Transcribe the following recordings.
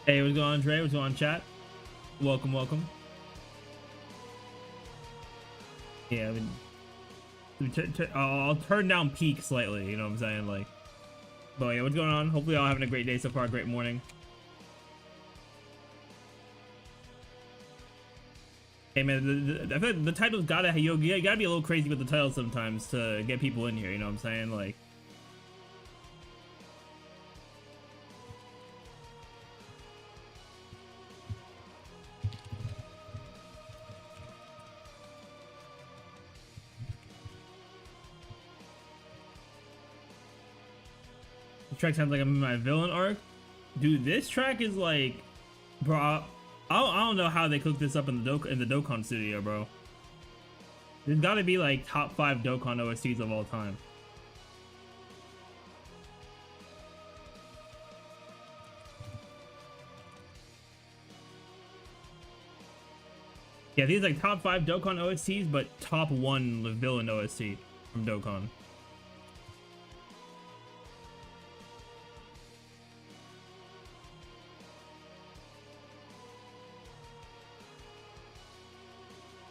Hey, what's going on, Trey? What's going on, chat? Welcome, welcome. Yeah, I'll turn down peak slightly, you know what I'm saying? Like, but yeah, what's going on? Hopefully, y'all having a great day so far, great morning. Hey, man, I feel like the title's gotta, you gotta be a little crazy with the title sometimes to get people in here, you know what I'm saying? Like, the track sounds like I'm in my villain arc. Dude, this track is like, bro, I don't know how they cooked this up in the Dokkan studio, bro. There's gotta be like top 5 Dokkan OSTs of all time. Yeah, these are like top 5 Dokkan OSTs, but top 1 villain OST from Dokkan.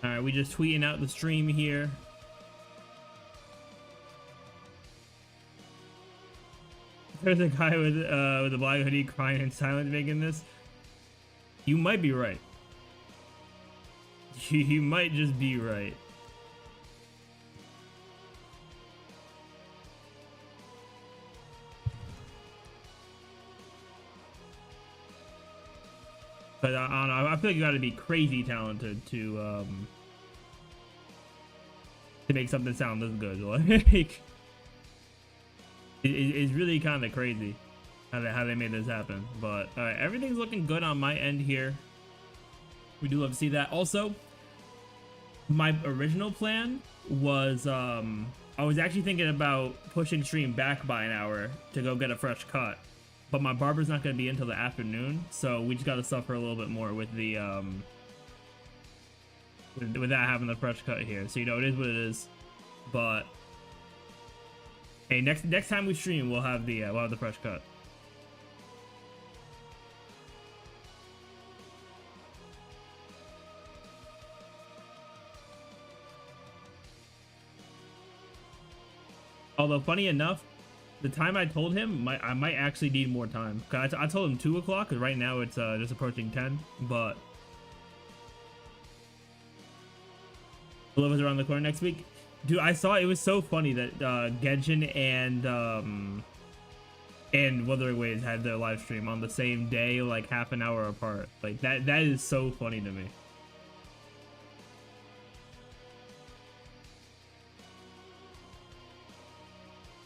Alright, we just tweeting out the stream here. There's a guy with a black hoodie crying in silence making this. You might be right. You might just be right. But I don't know. I feel like you got to be crazy talented to make something sound this good. Like, it's really kind of crazy how they made this happen. But everything's looking good on my end here. We do love to see that. Also, my original plan was I was actually thinking about pushing stream back by an hour to go get a fresh cut, but my barber's not going to be until the afternoon, so we just got to suffer a little bit more with the without having the fresh cut here. So, you know, it is what it is. But hey, next time we stream, we'll have the fresh cut. Although, funny enough, the time I told him, I might actually need more time. Cause I told him 2 o'clock, because right now it's just approaching 10. But Love is around the corner next week. Dude, I saw it was so funny that Genshin and Wuthering Waves had their live stream on the same day, like half an hour apart. Like that is so funny to me.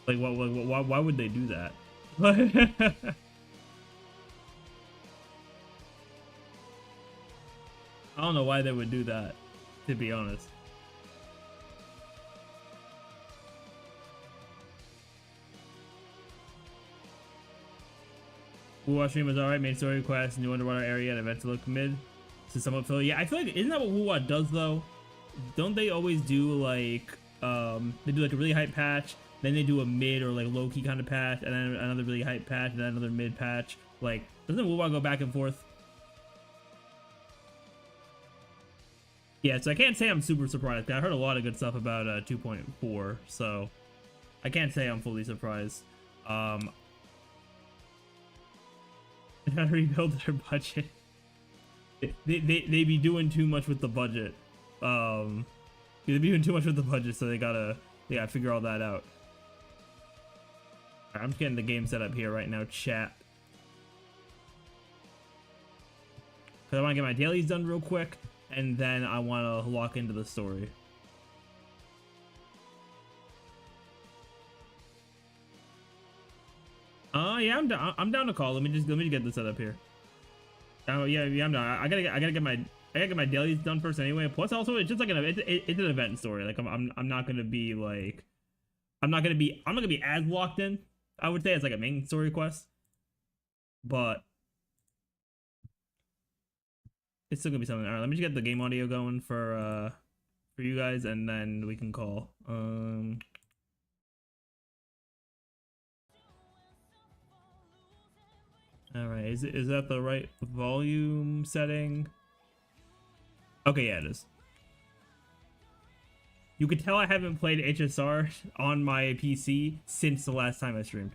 Like, why would they do that? I don't know why they would do that, to be honest. Wu stream was alright, main story quest, new underwater area, and events look mid. So somewhat fill. Yeah, I feel like, isn't that what Wu does though? Don't they always do like they do like a really hype patch, then they do a mid or like low-key kind of patch, and then another really hype patch, and then another mid patch? Like, doesn't Wu go back and forth? Yeah, so I can't say I'm super surprised. I heard a lot of good stuff about 2.4, so I can't say I'm fully surprised. They gotta rebuild their budget. They be doing too much with the budget. They be doing too much with the budget, so they gotta figure all that out. Right, I'm just getting the game set up here right now, chat. Cause I want to get my dailies done real quick, and then I want to lock into the story. Yeah, I'm down to call. Let me just get this set up here. Oh yeah, I'm down. I gotta get my dailies done first anyway. Plus, also, it's just like it's an event story. Like I'm not gonna be like I'm not gonna be as locked in, I would say, as like a main story quest, but it's still gonna be something. All right, let me just get the game audio going for you guys, and then we can call. All right, is that the right volume setting? Okay, yeah, it is. You can tell I haven't played HSR on my PC since the last time I streamed.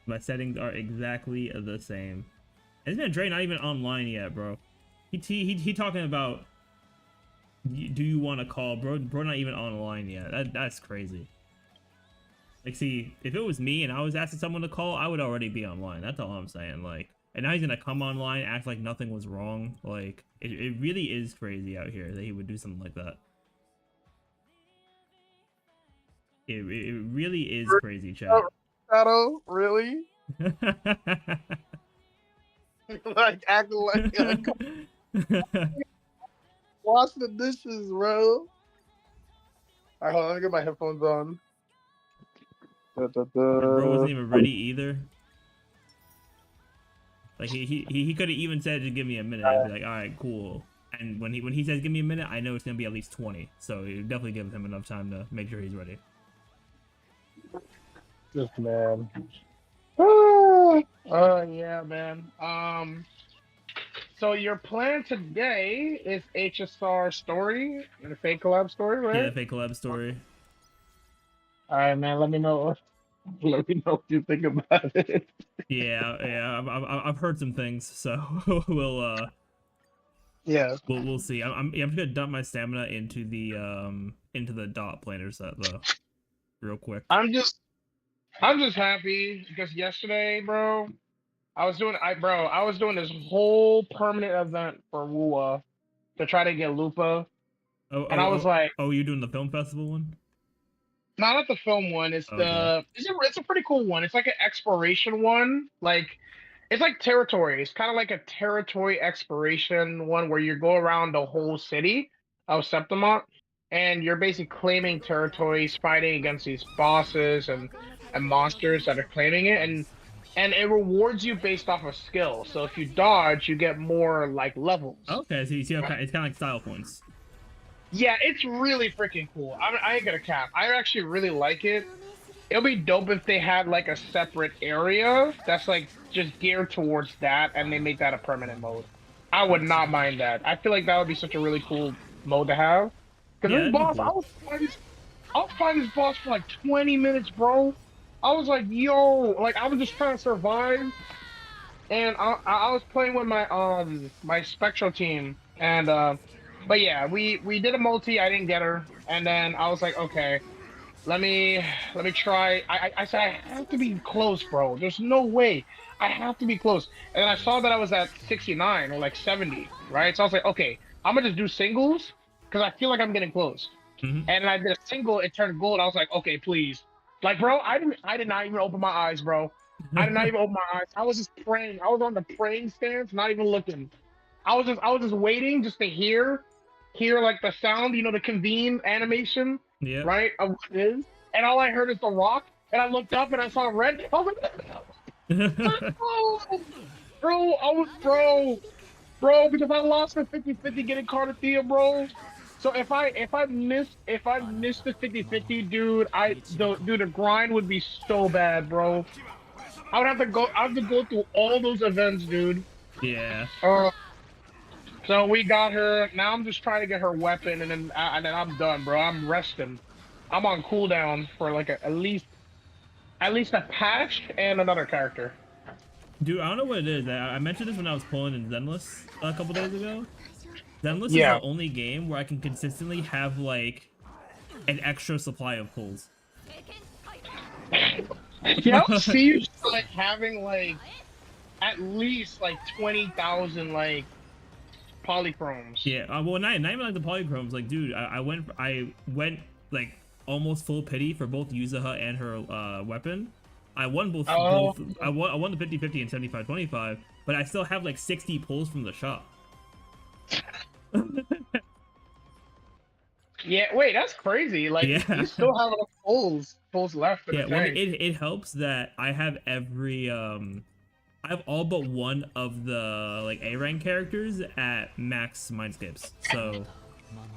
My settings are exactly the same. Isn't Dre not even online yet, bro? He talking about, do you want to call, bro? Bro, not even online yet. That's crazy. Like, see, if it was me and I was asking someone to call, I would already be online. That's all I'm saying. Like, and now he's gonna come online, act like nothing was wrong. Like, it really is crazy out here that he would do something like that. It really is crazy, chat. Shadow, really? Like acting like wash the dishes, bro. Alright, hold on, let me get my headphones on. And bro wasn't even ready either. Like he could have even said to give me a minute. I'd be like, all right, cool. And when he says give me a minute, I know it's gonna be at least 20. So you definitely give him enough time to make sure he's ready. This man. Yeah, man. So your plan today is HSR story and a fake collab story, right? Yeah, the fake collab story. All right, man. Let me know. Let me know what you think about it. Yeah. I've heard some things, so we'll we'll see. I'm just gonna dump my stamina into the dot planner set though, real quick. I'm just happy because yesterday, bro, I was doing this whole permanent event for WUA to try to get Lupa. And I was like, oh, you're doing the film festival one? not the film one. It's okay. it's a pretty cool one. It's like an exploration one. Like it's like territory. It's kind of like a territory exploration one where you go around the whole city of Septimont, and you're basically claiming territories, fighting against these bosses and monsters that are claiming it, and it rewards you based off of skill. So if you dodge, you get more like levels. Okay, so you see, okay, it's kind of like style points. Yeah, it's really freaking cool. I ain't gonna cap. I actually really like it. It'll be dope if they had like a separate area that's like just geared towards that, and they make that a permanent mode. I would not mind that. I feel like that would be such a really cool mode to have. Because Yeah, this boss, cool. I was fighting this boss for like 20 minutes, bro. I was like, yo, like I was just trying to survive, and I was playing with my Spectral team, and but yeah, we did a multi. I didn't get her, and then I was like, okay. Let me try. I said I have to be close, bro. There's no way. I have to be close. And then I saw that I was at 69 or like 70, right? So I was like, okay, I'm gonna just do singles because I feel like I'm getting close. Mm-hmm. And I did a single, it turned gold. I was like, okay, please. Like, bro, I did not even open my eyes, bro. I did not even open my eyes. I was just praying. I was on the praying stance, not even looking. I was just waiting just to hear like the sound, the convene animation. Yeah. Right? Of what it is. And all I heard is the rock. And I looked up and I saw red. I was like, bro, because I lost the 50-50 getting Cardathea, bro. So if I missed the 50-50, dude, the grind would be so bad, bro. I have to go through all those events, dude. Yeah. So we got her. Now I'm just trying to get her weapon, and then I'm done, bro. I'm resting. I'm on cooldown for like at least a patch and another character. Dude, I don't know what it is. I mentioned this when I was pulling in Zenless a couple days ago. Zenless is the only game where I can consistently have like an extra supply of pulls. Yeah, I see you like having like at least like 20,000 like polychromes. Yeah, well, not even like the polychromes. Like, dude, I went like almost full pity for both Yuzuha and her weapon. I won both. I won the 50-50 and 75-25, but I still have like 60 pulls from the shop. Yeah, wait, that's crazy. Like, you still have enough pulls left. In the tank. It helps that I have I have all but one of the like A rank characters at max mindscapes. So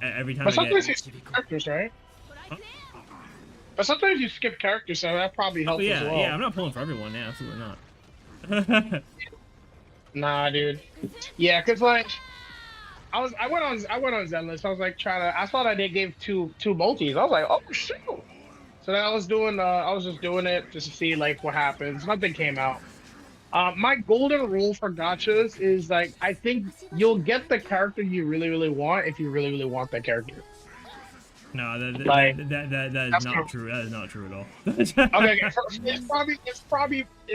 every time but sometimes it's characters, right? Huh? But sometimes you skip characters, so that probably Oh helps as yeah, yeah. well. I'm not pulling for everyone. Yeah, absolutely not. Nah, dude. Yeah, cause like I went on Zenless. I was like trying to. I saw that they gave two multis. I was like, oh shoot. So then I was just doing it just to see like what happens. Nothing came out. My golden rule for gotchas is like I think you'll get the character you really want if you really want that character. No, Like that is that's not kind true. That is not true at okay. all. Okay. So it's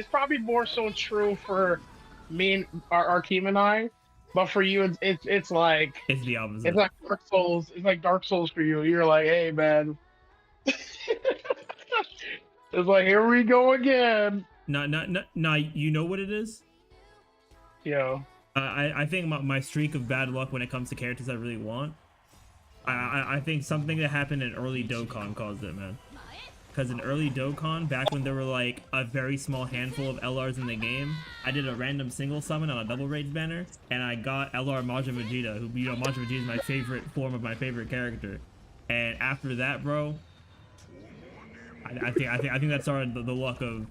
probably more so true for me and our team and I, but for you it's like It's the it's opposite. like Dark Souls. It's like Dark Souls for you. You're like, hey man, it's like here we go again. No. You know what it is? Yo, I think my streak of bad luck when it comes to characters I really want. I think something that happened in early Dokkan caused it, man. Because in early Dokkan, back when there were like a very small handful of LRs in the game, I did a random single summon on a double rage banner, and I got LR Majin Vegeta, who, you know, Majin Vegeta is my favorite form of my favorite character. And after that, bro, I think that started the luck of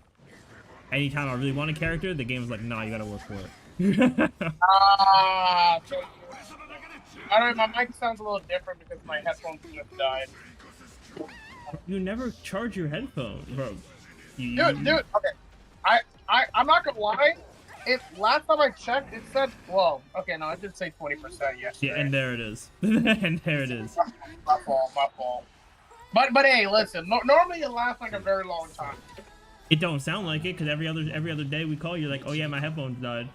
anytime I really want a character, the game was like, nah, you gotta work for it. so I don't know, my mic sounds a little different because my headphones just died. You never charge your headphones, bro. Dude, okay. I'm not gonna lie. It last time I checked, it said, well, okay, no, it did say 20% yesterday. Yeah, and there it is. And there it is. My fault. But hey, listen. Normally it lasts like a very long time. It don't sound like it, because every other day we call you like, oh yeah, my headphones died.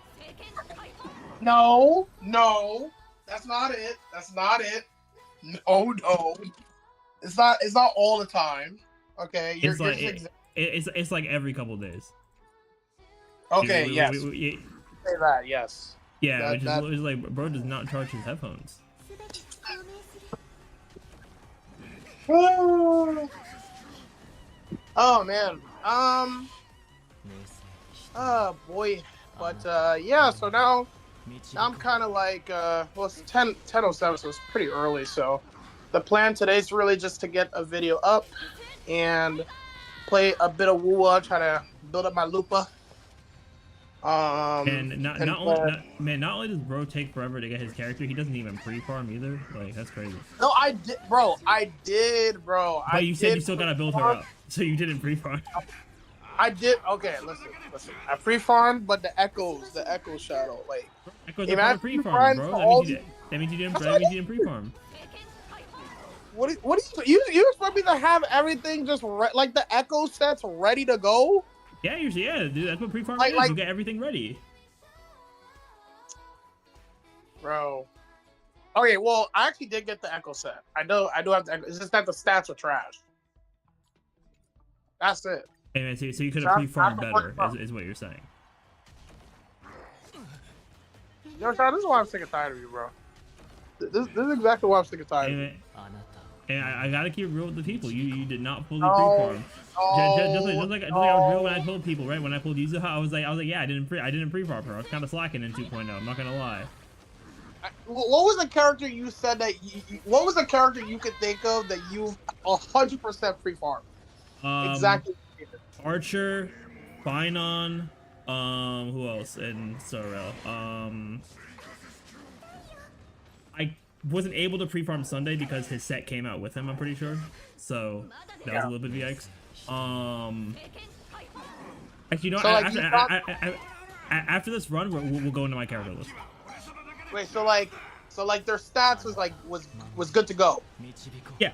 No, that's not it. No. It's not all the time. Okay, It's like every couple days. Okay, yes. Say that, yes. Yeah, which is like, bro does not charge his headphones. Oh man. Oh boy. But yeah, so now I'm kind of like well, it's 10:07, so it's pretty early, so the plan today is really just to get a video up and play a bit of Wua, try to build up my Lupa. And not only does bro take forever to get his character, he doesn't even pre-farm either. Like, that's crazy. No, I did, bro. But you said you still gotta build her up, so you didn't pre-farm. I did. Okay, listen. I pre-farmed, but the echo shadow, like. Echoes are part of pre-farm, bro. That means you didn't pre-farm. What do you expect me to have everything just like the echo sets ready to go? Yeah, usually, yeah, dude. That's what pre-farm is. You get everything ready. Bro. Okay, well, I actually did get the echo set. I do have the echo. It's just that the stats are trash. That's it. Hey, man, so you could have pre-farmed better, is what you're saying. Yo, Sean, this is why I'm sick and tired of you, bro. This is exactly why I'm sick and tired of you. And I gotta keep real with the people. You did not fully pre-farm. Just like I was real when I told people, right? When I pulled Yuzuha, I was like, yeah, I didn't pre-farm her. I was kind of slacking in 2.0. I'm not gonna lie. What was the character you said that? What was the character you could think of that you 100% pre-farmed? Exactly. Archer, Finon, who else? And Sorrel. I wasn't able to pre-farm Sunday because his set came out with him, I'm pretty sure. So that was a little bit of yikes. Actually, you know, so after this run, we'll go into my character list. Wait, so like their stats was good to go. Yeah.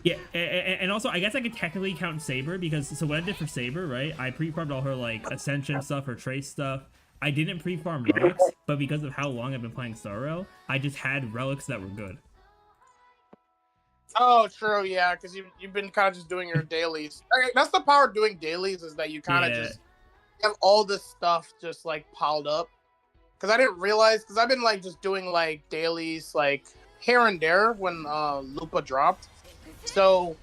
Yeah, and also I guess I could technically count Saber because so what I did for Saber, right? I pre-farmed all her like Ascension stuff, her Trace stuff. I didn't pre-farm relics, but because of how long I've been playing Star Rail, I just had relics that were good. Oh, true, yeah, because you've been kind of just doing your dailies. Okay, that's the power of doing dailies is that you kind of just have all this stuff just like piled up. Because I didn't realize, because I've been like just doing like dailies like here and there when Lupa dropped. So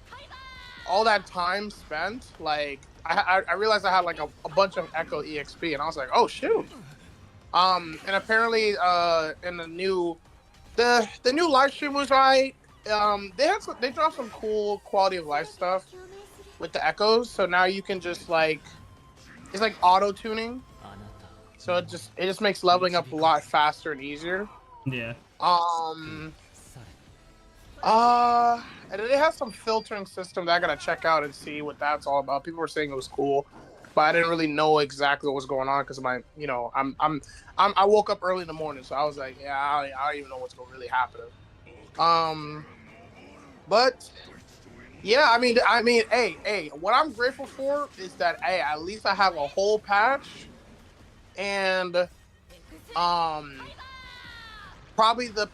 all that time spent, like I realized I had like a bunch of Echo EXP, and I was like, oh shoot. And apparently in the new live stream was right. they dropped some cool quality of life stuff with the echoes. So now you can just like it's like auto tuning. So it just makes leveling up a lot faster and easier. Yeah. Um uh and then they have some filtering system that I gotta check out and see what that's all about. People were saying it was cool, but I didn't really know exactly what was going on because my I woke up early in the morning, so I was like, yeah, I don't even know what's going to really happen. Um, but yeah, hey, what I'm grateful for is that hey, at least I have a whole patch and probably the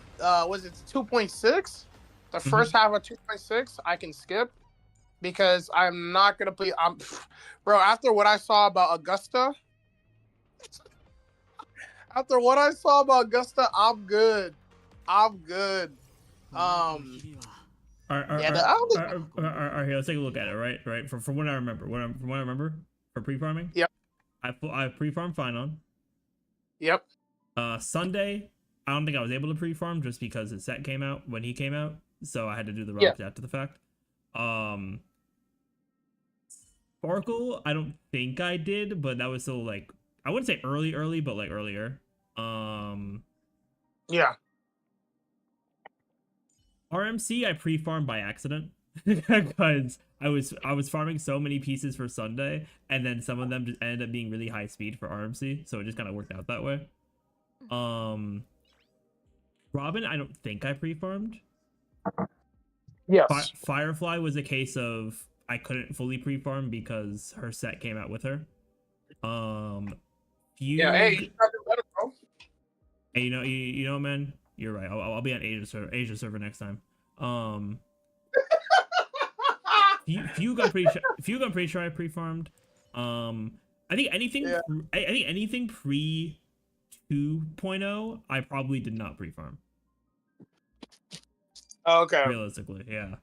was it 2.6? The first Hmm. half of 2.6 I can skip because I'm not gonna play. Bro. After what I saw about Augusta, I'm good. I'm good. Um, yeah, I don't think. Here, let's take a look at it. Right. From what I remember, from what I remember for pre-farming, Yep, I pre-farmed fine on yep, Sunday. I don't think I was able to pre-farm just because his set came out when he came out, so I had to do the yeah, rocks after the fact. Um, Sparkle, I don't think I did, but that was still like I wouldn't say early, but like earlier. Um, yeah. RMC I pre-farmed by accident because I was farming so many pieces for Sunday, and then some of them just ended up being really high speed for RMC, so it just kind of worked out that way. Um, Robin, I don't think I pre-farmed. Yes. Firefly was a case of I couldn't fully pre-farm because her set came out with her. Um, Yeah. Hey, you Fugue, gotta do better, bro. and you know, man, you're right. I'll be on Asia server next time. Um, Fugue, I'm pretty sure I pre-farmed. Um, I think anything, Yeah. I think anything pre 2.0, I probably did not pre-farm. Okay. Realistically, yeah.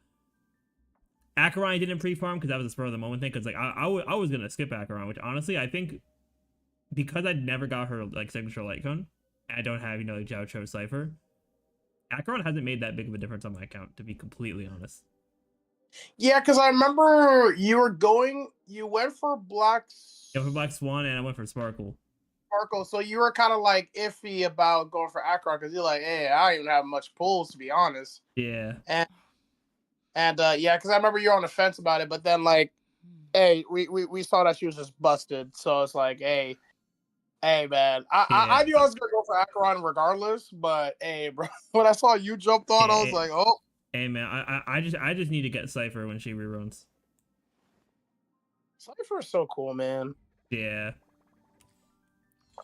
Acheron I didn't pre-farm because that was a spur of the moment thing. Because like I was gonna skip Acheron, which honestly I think because I never got her like signature light cone, and I don't have like Jiao Cho Cipher. Acheron hasn't made that big of a difference on my account, to be completely honest. Yeah, because I remember you went for Black I went for Black Swan and I went for Sparkle. Sparkle, so you were kind of like iffy about going for Akron because you're like, hey, I don't even have much pulls to be honest. Yeah. And yeah, because I remember you were on the fence about it, but then like, hey, we saw that she was just busted, so it's like, hey man, I Yeah. knew I was gonna go for Acheron regardless, but hey, bro, when I saw you jumped on, I was Hey, like, oh, hey man, I just need to get Cipher when she reruns. Cypher is so cool, man. Yeah.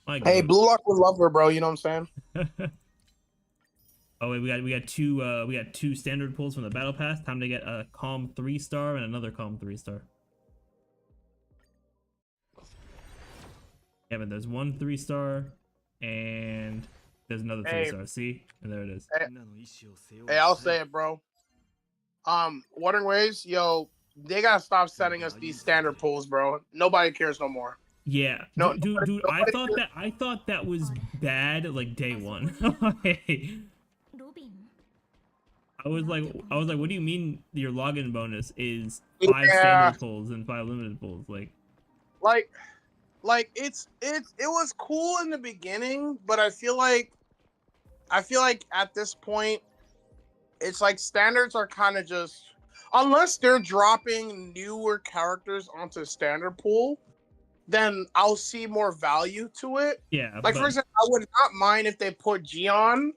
My Hey, goat. Blue Lock would love her, bro. You know what I'm saying? Oh wait, we got two standard pulls from the battle pass. Time to get a calm 3-star and another calm 3-star. Yeah, but there's one 3-star and there's another 3-star. See? And there it is. Hey, I'll say it, bro. Wuthering Waves, yo, they gotta stop sending us these standard pulls, bro. Nobody cares no more. Yeah, No, dude, nobody cares. I thought that was bad like day one. I was like, what do you mean your login bonus is 5 Yeah, standard pulls and 5 limited pulls? like, it was cool in the beginning, but I feel like at this point, it's like standards are kind of just unless they're dropping newer characters onto standard pool, then I'll see more value to it. Yeah, Like for but example, I would not mind if they put Gion.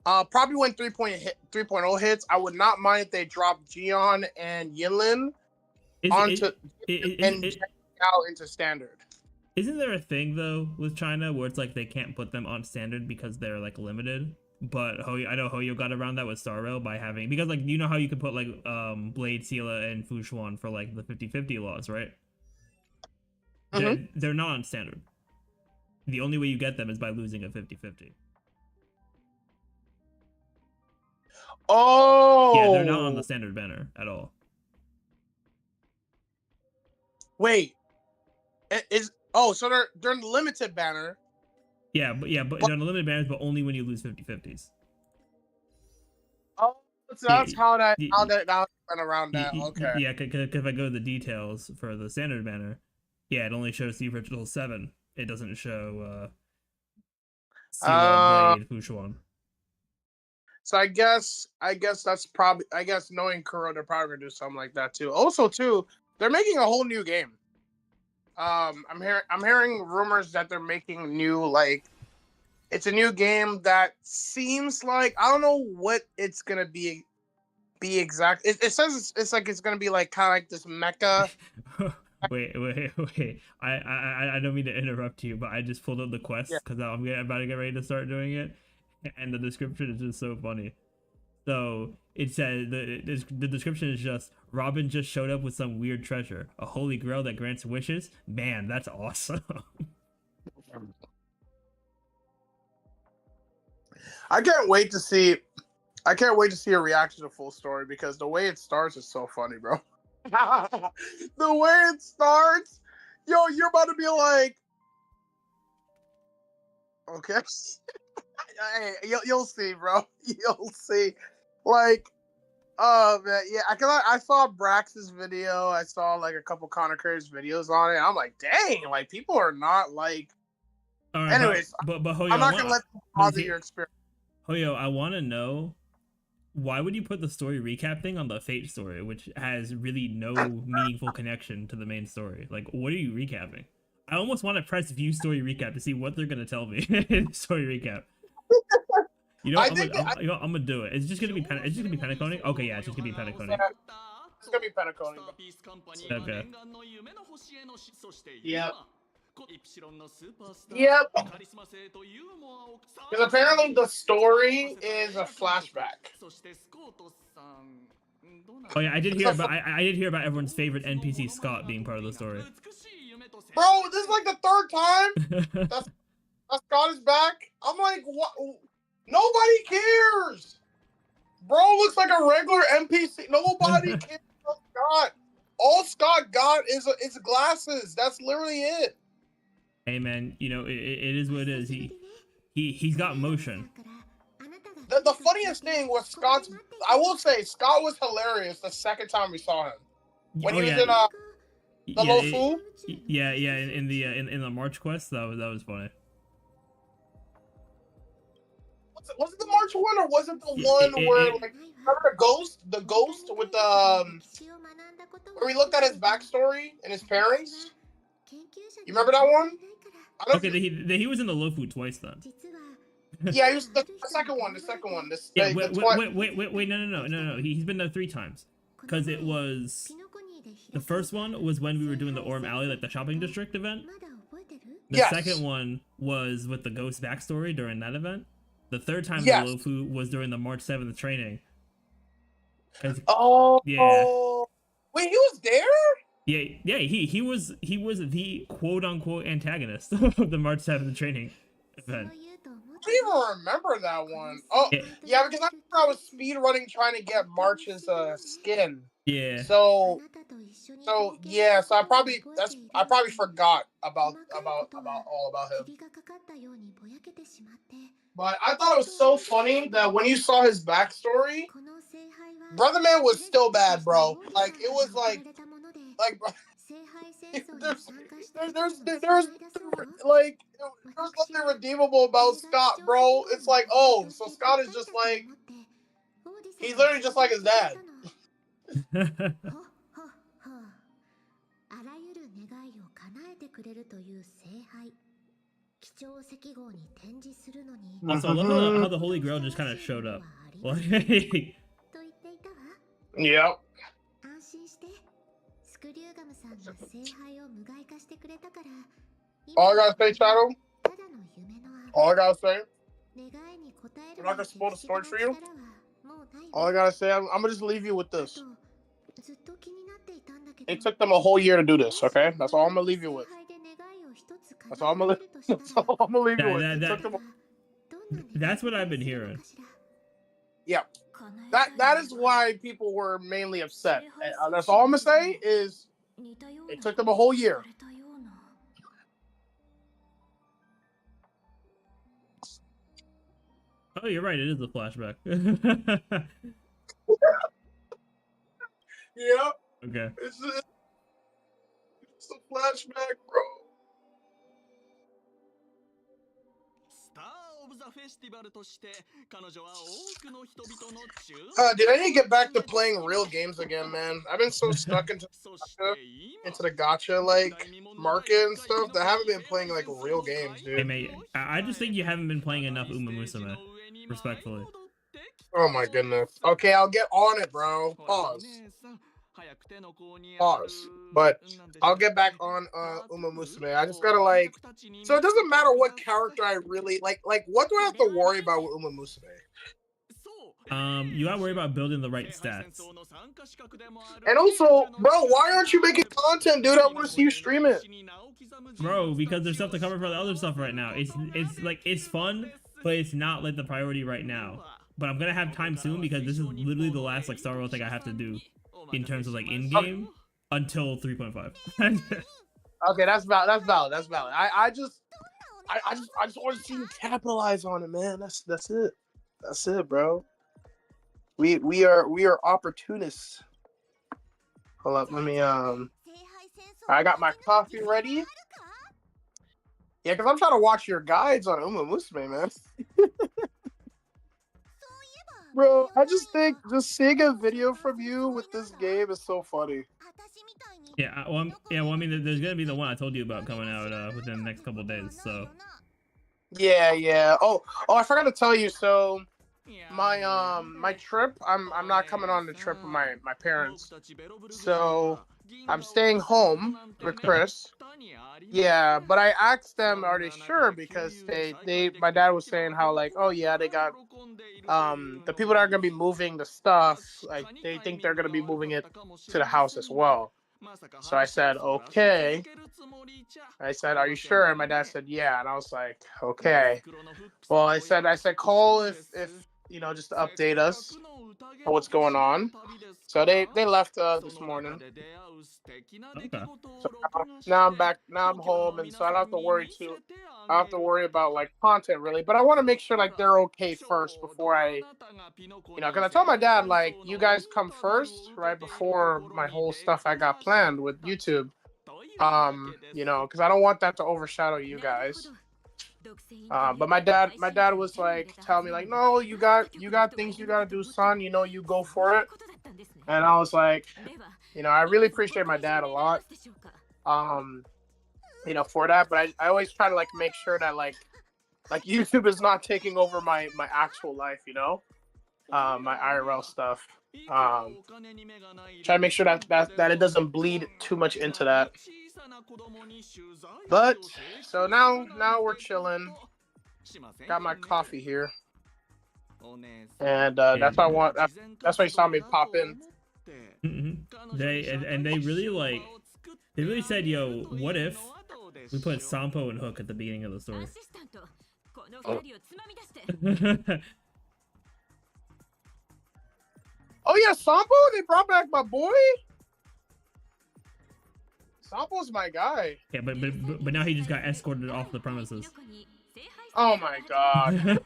Probably when 3.0 hits, I would not mind if they dropped Gion and Yinlin is onto and it out into standard. isn't there a thing though with China where it's like they can't put them on standard because they're like limited? But I know Hoyo got around that with Star Rail by having because like you know how you could put like Blade, Sela, and Fushuan for like the 50/50 laws, right? Mm-hmm. They're not on standard. The only way you get them is by losing a 50/50. Yeah, they're not on the Oh, standard banner at all. wait, so they're in the limited banner. Yeah, but But they're on the limited banners, but only when you lose 50/50s. oh, So that's how that y- went around that. Okay. Yeah, because if I go to the details for the standard banner, yeah, it only shows the original 7. It doesn't show Sila, Uh, Blade, Fushuan. so I guess that's probably knowing Kuro, they're probably gonna do something like that too. Also, too, they're making a whole new game. I'm hearing rumors that they're making new like it's a new game that seems like I don't know what it's gonna be exact. It says it's like it's gonna be like kind of like this mecha. Wait. I don't mean to interrupt you, but I just pulled up the Yeah. quest because I'm about to get ready to start doing it, and the description is just so funny. So it says the description is just Robin just showed up with some weird treasure, a holy grail that grants wishes. Man, that's awesome. I can't wait to see. I can't wait to see a reaction to full story because the way it starts is so funny, bro. The way it starts, yo, you're about to be like, okay, hey, you'll see, bro. You'll see. Like, oh man, yeah. I saw Brax's video. I saw like a couple Connor Curry's videos on it. I'm like, dang, like people are not like. All right, Anyways, but Hoyo, I'm not gonna let them bother your experience. Hoyo, I want to know why would you put the story recap thing on the Fate story, which has really no meaningful connection to the main story? Like, what are you recapping? I almost want to press view story recap to see what they're gonna tell me in story recap. I'm gonna do it. It's just gonna be Penacony. Okay, yeah, it's just gonna be Penacony. It's gonna be Penacony. Okay. Yep. Yep. Because apparently the story is a flashback. Oh yeah, I did hear about I did hear about everyone's favorite NPC Scott being part of the story. Bro, this is like the third time that Scott is back. I'm like, what? Nobody cares. Bro looks like a regular NPC. Nobody cares about Scott. All Scott got is glasses. That's literally it. Hey man, you know it is what it is. He's got motion. The funniest thing was Scott's. I will say Scott was hilarious the second time we saw him when he was in the Lofu. Yeah, in the March quest that was funny. Was it the March one or was it the one where like remember the ghost with the where we looked at his backstory and his parents? You remember that one? Okay, he was in the Lofu twice then. Yeah, he was the second one. The second one. Wait, no. He's been there 3 times. Because it was the first one was when we were doing the Orm Alley, like the shopping district event. The second one was with the ghost backstory during that event. The third time the Lofu was during the March 7th training. Oh, yeah. Wait, he was there? Yeah. He was the quote unquote antagonist of the March 7th training event. I don't even remember that one. Oh, yeah, because I remember I was speed running trying to get March's skin. Yeah. So I probably forgot about all about him. But I thought it was so funny that when you saw his backstory, Brother Man was still bad, bro. Like it was like there's nothing redeemable about Scott, bro. It's like, oh, so Scott is just like he's literally just like his dad. Also, I love how the Holy Grail just kind of showed up. Yep. All I gotta say, Shadow. All I gotta say. I'm not gonna spoil the story for you. All I gotta say, I'm gonna just leave you with this. It took them a whole year to do this, okay? That's all I'm gonna leave you with. That's all I'm gonna leave you with. That's what I've been hearing. Yeah. That is why people were mainly upset. That's all I'm gonna say is it took them a whole year. Oh, you're right. It is a flashback. Yeah, Okay. it's a flashback, bro. Dude, I need to get back to playing real games again, man. I've been so stuck into the gotcha like market and stuff that I haven't been playing like real games, Hey, dude. mate, I just think you haven't been playing enough Uma Musume. Respectfully. Oh my goodness. Okay, I'll get on it, bro. Pause. Pause. But I'll get back on Uma Musume. I just gotta like. So it doesn't matter what character I really like. Like, what do I have to worry about with Uma Musume? You gotta worry about building the right stats. And also, bro, why aren't you making content, dude? I want to see you stream it. Bro, because there's stuff to cover for the other stuff right now. It's like it's fun, but it's not like the priority right now. But I'm gonna have time soon because this is literally the last like Star Wars thing I have to do in terms of like in game until 3.5. Okay, that's valid. That's valid. That's valid. I just want to see you capitalize on it, man. That's it. That's it, bro. We are opportunists. Hold up, let me I got my coffee ready. Yeah, because I'm trying to watch your guides on Uma Musume, man. Bro, I just think just seeing a video from you with this game is so funny. Yeah, well, I mean, there's gonna be the one I told you about coming out within the next couple of days. So. Yeah. Oh, I forgot to tell you. So my trip, I'm not coming on the trip with my parents. So I'm staying home with Chris. Yeah, but I asked them, are they sure? Because my dad was saying how like, oh yeah, they got the people that are gonna be moving the stuff, like they think they're gonna be moving it to the house as well. So I said, okay. I said, are you sure? And my dad said, yeah. And I was like, okay. Well, I said, call if just to update us on what's going on. So they left this morning. Okay. So now I'm back. Now I'm home, and so I don't have to worry too. I don't have to worry about like content really, but I want to make sure like they're okay first before I, because I told my dad like you guys come first right before my whole stuff I got planned with YouTube. Because I don't want that to overshadow you guys. But my dad was like telling me like, no, you got things you gotta do, son. You go for it. And I was like, I really appreciate my dad a lot. For that. But I always try to like make sure that like YouTube is not taking over my actual life, my IRL stuff. Try to make sure that it doesn't bleed too much into that. But so now we're chilling. Got my coffee here, and that's why I want. That's why you saw me pop in. Mm-hmm. They really said, yo, what if we put Sampo and Hook at the beginning of the story? Oh yeah, Sampo! They brought back my boy. Sampo's my guy. Yeah, but now he just got escorted off the premises. Oh my god.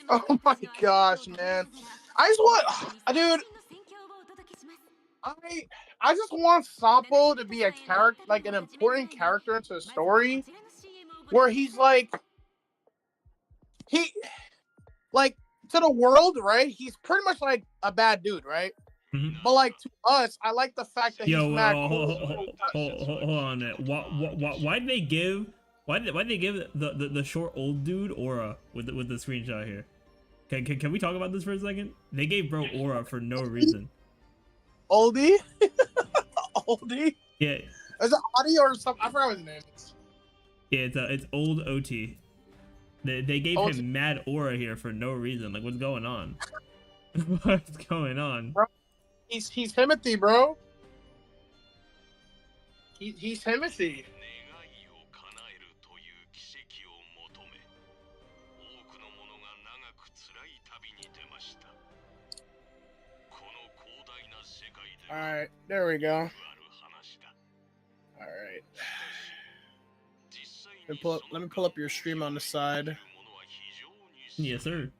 Oh my gosh, man. I just want, dude. I just want Sampo to be a character, like an important character into the story, where he's like to the world, right? He's pretty much like a bad dude, right? Mm-hmm. But like to us, I like the fact that he's mad cool. Hold on a minute. Why'd they give the short old dude aura with the screenshot here? Can we talk about this for a second? They gave bro aura for no reason. Oldie? Oldie? Yeah. Is it Audie or something? I forgot what his name is. Yeah, it's old OT. They gave him mad aura here for no reason. Like, what's going on? What's going on? Bro, he's Timothy, bro. He's Timothy. All right, there we go. All right. Let me pull up your stream on the side. Yes, sir.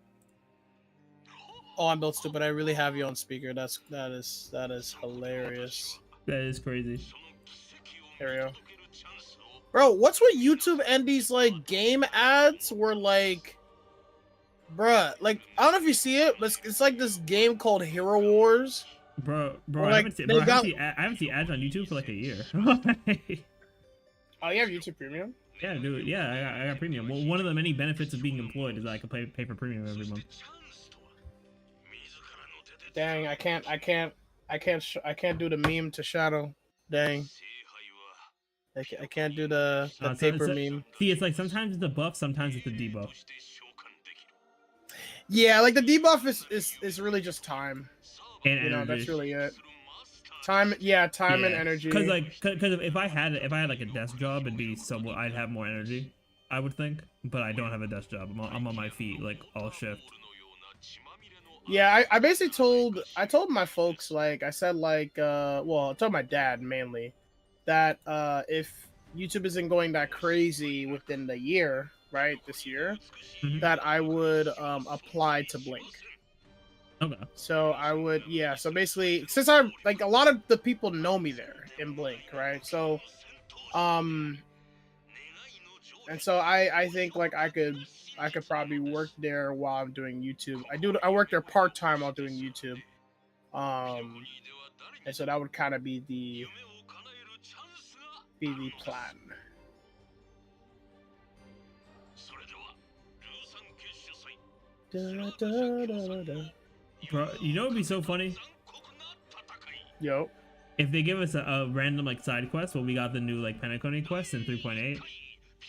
Oh, I'm built stupid. I really have you on speaker. That is hilarious. That is crazy. There we go. Bro, what's with YouTube and these like game ads where like, bruh, like I don't know if you see it, but it's like this game called Hero Wars. Bro, Or, I like, haven't seen, they bro, got- I haven't seen ads on YouTube for like a year. Oh, you have YouTube Premium? Yeah, dude. Yeah, I got premium. Well, one of the many benefits of being employed is that I can pay for premium every month. Dang, I can't do the meme to Shadow. Dang. I can't do the paper meme. See, it's like sometimes it's a buff, sometimes it's a debuff. Yeah, like the debuff is really just time. And You know, energy. that's really it. Time, yeah, time and energy. Cause if I had like a desk job, it'd be somewhat. I'd have more energy, I would think. But I don't have a desk job. I'm on my feet like all shift. Yeah, I basically told my folks, like I said, like well, I told my dad mainly that if YouTube isn't going that crazy within the year, right, this year, that I would apply to Blink. Okay. So I would, yeah. So basically, since I'm like a lot of the people know me there in Blink, right? So, and so I think like I could probably work there while I'm doing YouTube. I work there part time while doing YouTube. And so that would kind of be the plan. Da, da, da, da. Bro, you know what'd be so funny? Yo. If they give us a random like side quest, well, we got the new like Penacony quest in 3.8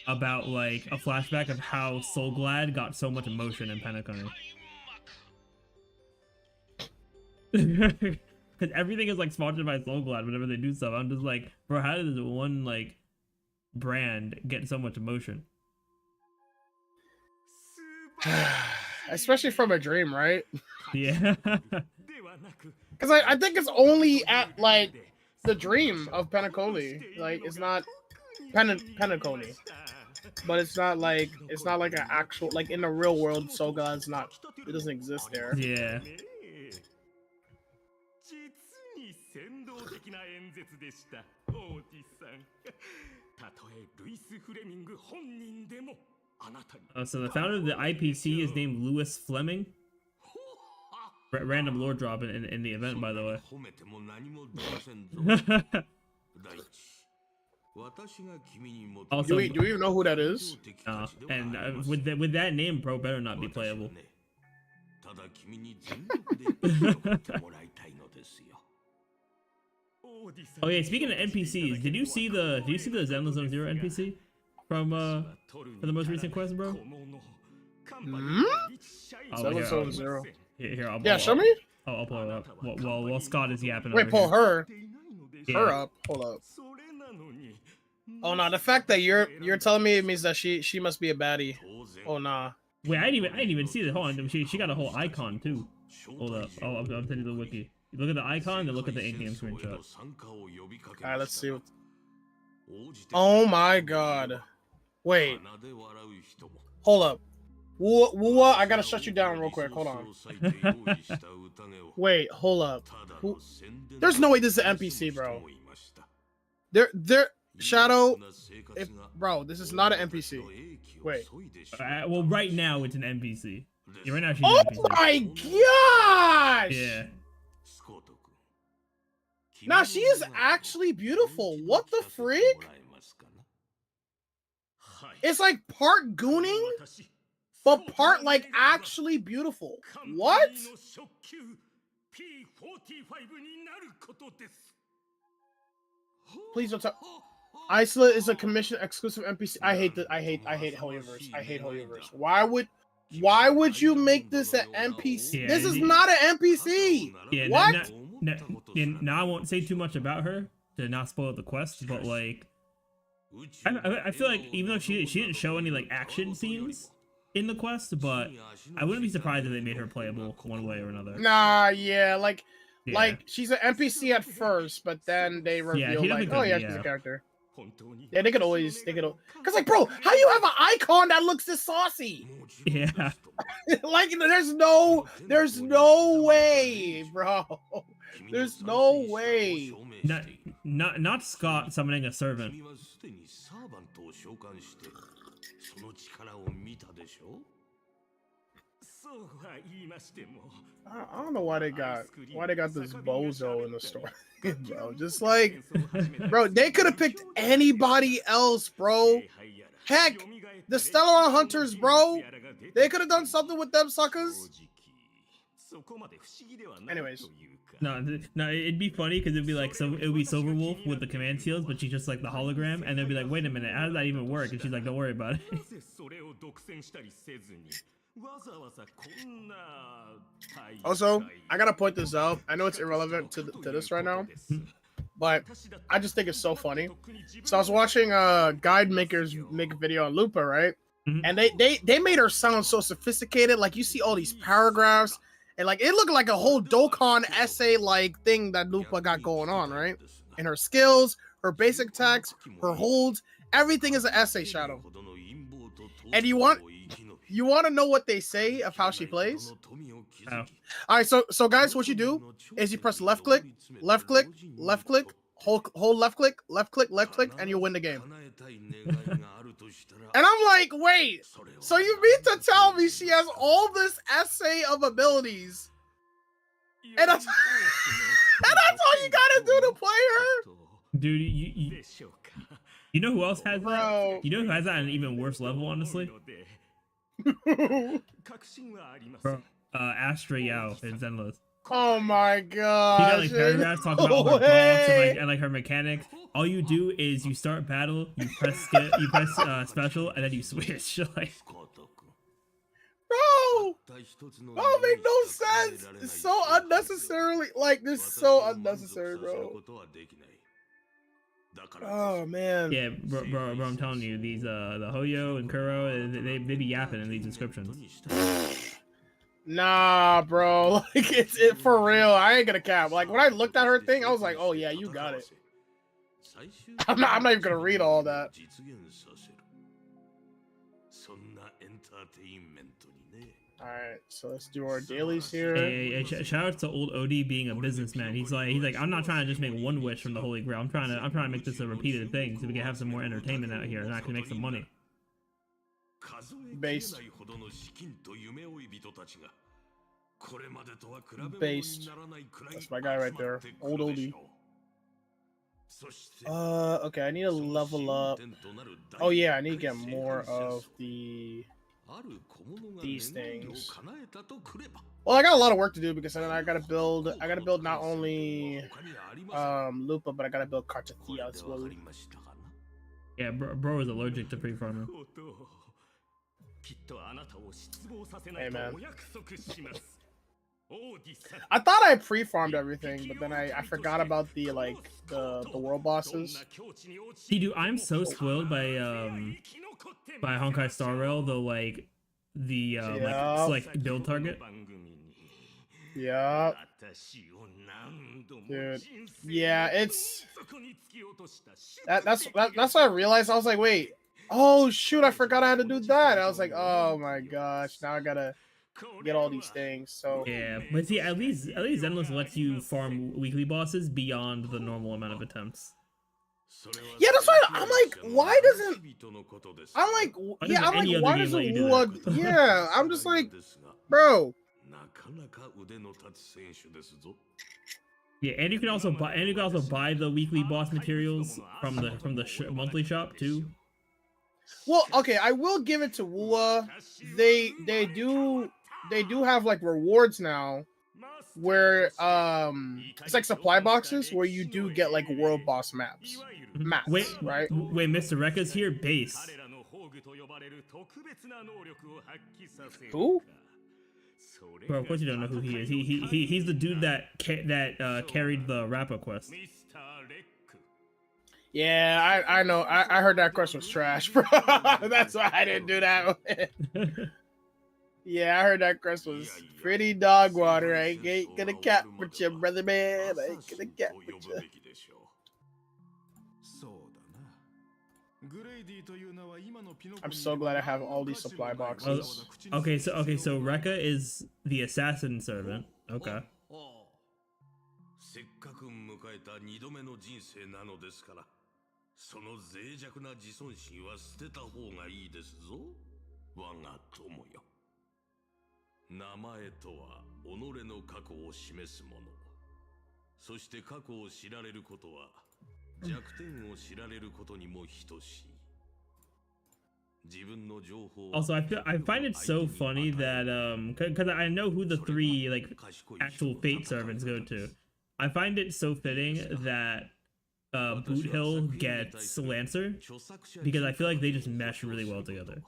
about like a flashback of how Soul Glad got so much emotion in Penacony. Because everything is like sponsored by Soul Glad whenever they do stuff. I'm just like, bro, how does one like brand get so much emotion? Especially from a dream, right? Yeah. Because I think it's only at like the dream of Penacony. Like it's not Penacony, but it's not like an actual like in the real world. Soul God's not. It doesn't exist there. Yeah. So the founder of the IPC is named Louis Fleming. Random lore drop in the event, by the way. Also, Do we even know who that is? and with that name, bro, better not be playable. Oh yeah, speaking of NPCs, did you see the Zenless Zone Zero NPC from for the most recent quest, bro? Zenless Zone Zero. Here, Show me. I'll pull it up. While Scott is yapping. Wait, over pull here. her up. Hold up. Oh no, the fact that you're telling me it means that she must be a baddie. Oh nah. Wait, I didn't even see this. Hold on, she got a whole icon too. Hold up. I'll tell you the wiki. You look at the icon, then look at the in-game screenshot. Alright, let's see. Oh my god. Wait. Hold up. Wua, I gotta shut you down real quick. Hold on. Wait, hold up. There's no way this is an NPC, bro. There, Shadow. Bro, this is not an NPC. Wait. Well, right now it's an NPC. Yeah, right now she's Oh an NPC. my gosh! Yeah. Now she is actually beautiful. What the freak? It's like part gooning, but part like actually beautiful. What? Please don't tell. Isola is a commission exclusive NPC. I hate Holyverse. I hate Holyverse. Why would you make this an NPC? Yeah, This is not an NPC. Yeah, What? Now I won't say too much about her to not spoil the quest, but like, I feel like even though she didn't show any like action scenes in the quest, but I wouldn't be surprised if they made her playable one way or another. Nah, yeah, like she's an NPC at first, but then they reveal she like, doesn't oh go- yeah, yeah. she's a character. Yeah, they could, cause like, bro, how you have an icon that looks this saucy? Yeah. Like, there's no way, bro. There's no way. Not Scott summoning a servant. I don't know why they got this bozo in the story, bro. Just like, bro, they could have picked anybody else, bro. Heck, the Stellar Hunters, bro. They could have done something with them suckers. Anyways. No, it'd be funny because it'd be like, so it would be Silverwolf with the command seals, but she's just like the hologram, and they'd be like, wait a minute, how does that even work? And she's like, don't worry about it. Also, I gotta point this out. I know it's irrelevant to this right now, but I just think it's so funny. So I was watching guide makers make a video on Lupa, right? Mhm. And they made her sound so sophisticated. Like, you see all these paragraphs, and like it looked like a whole Dokkan essay like thing that Lupa got going on, right? And her skills, her basic attacks, her holds, everything is an essay, Shadow. And you want to know what they say of how she plays? Oh. All right, so guys, what you do is you press left click, hold left click, and you win the game. And I'm like, wait, so you mean to tell me she has all this essay of abilities, and that's all you gotta do to play her? Dude, you know who else has Bro. that? You know who has that at an even worse level, honestly? Bro, Astra Yao in Zenless. Oh my god! You got like paragraphs talking about all her buffs and like her mechanics. All you do is you start battle, you press skip, you press special, and then you switch. Like, bro, that make no sense. It's so unnecessarily, like, this is so unnecessary, bro. Oh man. yeah, bro, I'm telling you, these the Hoyo and Kuro, they be yapping in these descriptions. Nah, bro. Like, it's it for real. I ain't gonna cap. Like, when I looked at her thing, I was like, oh yeah, you got it. I'm not even gonna read all that. Alright, so let's do our dailies here. Hey, shout out to old OD being a businessman. He's like, I'm not trying to just make one wish from the Holy Grail. I'm trying to make this a repeated thing so we can have some more entertainment out here and I can make some money. Based. Based. That's my guy right there. Old oldie. Okay, I need to level up. Oh yeah, I need to get more of these things. Well, I got a lot of work to do because then I gotta build not only Lupa, but I gotta build Kartathea as well. Yeah, bro is allergic to pre-farming. Hey man. I thought I pre-farmed everything, but then I forgot about the world bosses. See, dude, I'm so spoiled by Honkai Star Rail, the select build target. Yeah. Dude. Yeah, it's that's what I realized. I was like, wait. Oh shoot, I forgot I had to do that. I was like, oh my gosh, now I gotta get all these things. So yeah, but see, at least Zenless lets you farm weekly bosses beyond the normal amount of attempts. Yeah, that's why I'm like, why doesn't why doesn't Lua? Yeah, I'm just like, bro. Yeah, and you can also buy the weekly boss materials from the monthly shop too. Well, okay, I will give it to Wua. They do have like rewards now where it's like supply boxes where you do get like world boss maps. Wait, right? Wait, Mr. Rekka's here, base. Who? Bro, of course you don't know who he is. He's the dude that carried the Rappa quest. Yeah, I know. I heard that quest was trash, bro. That's why I didn't do that one. Yeah, I heard that quest was pretty dog water. I ain't gonna cap with you, brother man. I ain't gonna cap with you. I'm so glad I have all these supply boxes. Okay, so Rekka is the assassin servant. Okay. せっかく迎えた2度目の人生なのですから、その脆弱な自尊心は捨てた方がいいですぞ、我が友よ。名前とは己の過去を示すもの。そして過去を知られることは弱点を知られることにも等しい。 Also, I find it so funny that because I know who the 3 like actual fate servants go to. I find it so fitting that Boot Hill gets Lancer because I feel like they just mesh really well together.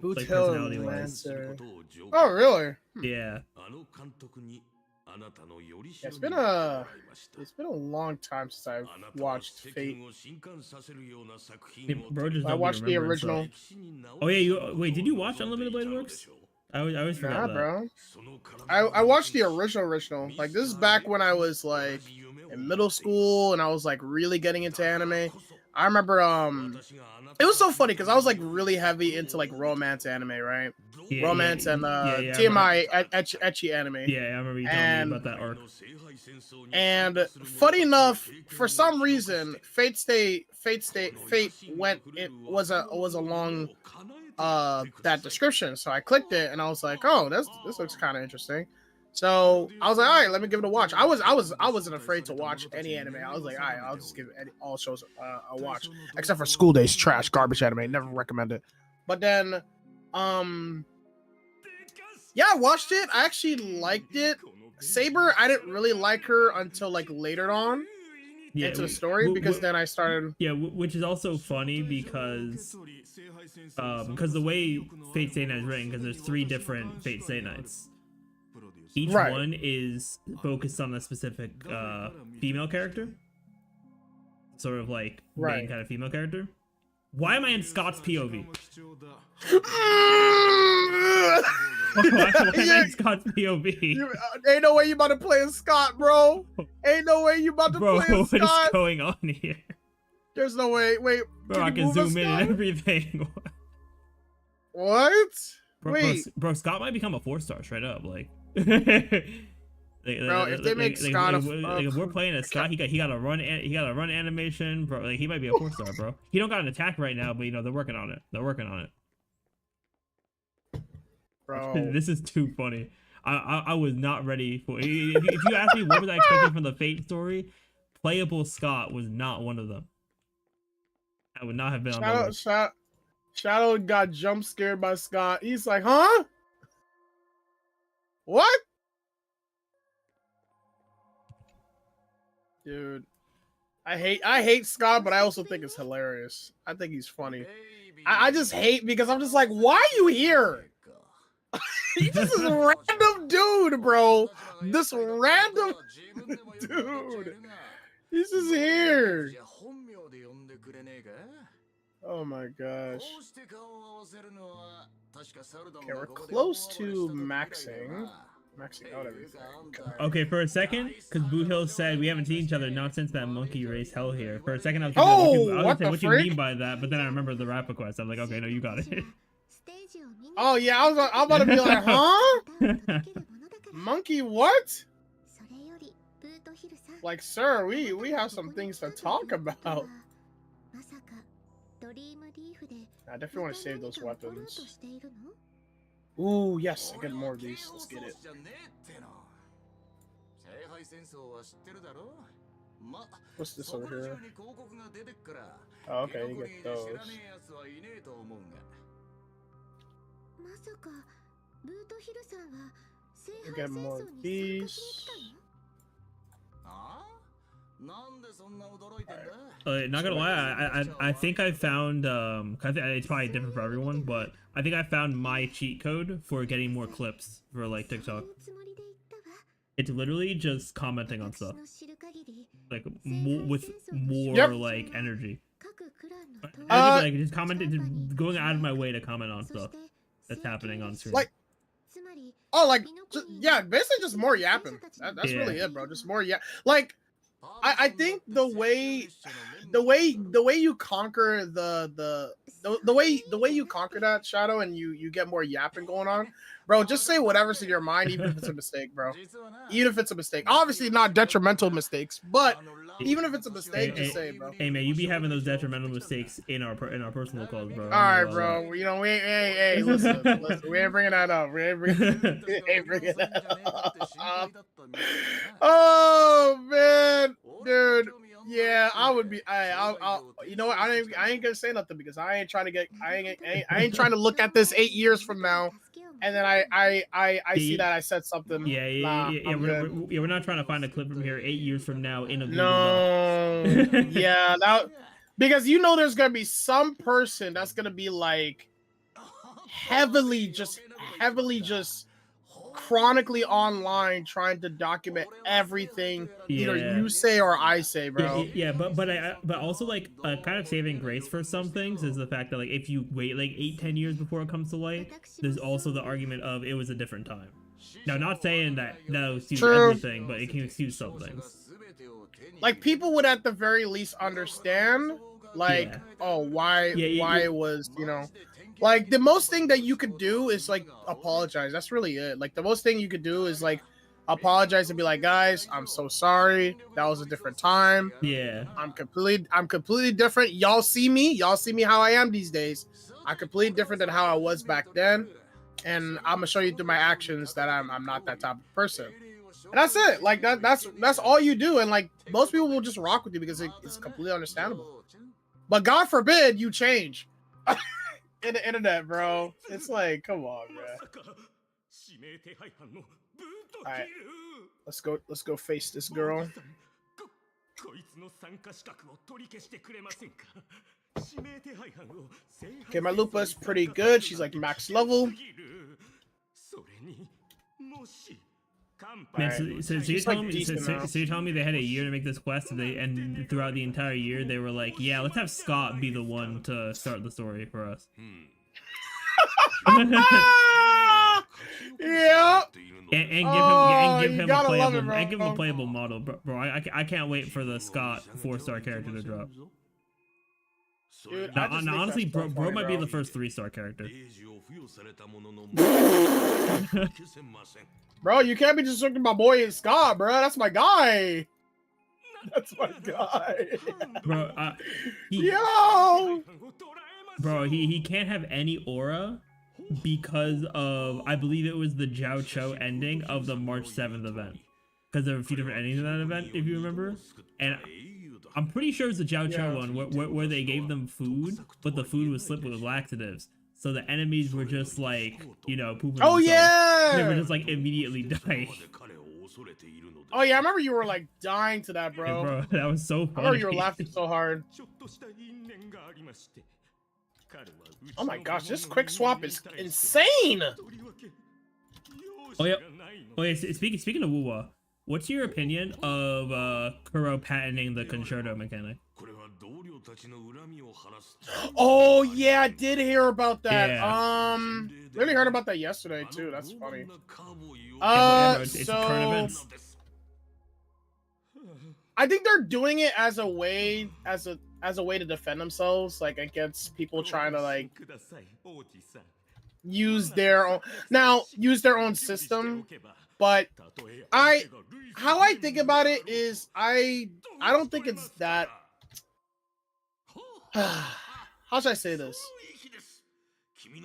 Boot Like Hill personality and wise. Lancer. Oh, really? Yeah. It's been a long time since I've watched Fate. Bro, just I watched the original. Oh yeah, wait, did you watch Unlimited Blade Works? I always forget that. Bro. I watched the original. Like, this is back when I was like in middle school and I was like really getting into anime. I remember it was so funny because I was like really heavy into like romance anime, right? Yeah, Romance and yeah, TMI ecchi anime. Yeah, I remember you telling me about that arc. And funny enough, for some reason, Fate went. It was a long that description. So I clicked it and I was like, oh, this looks kind of interesting. So I was like, all right, let me give it a watch. I wasn't afraid to watch any anime. I was like, all right, I'll just give all shows a watch, except for School Days, trash, garbage anime. Never recommend it. But then, yeah, I watched it. I actually liked it. Saber, I didn't really like her until like later on into the story because then I started. Yeah, which is also funny because the way Fate Stay Night is written, because there's 3 different Fate Stay Nights. Each one is focused on a specific female character, sort of like main kind of female character. Why am I in Scott's POV? Why am I in Scott's POV? Ain't no way you about to play as Scott, bro. Ain't no way you about to play as Scott. What is going on here? There's no way. Wait, bro, I can zoom in and everything. What? Wait, bro, Scott might become a 4-star straight up. Like, bro, if they make Scott if we're playing as Scott, he got a run animation, bro. Like, he might be a 4-star, bro. He don't got an attack right now, but you know they're working on it. Bro, this is too funny. I was not ready for. If you ask me what was I expecting from the Fate story, playable Scott was not one of them. I would not have been on the list. Shadow got jump scared by Scott. He's like, huh? What? Dude. I hate Scott, but I also think it's hilarious. I think he's funny. I just hate because I'm just like, why are you here? He's just this random dude, bro. This random dude. He's just here. Oh my gosh. Okay, we're close to maxing out everything. Okay, for a second, because Boot Hill said we haven't seen each other not since that monkey race hell here. For a second, I was thinking, what you mean by that? But then I remembered the rap request. I'm like, okay, no, you got it. Oh yeah, I'm about to be like, huh? Monkey what? Like, sir, we have some things to talk about. I definitely want to save those weapons. Ooh, yes, I get more of these. Let's get it. What's this over here? Oh, okay, you get those. You get more of these. Not gonna lie, I think I found it's probably different for everyone, but I think I found my cheat code for getting more clips for like TikTok. It's literally just commenting on stuff, like with more like energy. Like just commenting, going out of my way to comment on stuff that's happening on screen. Like, oh, like yeah, basically just more yapping. That's really it, bro. Just more like. I think the way you conquer the way you conquer that Shadow and you get more yapping going on, bro. Just say whatever's in your mind, even if it's a mistake, bro. Even if it's a mistake, obviously not detrimental mistakes, but even if it's a mistake, just say it, bro. Hey man, you be having those detrimental mistakes in our personal calls, bro. All right, bro. You know, hey, listen, we ain't bringing that up. We ain't bringing that up. Oh man, dude. Yeah, I would be. I'll. You know what? I ain't gonna say nothing because I ain't trying to get. I ain't trying to look at this 8 years from now, and then I see that I said something. Yeah. We're not trying to find a clip from here 8 years from now in a Google no. Yeah, that because you know there's gonna be some person that's gonna be like heavily just chronically online trying to document everything either you say or I say, bro. But also like kind of saving grace for some things is the fact that like if you wait like 8-10 years before it comes to light, there's also the argument of it was a different time. Now, not saying that will excuse everything, but it can excuse some things. Like people would at the very least understand, like, oh, why it was, you know. Like the most thing that you could do is like apologize. That's really it. Like the most thing you could do is like apologize and be like, guys, I'm so sorry. That was a different time. Yeah. I'm completely different. Y'all see me how I am these days. I'm completely different than how I was back then. And I'm gonna show you through my actions that I'm not that type of person. And that's it. Like that's all you do. And like most people will just rock with you because it's completely understandable. But God forbid you change. In the internet, bro. It's like, come on, bro. Alright. Let's go face this girl. Okay, my Lupa's pretty good. She's like max level. Man, so you're telling me they had a year to make this quest, and throughout the entire year they were like, yeah, let's have Scott be the one to start the story for us. Yeah. And give him a playable model, bro. I can't wait for the Scott 4-star character to drop. Dude, honestly, bro might be the first 3-star character. Bro, you can't be just looking at my boy Scott, bro. That's my guy. That's my guy. Bro, Bro, he can't have any aura because of, I believe it was the Jiao Cho ending of the March 7th event. Because there were a few different endings in that event, if you remember. And I'm pretty sure it's the Jiao Cho one where they gave them food, but the food was slipped with laxatives. So the enemies were just like, you know, pooping. Oh, yeah! They were just like immediately dying. Oh, yeah, I remember you were like dying to that, bro. Yeah, bro, that was so funny. I remember you were laughing so hard. Oh my gosh, this quick swap is insane! Oh, yeah. Oh, yeah, speaking of Wuwa, what's your opinion of Kuro patenting the concerto mechanic? Oh yeah, I did hear about that. Yeah. Really heard about that yesterday too. That's funny. It's So current events. I think they're doing it as a way to defend themselves, like against people trying to like use their own system. But how I think about it is I don't think it's that. How should I say this?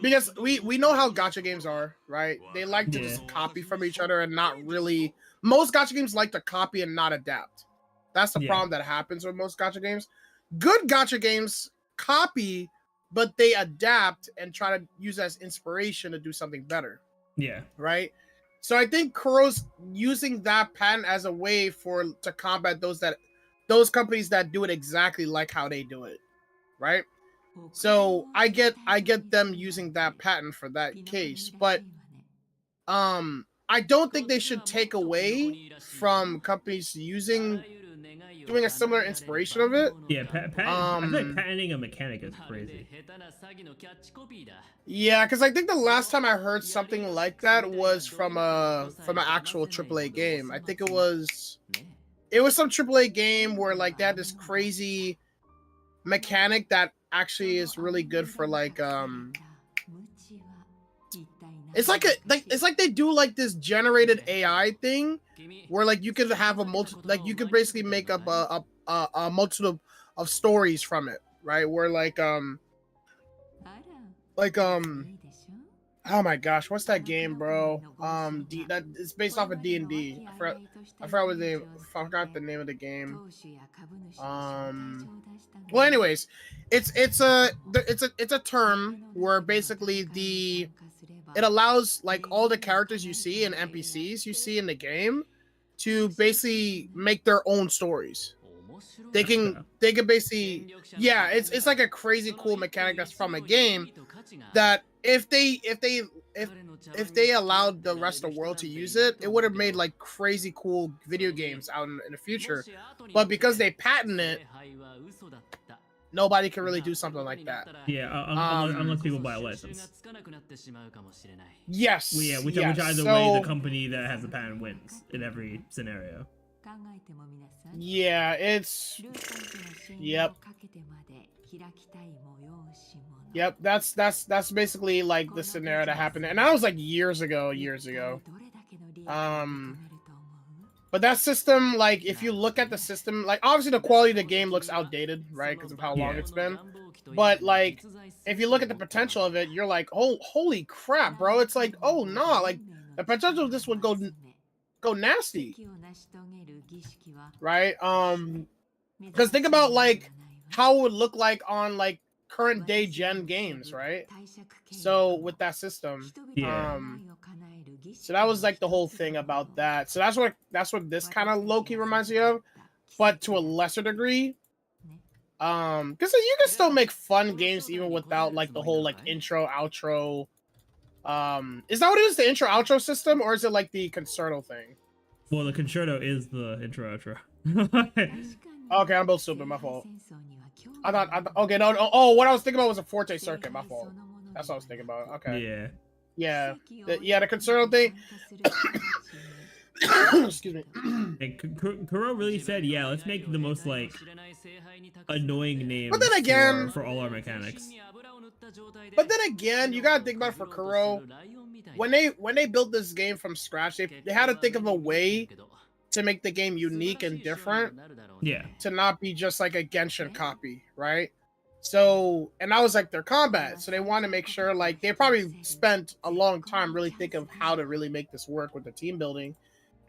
Because we know how gacha games are, right? They like to just copy from each other and not really. Most gacha games like to copy and not adapt. That's the problem that happens with most gacha games. Good gacha games copy, but they adapt and try to use as inspiration to do something better. Yeah. Right? So I think Kuro's using that pattern as a way to combat those companies that do it exactly like how they do it. Right? So I get them using that patent for that case, but I don't think they should take away from companies doing a similar inspiration of it. Yeah, I feel like patenting a mechanic is crazy. Yeah, because I think the last time I heard something like that was from an actual AAA game. I think it it was some AAA game where like they had this crazy mechanic that actually is really good for like it's like they do like this generated AI thing where like you could have you could basically make up a multitude of stories from it, right? Where oh my gosh, what's that game, bro? That it's based off of D&D. I forgot the name of the game. Well, anyways, it's a term where basically it allows like all the characters you see and NPCs you see in the game to basically make their own stories. They can basically, yeah, it's like a crazy cool mechanic that's from a game that if they allowed the rest of the world to use it, it would have made like crazy cool video games out in the future. But because they patent it, nobody can really do something like that. Yeah, unless people buy a license. Yes. Well, yeah, which either way, the company that has the patent wins in every scenario. Yeah, it's. Yep. Yep, that's basically like the scenario that happened, and that was like years ago. But that system, like, if you look at the system, like, obviously the quality of the game looks outdated, right, because of how long it's been. But like, if you look at the potential of it, you're like, oh, holy crap, bro! It's like, oh no, like the potential of this would go nasty, right? Because think about like how it would look like on like current day gen games, right? So with that system, Yeah. so that was like the whole thing about that. So that's what this kind of low-key reminds me of, but to a lesser degree. Because you can still make fun games even without like the whole like intro outro. Is that what it is, the intro outro system, or is it like the concerto thing? Well, the concerto is the intro outro. Okay, I'm both stupid. My fault. I thought okay, no. Oh, what I was thinking about was a Forte circuit. My fault. That's what I was thinking about. Okay. Yeah. The concerto thing. Excuse me. And Kuro really said, yeah, let's make the most like annoying names But then again, for all our mechanics. But then again, you gotta think about it for Kuro. When they built this game from scratch, they had to think of a way to make the game unique and different. Yeah. To not be just like a Genshin copy, right? So, and that was like their combat. So they want to make sure, like, they probably spent a long time really thinking of how to really make this work with the team building.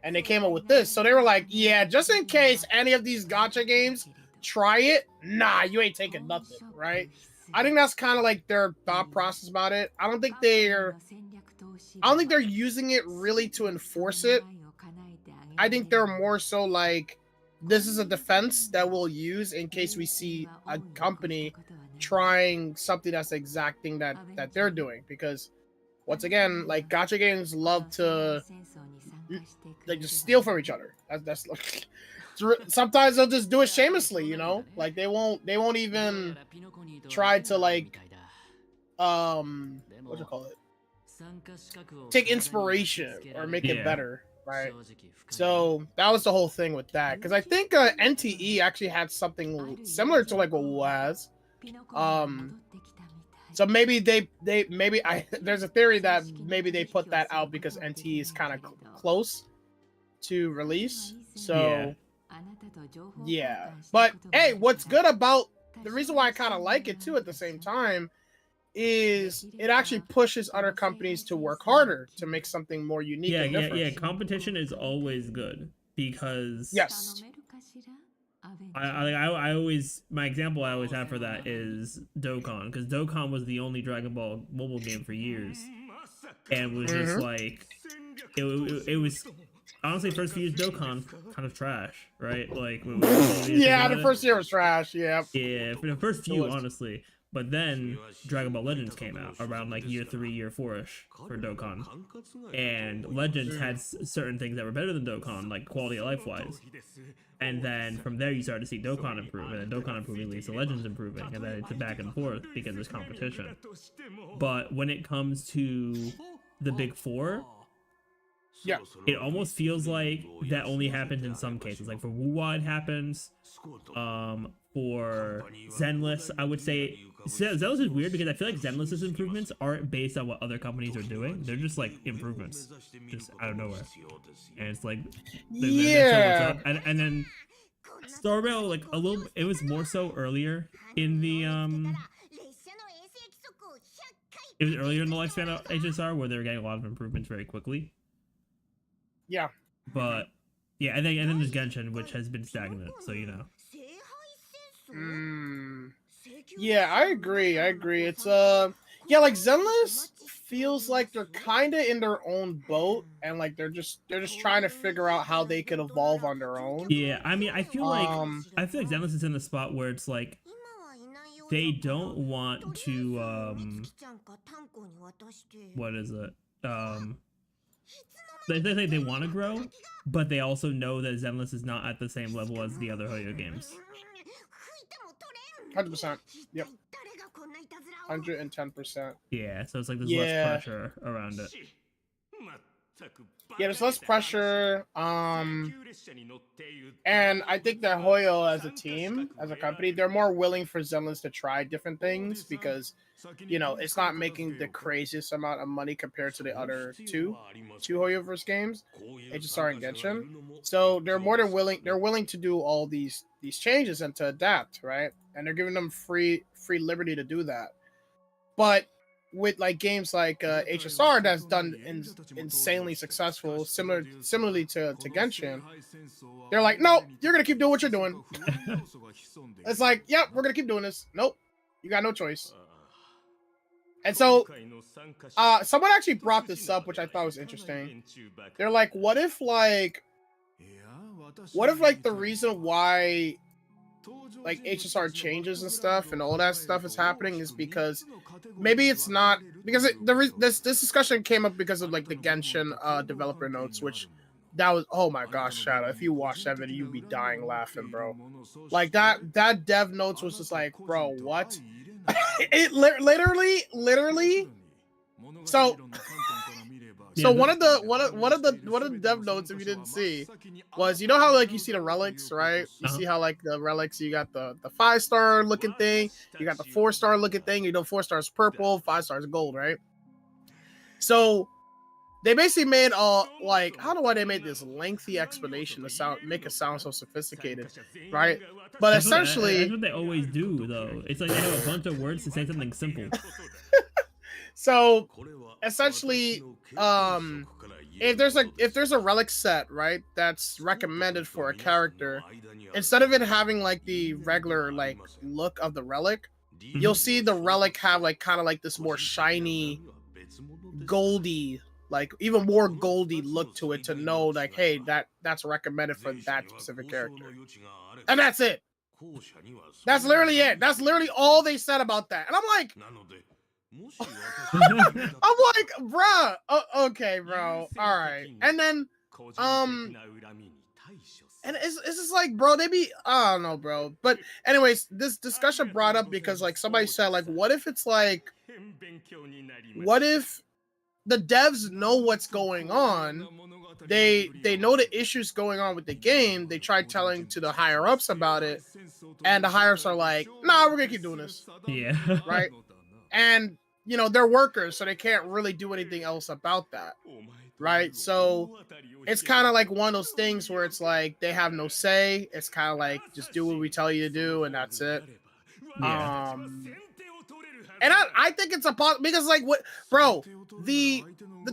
And they came up with this. So they were like, yeah, just in case any of these gacha games try it, nah, you ain't taking nothing, right? I think that's kind of like their thought process about it. I don't think they're using it really to enforce it. I think they're more so like, this is a defense that we'll use in case we see a company trying something that's the exact thing that they're doing. Because once again, like, gacha games love to like just steal from each other. That's sometimes they'll just do it shamelessly, you know, like they won't even try to like what do you call it, take inspiration or make it better, right? So that was the whole thing with that, because I think NTE actually had something similar to like what was so maybe there's a theory that maybe they put that out because NTE is kind of close to release. So yeah, but hey, what's good about the reason why I kind of like it too at the same time is it actually pushes other companies to work harder to make something more unique. Yeah. Competition is always good because yes. I always, my example I always have for that is Dokkan, because Dokkan was the only Dragon Ball mobile game for years, and was just like it was honestly first few years Dokkan kind of trash, right? Like yeah, the first year was trash. Yeah, for the first few, honestly. But then Dragon Ball Legends came out around like year 3, year 4-ish for Dokkan. And Legends had certain things that were better than Dokkan, like quality of life wise. And then from there you started to see Dokkan improve, and then Dokkan improving leads to Legends improving, and then it's a back and forth because there's competition. But when it comes to the big four, Yeah. It almost feels like that only happens in some cases. Like for Wuwa, it happens. For Zenless, I would say Zenless is weird because I feel like Zenless's improvements aren't based on what other companies are doing. They're just like improvements, just out of nowhere. And it's like, Yeah. and then Star Rail, like a little, it was more so earlier in the it was earlier in the lifespan of HSR where they were getting a lot of improvements very quickly. Yeah. But yeah, and then there's Genshin, which has been stagnant, so you know. Yeah, I agree. It's yeah, like Zenless feels like they're kind of in their own boat, and like they're just trying to figure out how they could evolve on their own. Yeah, I mean, I feel like Zenless is in the spot where it's like they don't want to what is it? They want to grow, but they also know that Zenless is not at the same level as the other Hoyo games. 100%. Yep. 110%. Yeah, so it's like there's less pressure around it. Yeah, there's less pressure. And I think that Hoyo as a team, as a company, they're more willing for Zenless to try different things because, you know, it's not making the craziest amount of money compared to the other two Hoyoverse games, HSR and Genshin. So they're more than willing. They're willing to do all these changes and to adapt, right? And they're giving them free liberty to do that. But with like games like HSR that's done insanely successful, similarly to Genshin, they're like, nope, you're gonna keep doing what you're doing. It's like, yep, we're gonna keep doing this. Nope, you got no choice. And so, someone actually brought this up, which I thought was interesting. They're like, what if like the reason why like HSR changes and stuff and all that stuff is happening is because maybe it's not because this discussion came up because of like the Genshin developer notes, which that was, oh my gosh, Shadow, if you watch that video you'd be dying laughing, bro. Like that dev notes was just like, bro, what? It literally so one of the dev notes, if you didn't see, was, you know how like you see the relics, right? You see how like the relics, you got the 5-star looking thing, you got the 4-star looking thing, you know 4 stars purple, 5 stars gold, right? So they basically made like, I don't know why they made this lengthy explanation to make it sound so sophisticated, right? But essentially that's what they always do though. It's like they have a bunch of words to say something simple. So essentially, if there's a relic set, right, that's recommended for a character, instead of it having like the regular like look of the relic, you'll see the relic have like kind of like this more shiny, goldy, like even more goldy look to it to know like, hey, that's recommended for that specific character, and that's it. That's literally it. That's literally all they said about that, and I'm like. I'm like, bruh, okay, bro, all right. And then, and it's just like, bro, they be, I don't know, bro. But anyways, this discussion brought up because like somebody said, like, what if it's like, what if the devs know what's going on? They know the issues going on with the game. They tried telling to the higher ups about it, and the higher ups are like, nah, we're gonna keep doing this. Yeah. Right. And you know, they're workers, so they can't really do anything else about that, right? So it's kind of like one of those things where it's like they have no say. It's kind of like, just do what we tell you to do, and that's it. Yeah. And I think it's a because like what, bro, the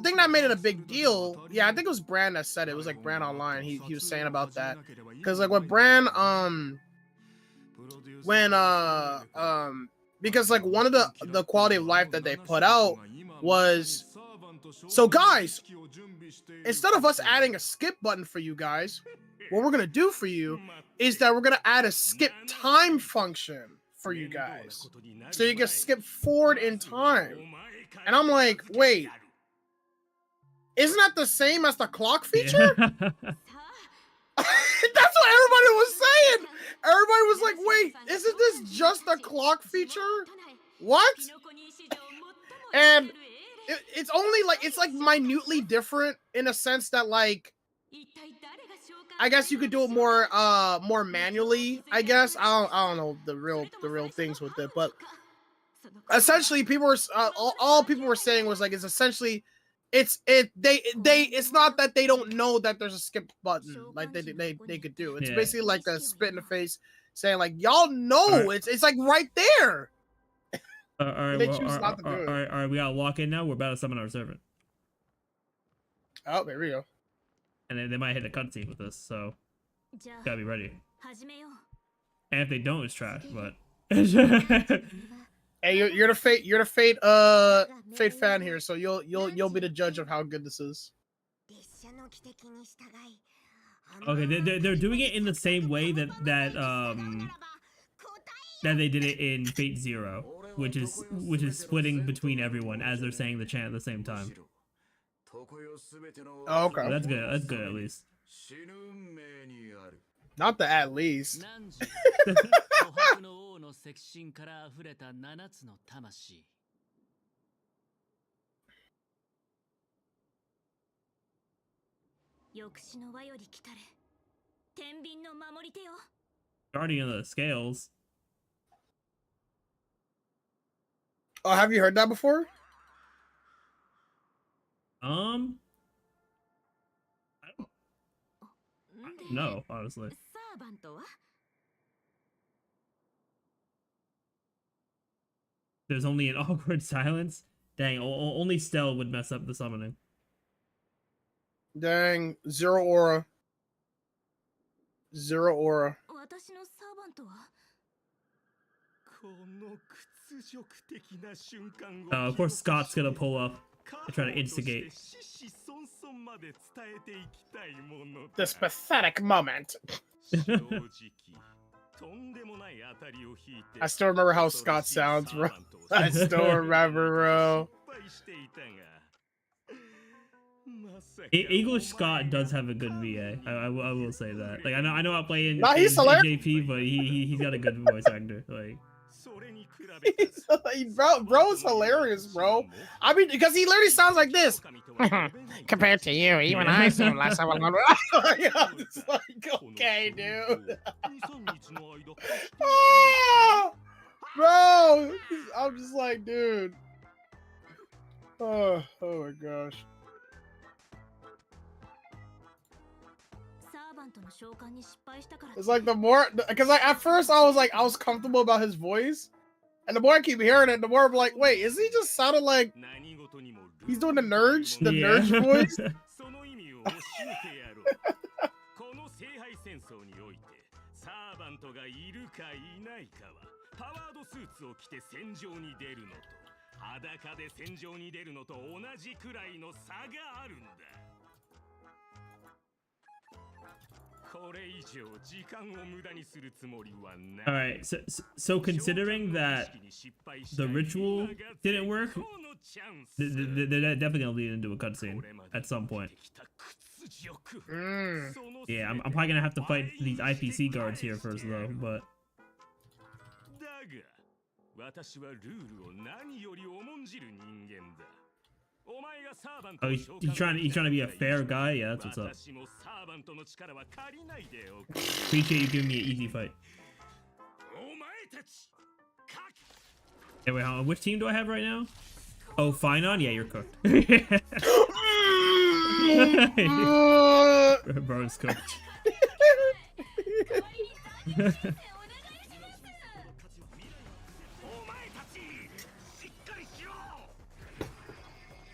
thing that made it a big deal, yeah, I think it was Brand that said it. It was like Brand Online. He was saying about that because like what Brand when because like one of the quality of life that they put out was, so guys, instead of us adding a skip button for you guys, what we're gonna do for you is that we're gonna add a skip time function for you guys, so you can skip forward in time. And I'm like, wait, isn't that the same as the clock feature? Yeah. That's what everybody was saying. Everybody was like, wait, isn't this just a clock feature? What? And it's only like it's like minutely different in a sense that like I guess you could do it more manually. I guess I don't know the real things with it, but essentially people were all people were saying was like it's essentially it's not that they don't know that there's a skip button like they could do. It's basically like a spit in the face saying like y'all know it's like right there. All right, They well, choose not to do it. all right, we gotta lock in now. We're about to summon our servant. Oh, there we go. And then they might hit a cutscene with this, so gotta be ready. And if they don't, it's trash. But Hey, you're the fate fan here, so you'll be the judge of how good this is. okay, they're doing it in the same way that they did it in Fate Zero, which is splitting between everyone as they're saying the chant at the same time. Oh, okay. That's good. That's good at least. Not the at least. Guardian of the Scales. Oh, have you heard that before? I don't know, honestly. There's only an awkward silence. Dang, only Stell would mess up the summoning. Dang, zero aura. Zero aura. Of course, Scott's gonna pull up and try to instigate. This pathetic moment. I still remember how Scott sounds, bro. I still remember, bro. English Scott does have a good VA. I will say that. Like I know I play in, he's in hilarious. JP, but he's got a good voice actor. Like bro's hilarious, bro. I mean, because he literally sounds like this. Compared to you, even I sound less of a It's like, okay, dude. Oh, bro, I'm just like, dude. Oh my gosh. It's like the more, because like at first I was comfortable about his voice, and the more I keep hearing it, the more I'm like, wait, is he just sounding like he's doing the Nurge voice? all right, so considering that the ritual didn't work, they're definitely gonna lead into a cutscene at some point. Yeah, I'm probably gonna have to fight these IPC guards here first though, but. Oh, he's trying to be a fair guy? Yeah, that's what's up. Appreciate you giving me an easy fight. Hey, wait, hold on. Which team do I have right now? Oh, Finon? Yeah, you're cooked. Bro's cooked.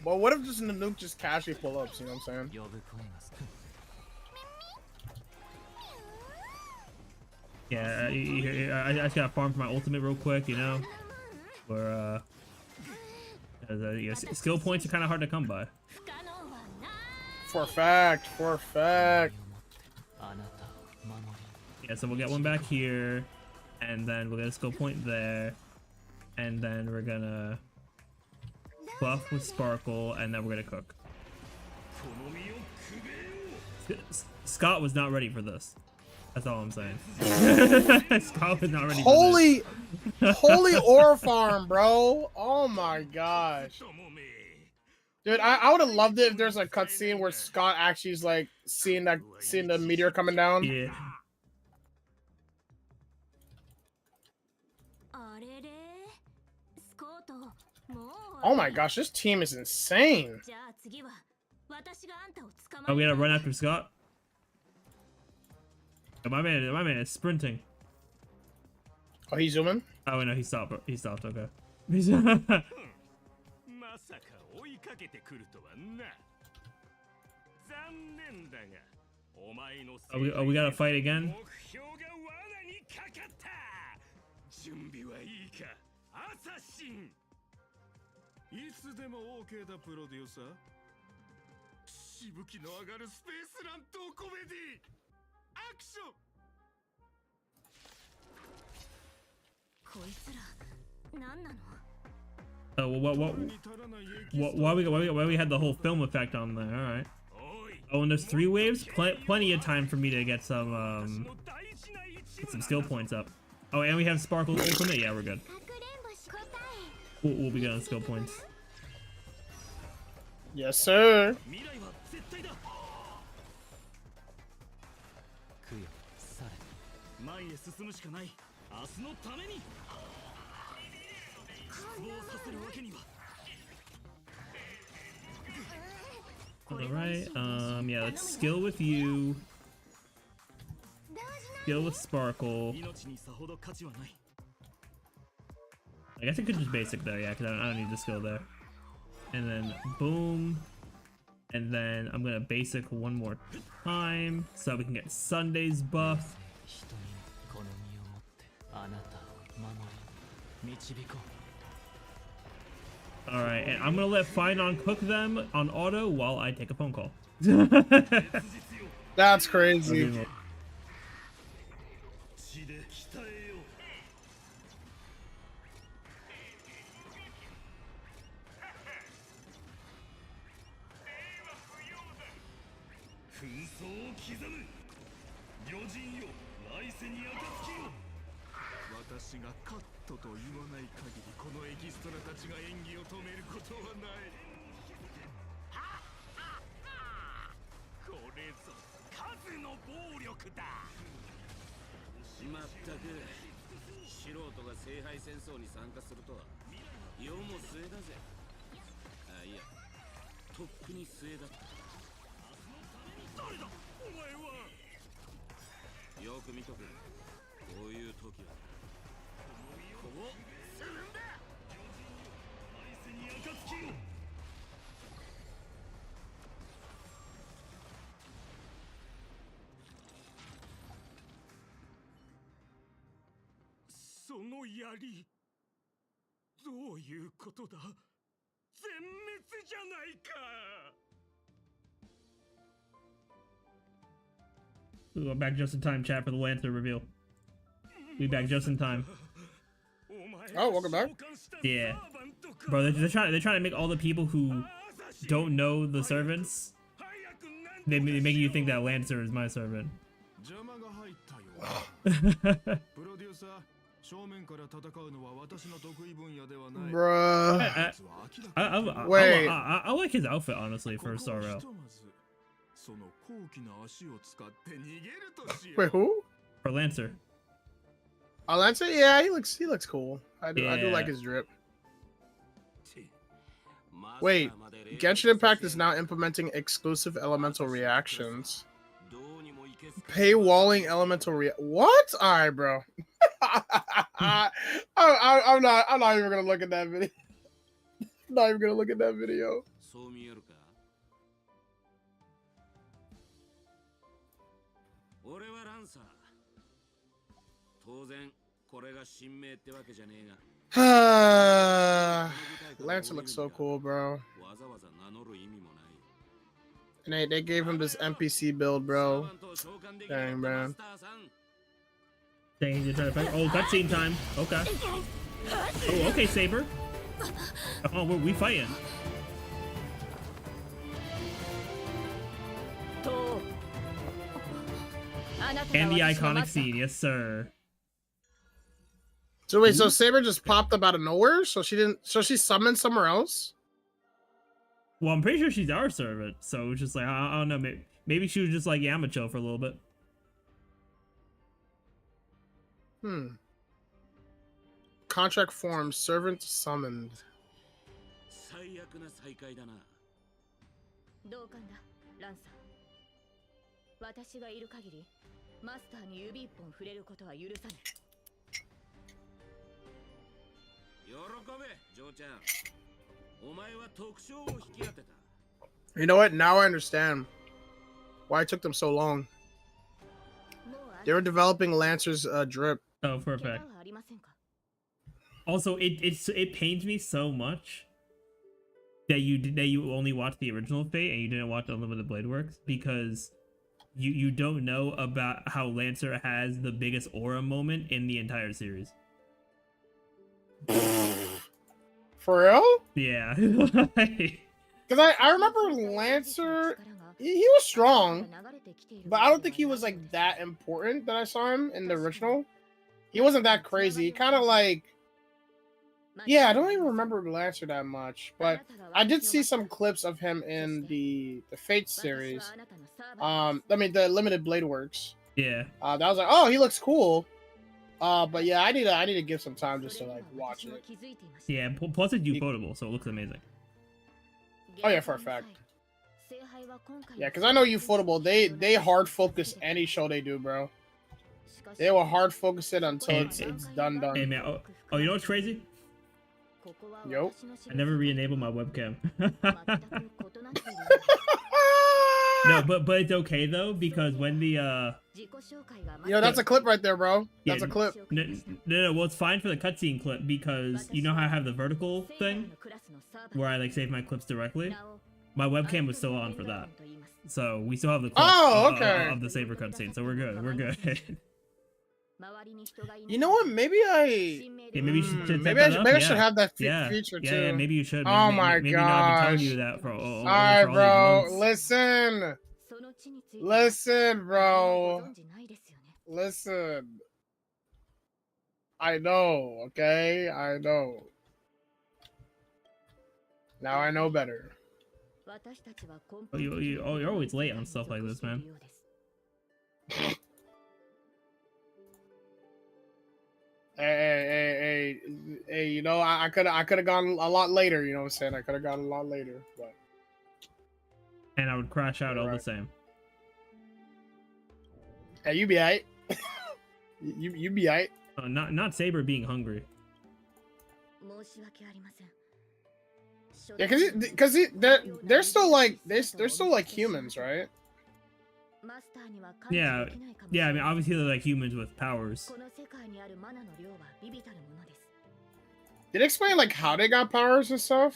Well, what if just Nanook just casually pull ups, you know what I'm saying? Yeah, I just gotta farm for my ultimate real quick, you know? Where, yeah, skill points are kind of hard to come by. For a fact, for a fact. Yeah, so we'll get one back here, and then we'll get a skill point there, and then we're gonna buff with Sparkle, and then we're gonna cook. Scott was not ready for this. That's all I'm saying. Scott was not ready for this. Holy aura farm, bro. Oh my gosh. Dude, I would have loved it if there's a cutscene where Scott actually is like seeing the meteor coming down. Yeah. Oh my gosh, this team is insane. Oh, we gotta run after Scott. Oh, my man is sprinting. Oh, he's zooming? Oh no, he stopped. He stopped. Okay. Oh, we gotta fight again. Oh, why we had the whole film effect on there? All right. Oh, and there's 3 waves. Plenty of time for me to get some skill points up. Oh, and we have Sparkle's ultimate. Yeah, we're good. We'll be good on skill points. Yes, sir. Alright, yeah, let's skill with you. Skill with Sparkle. I guess I could just basic there, yeah, because I don't need the skill there. And then, boom. And then I'm gonna basic one more time, so we can get Sunday's buff. Alright, and I'm gonna let Finon cook them on auto while I take a phone call. That's crazy. We go back just in time, chat, for the Lancer reveal. We back just in time. Oh, welcome back. Yeah, bro, they're trying to make all the people who don't know the servants. They make you think that Lancer is my servant. Bruh. Wait. I like his outfit, honestly, for a Star Rail. Wait, who? For Lancer. Oh, Lancer? Yeah, he looks cool. I do Yeah. like his drip. Wait, Genshin Impact is now implementing exclusive elemental reactions. Paywalling elemental what? Alright, bro. I'm not even gonna look at that video. I'm not even gonna look at that video. Lancer looks so cool, bro. And they gave him this NPC build, bro. Dang, man. Dang, you're trying to fight. Oh, cutscene time. Okay. Oh, okay, Saber. Oh, we fighting. And the iconic scene, yes, sir. So wait, so Saber just popped up out of nowhere? So she summoned somewhere else? Well, I'm pretty sure she's our servant, so it's just like I don't know. Maybe she was just like, yeah, I'm gonna chill for a little bit. Contract form, servant summoned. 最悪な再会だな。同感だ、ランさん。私がいる限り、マスターに指一本触れることは許さない。喜べ、ジョーちゃん。お前は特徴を引き当てた。You know what? Now I understand why it took them so long. They were developing Lancer's drip. Oh, perfect. Also, it pains me so much that you only watched the original Fate and you didn't watch Unlimited Blade Works, because you don't know about how Lancer has the biggest aura moment in the entire series. For real? Yeah. Because I remember Lancer, he was strong, but I don't think he was like that important that I saw him in the original. He wasn't that crazy. Kind of like, yeah, I don't even remember Lancer that much, but I did see some clips of him in the Fate series. I mean the Limited Blade Works. Yeah. That was like, oh, he looks cool. But yeah, I need to give some time just to like watch it. Yeah. Plus it's ufotable, so it looks amazing. Oh yeah, for a fact. Yeah, because I know ufotable. They hard focus any show they do, bro. They will hard focus it until it's done. Hey man, oh, you know what's crazy? Yo. I never re-enabled my webcam. No, but it's okay though, because when the you know, that's a clip right there, bro. That's a clip. No, well, it's fine for the cutscene clip, because you know how I have the vertical thing where I like save my clips directly. My webcam was still on for that, so we still have the clip of the saber cutscene, so we're good. We're good. You know what? Maybe maybe you should maybe I should have that feature too. Yeah, maybe you should. Oh maybe, my maybe gosh. not be telling you that for all right, for bro. all these months. Listen, bro. Listen. I know, okay? I know. Now I know better. Oh, you're always late on stuff like this, man. Hey, you know, I could have gone a lot later, you know what I'm saying? I could have gone a lot later, but and I would crash out all the same. Hey, you be alright. you be alright. Not Saber being hungry. Yeah, because they're still like they're still like humans, right? Yeah. I mean, obviously they're like humans with powers. Did it explain like how they got powers and stuff?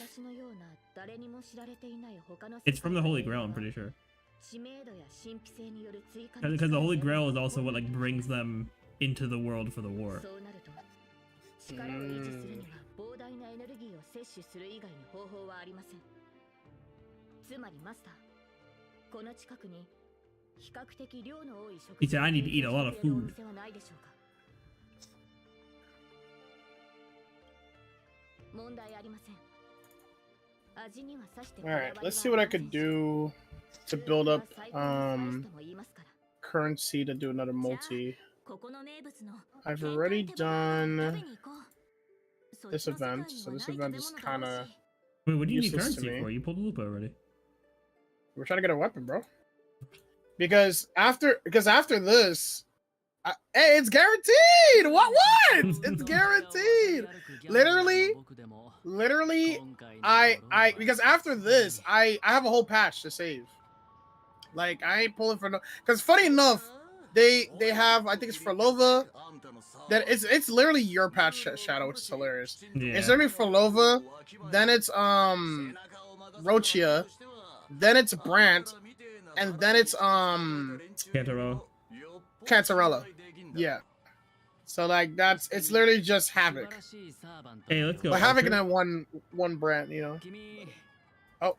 It's from the Holy Grail, I'm pretty sure. Because the Holy Grail is also what like brings them into the world for the war. He said, I need to eat a lot of food. Alright, let's see what I could do to build up currency to do another multi. I've already done this event, so this event is kind of. Wait, what do you need currency for? You pulled the loop already. We're trying to get a weapon, bro. Because after this, hey, it's guaranteed. What? It's guaranteed. Literally, I because after this, I have a whole patch to save. Like I ain't pulling for no. Because funny enough, they have, I think it's for Lova. That it's literally your patch, Shadow, which is hilarious. Yeah. It's literally for Lova, then it's Rochia, then it's Brant, and then it's Cantarella. Yeah. So like it's literally just Havoc. Hey, let's go. But Havoc and then one Brant, you know. Oh.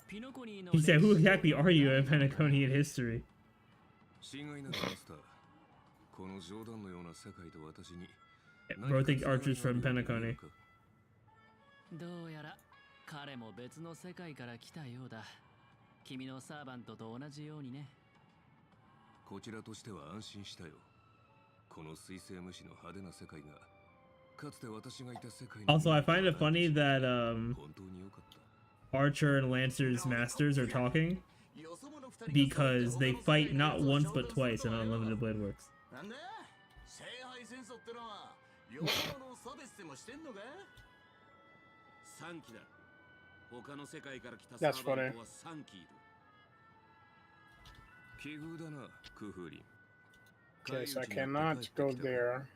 He said, who exactly are you in Penaconian history? Bro thinks Archer's from Penacony. 彼も別の世界から来たようだ。君のサーバントと同じようにね。こちらとしては安心したよ。この水星無視の派手な世界がかつて私がいた世界に Also, I find it funny that 本当に良かった。 Archer and Lancer's masters are talking because they fight not once but twice in Unlimited Blade Works. That's funny. 奇遇だな、クフリン。 Okay, so I cannot go there.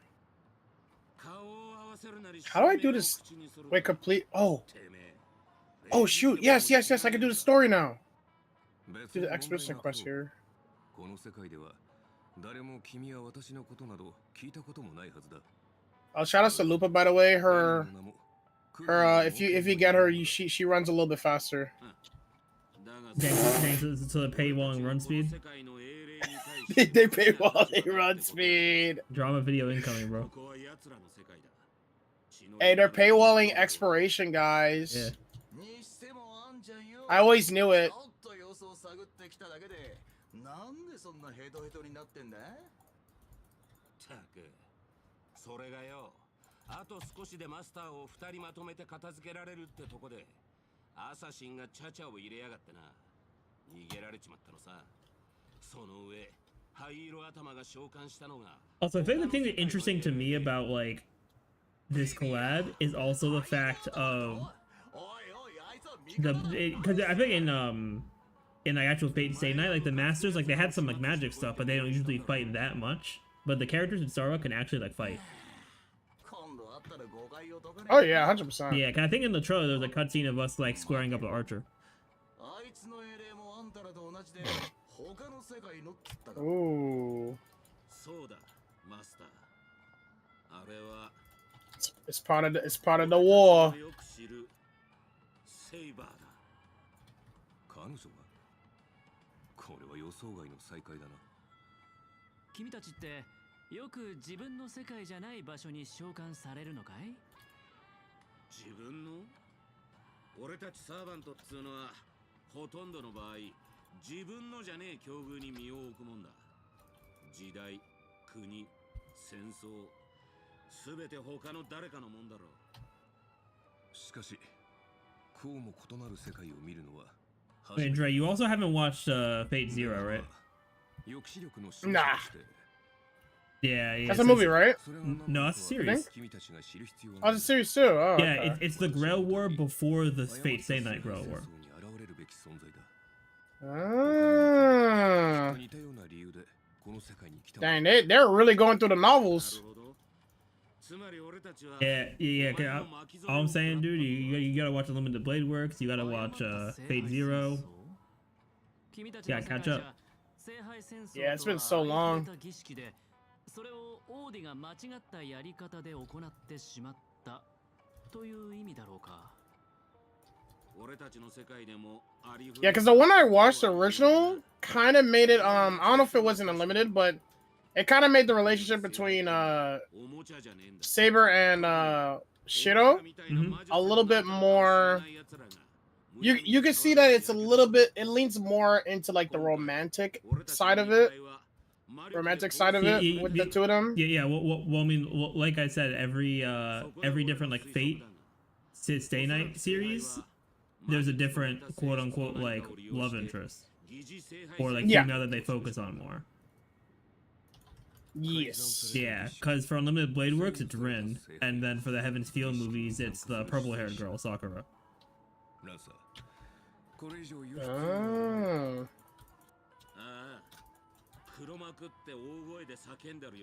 How do I do this? Wait, complete. Oh. Oh, shoot. Yes, yes, yes. I can do the story now. Do the expedition quest here. この世界では誰も君や私のことなど聞いたこともないはずだ。 Shout out to Lupa, by the way. Her, if you get her, she runs a little bit faster. Thanks to the paywalling run speed. They pay while they run speed. Drama video incoming, bro. Hey, they're paywalling expiration, guys. Yeah. I always knew it. それがよ、あと少しでマスターを2人まとめて片付けられるってとこで、アサシンがチャチャを入れやがってな。逃げられちまったのさ。その上、灰色頭が召喚したのが。Also, I think the thing that's interesting to me about like this collab is also the fact of because I think in like actual Fate Stay Night, like the masters, like they had some like magic stuff, but they don't usually fight that much. But the characters in Star Wars can actually like fight. Oh yeah, 100%. Yeah, 'cause I think in the trailer there's a cutscene of us like squaring up with Archer. Ooh. It's part of the war. 彼女がこれは予想外の再会だな。君たちってよく自分の世界じゃない場所に召喚されるのかい？自分の？俺たちサーバントっつうのはほとんどの場合自分のじゃねえ境遇に身を置くもんだ。時代、国、戦争、すべて他の誰かのもんだろう。しかし、こうも異なる世界を見るのは。Wait, Dre, you also haven't watched Fate Zero, right? Nah. Yeah, yeah. That's a movie, right? No, it's a series. Oh, it's a series too. Oh, Yeah, okay. it's the Grail War before the Fate Stay Night Grail War. Ah. Dang, they're really going through the novels. Yeah. All I'm saying, dude, you gotta watch Unlimited Blade Works. You gotta watch Fate Zero. Yeah, catch up. Yeah, it's been so long. それをオーディが間違ったやり方で行ってしまったという意味だろうか。 Yeah, because the one I watched, the original, kind of made it. I don't know if it wasn't unlimited, but it kind of made the relationship between Saber and Shiro a little bit more. You can see that it's a little bit. It leans more into like the romantic side of it. Romantic side of it with the two of them. Yeah. Well, I mean, like I said, every different like Fate Stay Night series, there's a different quote unquote like love interest or like female that they focus on more. Yes. Yeah, because for Unlimited Blade Works, it's Rin, and then for the Heaven's Feel movies, it's the purple-haired girl, Sakura. Oh.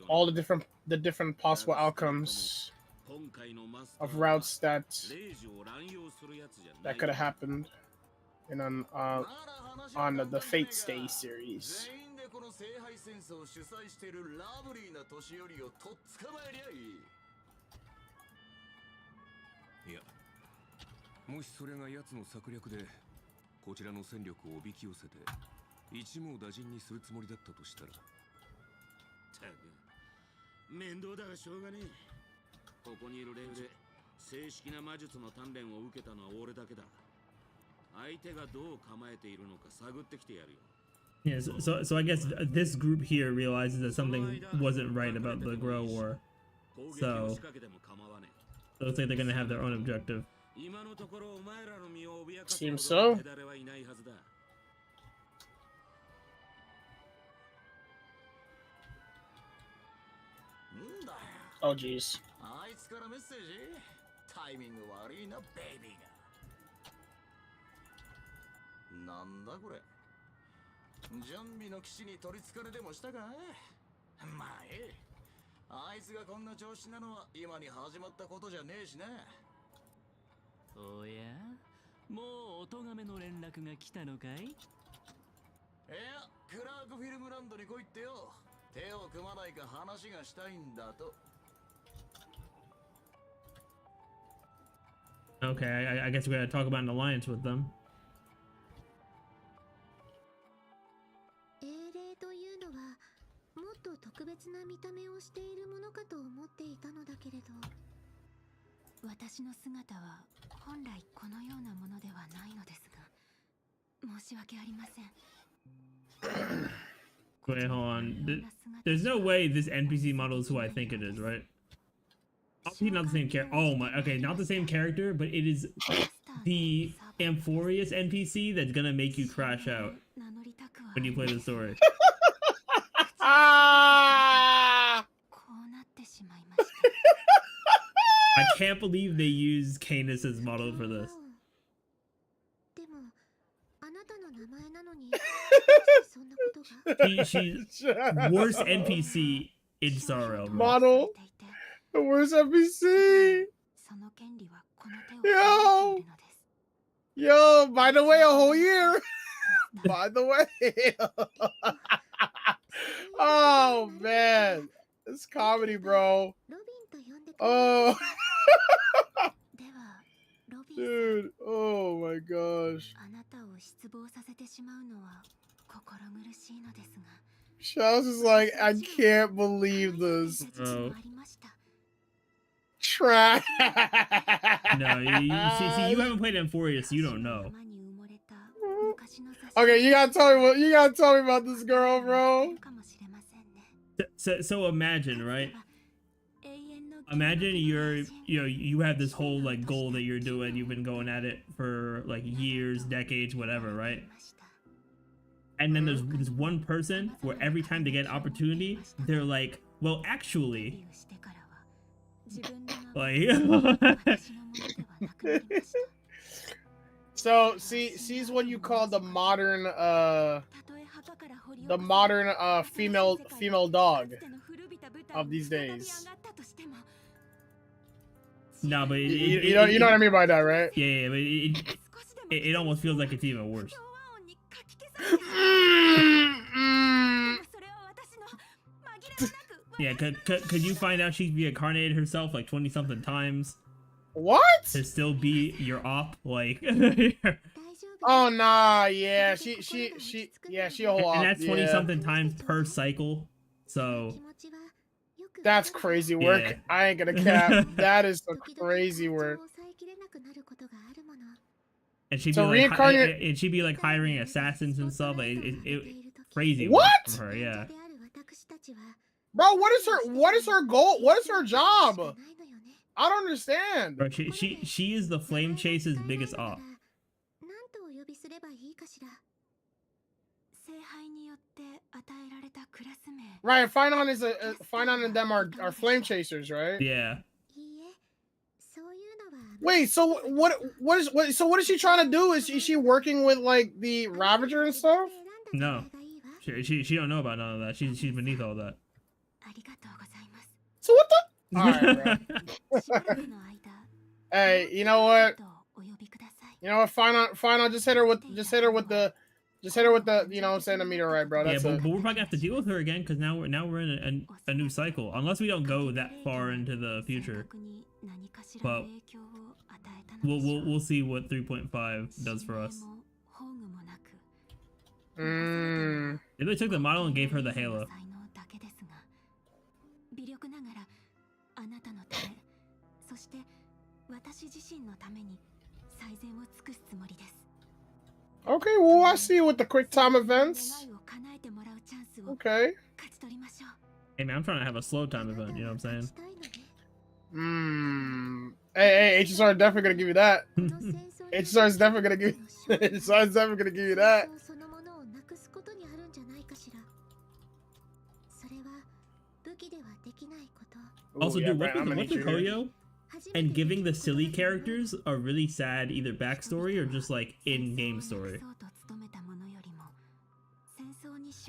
All the different possible outcomes of routes that could have happened in on the Fate Stay series. この聖杯戦争を主催しているラブリーな年寄りをとっ捕まえりゃいい。いや、もしそれが奴の策略でこちらの戦力をおびき寄せて一網打尽にするつもりだったとしたら。たく面倒だがしょうがねえ。ここにいるレベルで正式な魔術の鍛錬を受けたのは俺だけだ。相手がどう構えているのか探ってきてやるよ。Yeah, so I guess this group here realizes that something wasn't right about the Grow War. So it looks like they're gonna have their own objective. Seems so. Oh jeez. あいつからメッセージタイミング悪いなベイビーがなんだこれ準備の騎士に取りつかれでもしたかまあええあいつがこんな調子なのは今に始まったことじゃねえしなおやもうお咎めの連絡が来たのかいいやクラークフィルムランドに来いってよ手を組まないか話がしたいんだと Okay, I guess we gotta talk about an alliance with them. 英霊というのはもっと特別な見た目をしているものかと思っていたのだけれど私の姿は本来このようなものではないのですが申し訳ありません Wait, hold on. There's no way this NPC model is who I think it is, right? Obviously not the same character. Oh my, okay, not the same character, but it is the Amphorious NPC that's gonna make you crash out when you play the story. I can't believe they used Canis as model for this. She's worst NPC in Sorrow. Bro. Model. The worst NPC. Yo. Yo. By the way, a whole year. By the way. Oh man, it's comedy, bro. Oh. Dude. Oh my gosh. Charles is like, I can't believe this. Oh. Trash. No, see, you haven't played Amphorious, so you don't know. Okay, you gotta tell me about this girl, bro. So imagine, right? Imagine you have this whole like goal that you're doing. You've been going at it for like years, decades, whatever, right? And then there's this one person where every time they get an opportunity, they're like, well, actually, like. So she's what you call the modern female dog of these days. No, but you know what I mean by that, right? Yeah, but it almost feels like it's even worse. Yeah, could you find out she's reincarnated herself like 20-something times? What? To still be your op, like. Oh nah, yeah, she a whole op. And that's 20-something times per cycle, so. That's crazy work. Yeah. I ain't gonna cap. That is some crazy work. And she'd be like, and she'd be like hiring assassins and stuff. Like it crazy. What? Work from her, yeah. Bro, what is her goal? What is her job? I don't understand. Bro, she is the Flame Chase's biggest op. Right, Finon and them are flame chasers, right? Yeah. Wait, so what is she trying to do? Is she working with like the Ravager and stuff? No. She don't know about none of that. She's beneath all that. So what the Alright, bro. Hey, you know what? You know what, Finon, just hit her with the you know what I'm saying, the meteorite, bro. That's but we're probably gonna have to deal with her again because now we're in a new cycle. Unless we don't go that far into the future. But we'll see what 3.5 does for us. If they took the model and gave her the halo. 私自身のために最善を尽くすつもりです。 Okay, well, I see you with the quick time events. 願いを叶えてもらうチャンスを Okay. 勝ち取りましょう。 Hey man, I'm trying to have a slow time event. You know what I'm saying? Hey, HSR definitely gonna give you that. HSR is definitely gonna give. HSR is definitely gonna give you that. そのものをなくすことにあるんじゃないかしら。それは武器ではできないこと。 Also, Ooh, yeah, dude, Brent, I'm gonna what's need with you here. Koyo and giving the silly characters a really sad either backstory or just like in-game story?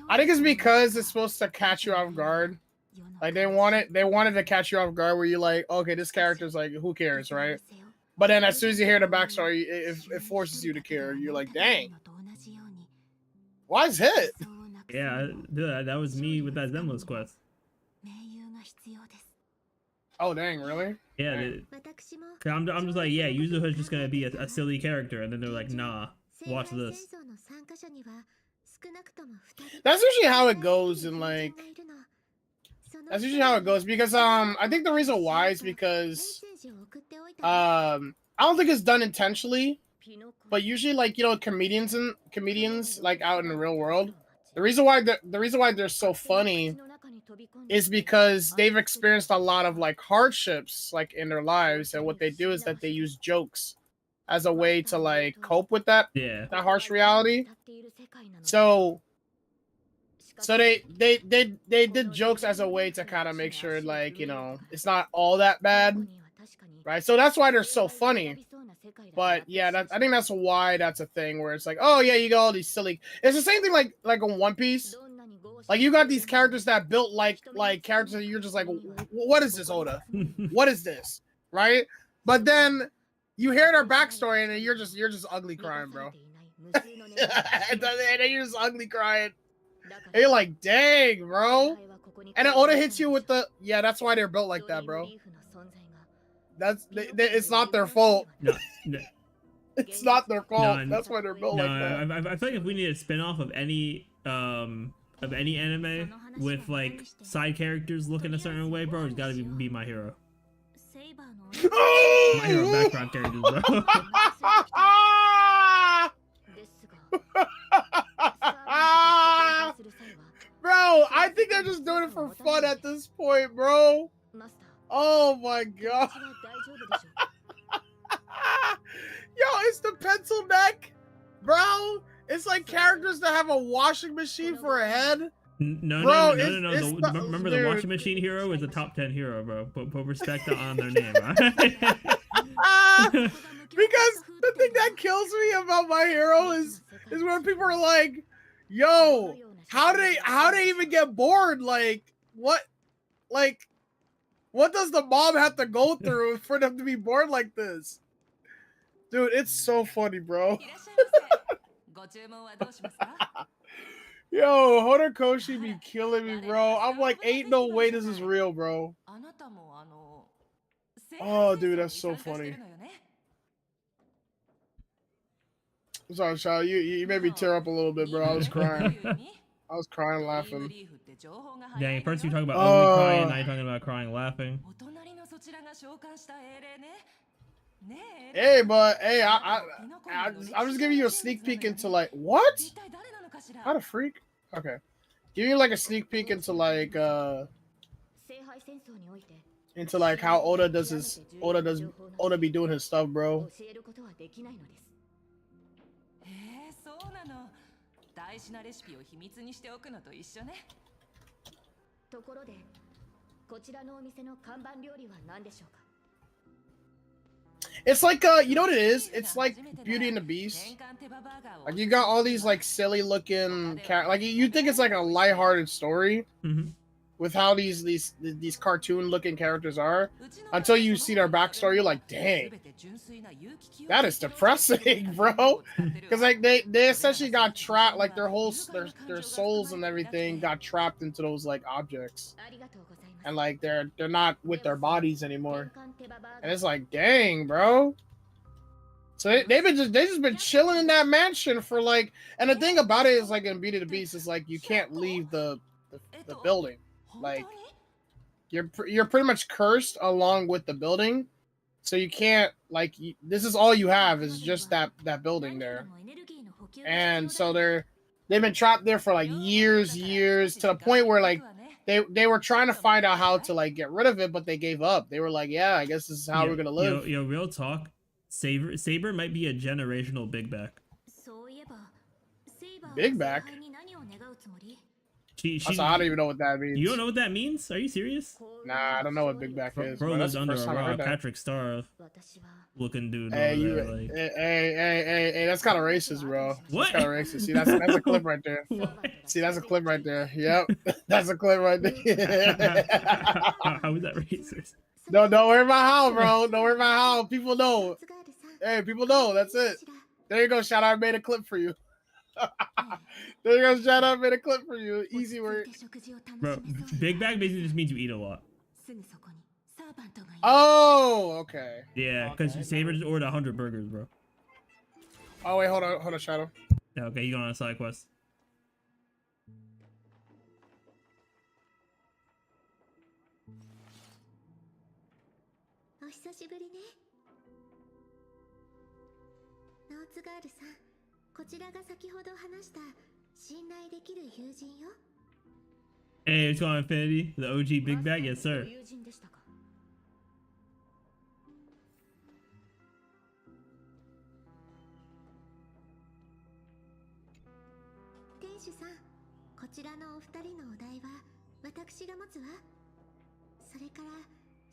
I think it's because it's supposed to catch you off guard. Like they wanted to catch you off guard where you're like, okay, this character's like, who cares, right? But then as soon as you hear the backstory, it forces you to care. You're like, dang, why's hit? Yeah, dude, that was me with that Zenless quest. Oh dang, really? Yeah, Dang. I'm just like, yeah, Yuzuha's just gonna be a silly character, and then they're like, nah, watch this. That's usually how it goes in like. That's usually how it goes because I think the reason why is because I don't think it's done intentionally, but usually like comedians like out in the real world, the reason why they're so funny is because they've experienced a lot of like hardships like in their lives, and what they do is that they use jokes as a way to like cope with that harsh reality. So they did jokes as a way to kind of make sure like it's not all that bad, right? So that's why they're so funny. But yeah, I think that's why that's a thing where it's like, oh yeah, you got all these silly. It's the same thing like on One Piece. Like you got these characters that built like characters that you're just like, what is this, Oda? What is this, right? But then you hear their backstory and then you're just ugly crying, bro. And then you're just ugly crying. And you're like, dang, bro. And then Oda hits you with the that's why they're built like that, bro. It's not their fault. No. It's not their fault. No, that's why they're built like that. I feel like if we need a spin-off of any anime with like side characters looking a certain way, bro, it's gotta be My Hero. My Hero background characters, bro. Bro, I think they're just doing it for fun at this point, bro. Oh my god. Yo, it's the pencil neck, bro. It's like characters that have a washing machine for a head. No. Remember the washing machine hero is a top 10 hero, bro. Put respect on their name, right? Because the thing that kills me about My Hero is when people are like, "Yo, how they even get bored? Like, what does the mom have to go through for them to be bored like this?" Dude, it's so funny, bro. Yo, Horikoshi be killing me, bro. I'm like, ain't no way this is real, bro. Oh, dude, that's so funny. I'm sorry, Charlie. You made me tear up a little bit, bro. I was crying. I was crying, laughing. Dang, first you talking about only crying, now you're talking about crying, laughing. Hey, but hey, I'm just giving you a sneak peek into like what? How the freak? Okay, give you like a sneak peek into like how Oda be doing his stuff, bro. It's like you know what it is? It's like Beauty and the Beast. Like you got all these like silly looking like you think it's like a lighthearted story with how these cartoon looking characters are until you see their backstory. You're like, dang, that is depressing, bro. Because like they essentially got trapped, like their souls and everything got trapped into those like objects, and like they're not with their bodies anymore. And it's like, dang, bro. So they've just been chilling in that mansion for like, and the thing about it is like in Beauty and the Beast is like you can't leave the building. Like you're pretty much cursed along with the building. So you can't like this is all you have is just that building there, and so they've been trapped there for like years to the point where like they were trying to find out how to like get rid of it, but they gave up. They were like, yeah, I guess this is how we're gonna live. Real talk. Saber might be a generational big back. Big back. She I don't even know what that means. You don't know what that means? Are you serious? Nah, I don't know what big back is. Bro lives under a rock. that. Patrick Star looking dude. Hey, hey, that's kind of racist, bro. What? That's kind of racist. See, that's a clip right there. See, that's a clip right there. Yep, that's a clip right there. How is that racist? No, don't worry about how, bro. Don't worry about how. People know. Hey, people know. That's it. There you go. Shout out. I made a clip for you. There you go. Shout out. I made a clip for you. Easy work. Bro, big bag basically just means you eat a lot. Oh, okay. Yeah, because Saber just ordered 100 burgers, bro. Oh, wait. Hold on, Shadow. Yeah, okay, you going on a side quest. Hey, what's going on, Infinity? The OG big bag? Yes, sir.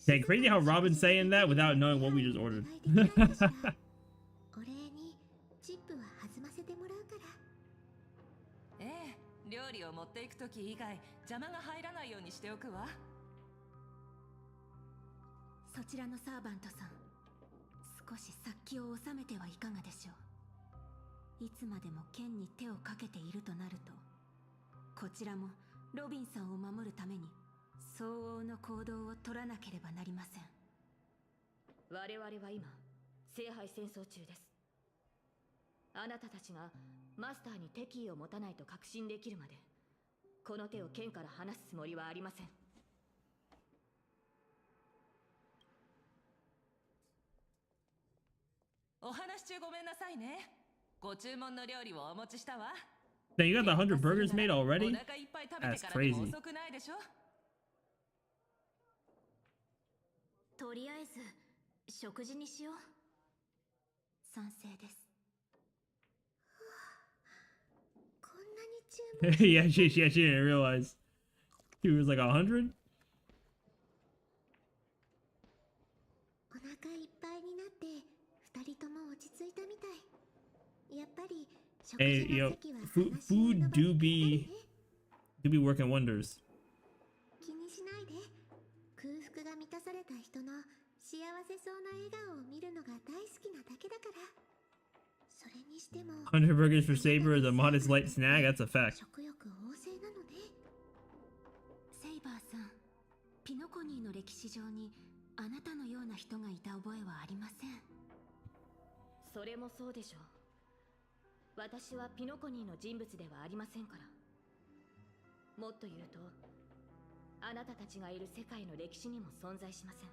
Yeah, crazy how Robin's saying that without knowing what we just ordered. 料理を持っていくとき以外邪魔が入らないようにしておくわ。そちらのサーバントさん、少し殺気を収めてはいかがでしょう。いつまでも剣に手をかけているとなると、こちらもロビンさんを守るために相応の行動を取らなければなりません。我々は今聖杯戦争中です。あなたたちがマスターに敵意を持たないと確信できるまでこの手を剣から離すつもりはありません。お話中ごめんなさいね。ご注文の料理をお持ちしたわ。 Dang, you got the 100 burgers made already? That's crazy. とりあえず食事にしよう。賛成です。Yeah, she didn't realize. He was like 100? お腹いっぱいになって二人とも落ち着いたみたい。やっぱり Hey, yo, food do be working wonders. 気にしないで。空腹が満たされた人の幸せそうな笑顔を見るのが大好きなだけだから。 100 burgers for Saber is a modest light snack. That's a fact. セイバーさん、ピノコニーの歴史上にあなたのような人がいた覚えはありません。それもそうでしょう。私はピノコニーの人物ではありませんから。もっと言うと、あなたたちがいる世界の歴史にも存在しません。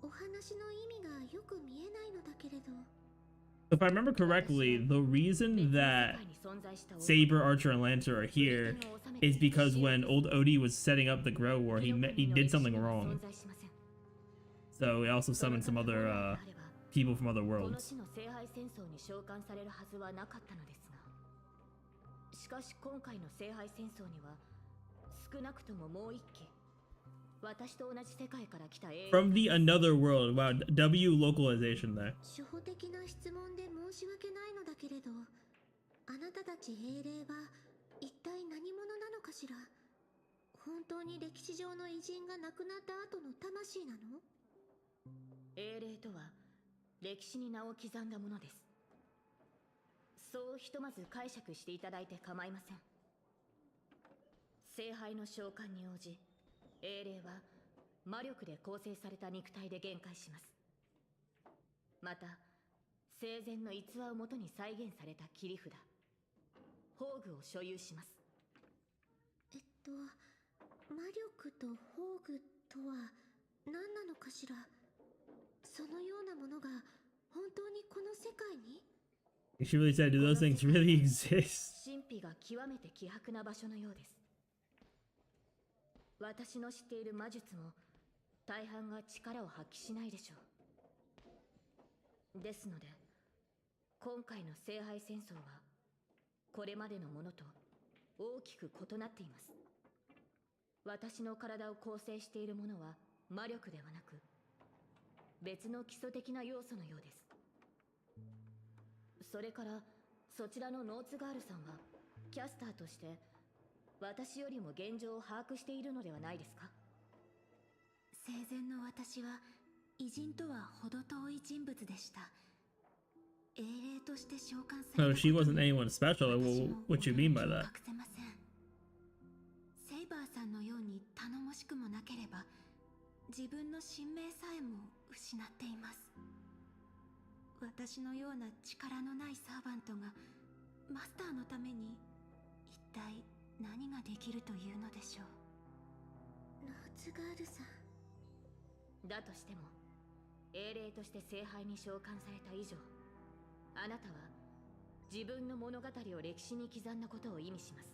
お話の意味がよく見えないのだけれど。 If I remember correctly, the reason that Saber, Archer, and Lancer are here is because when old Odie was setting up the Grow War, he did something wrong. So he also summoned some other people from other worlds. しかし今回の聖杯戦争には少なくとももう一機 From the another world. Wow, W localization there. 初歩的な質問で申し訳ないのだけれど、あなたたち英霊は一体何者なのかしら。本当に歴史上の偉人が亡くなった後の魂なの？英霊とは歴史に名を刻んだものです。そうひとまず解釈していただいて構いません。聖杯の召喚に応じ 英霊は魔力で構成された肉体で限界します。また生前の逸話をもとに再現された切り札宝具を所有します。魔力と宝具とは何なのかしら。そのようなものが本当にこの世界に？ She really said, do those things really exist? 神秘が極めて希薄な場所のようです。私の知っている魔術も大半が力を発揮しないでしょう。ですので、今回の聖杯戦争はこれまでのものと大きく異なっています。私の体を構成しているものは魔力ではなく、別の基礎的な要素のようです。それからそちらのノーツガールさんはキャスターとして私よりも現状を把握しているのではないですか？生前の私は偉人とは程遠い人物でした。英霊として召喚された。 No, she wasn't anyone special. What you mean by that? 隠せません。セイバーさんのように頼もしくもなければ、自分の神明さえも失っています。私のような力のないサーバントがマスターのために一体何ができるというのでしょう。ノーツガールさんだとしても、英霊として聖杯に召喚された以上、あなたは自分の物語を歴史に刻んだことを意味します。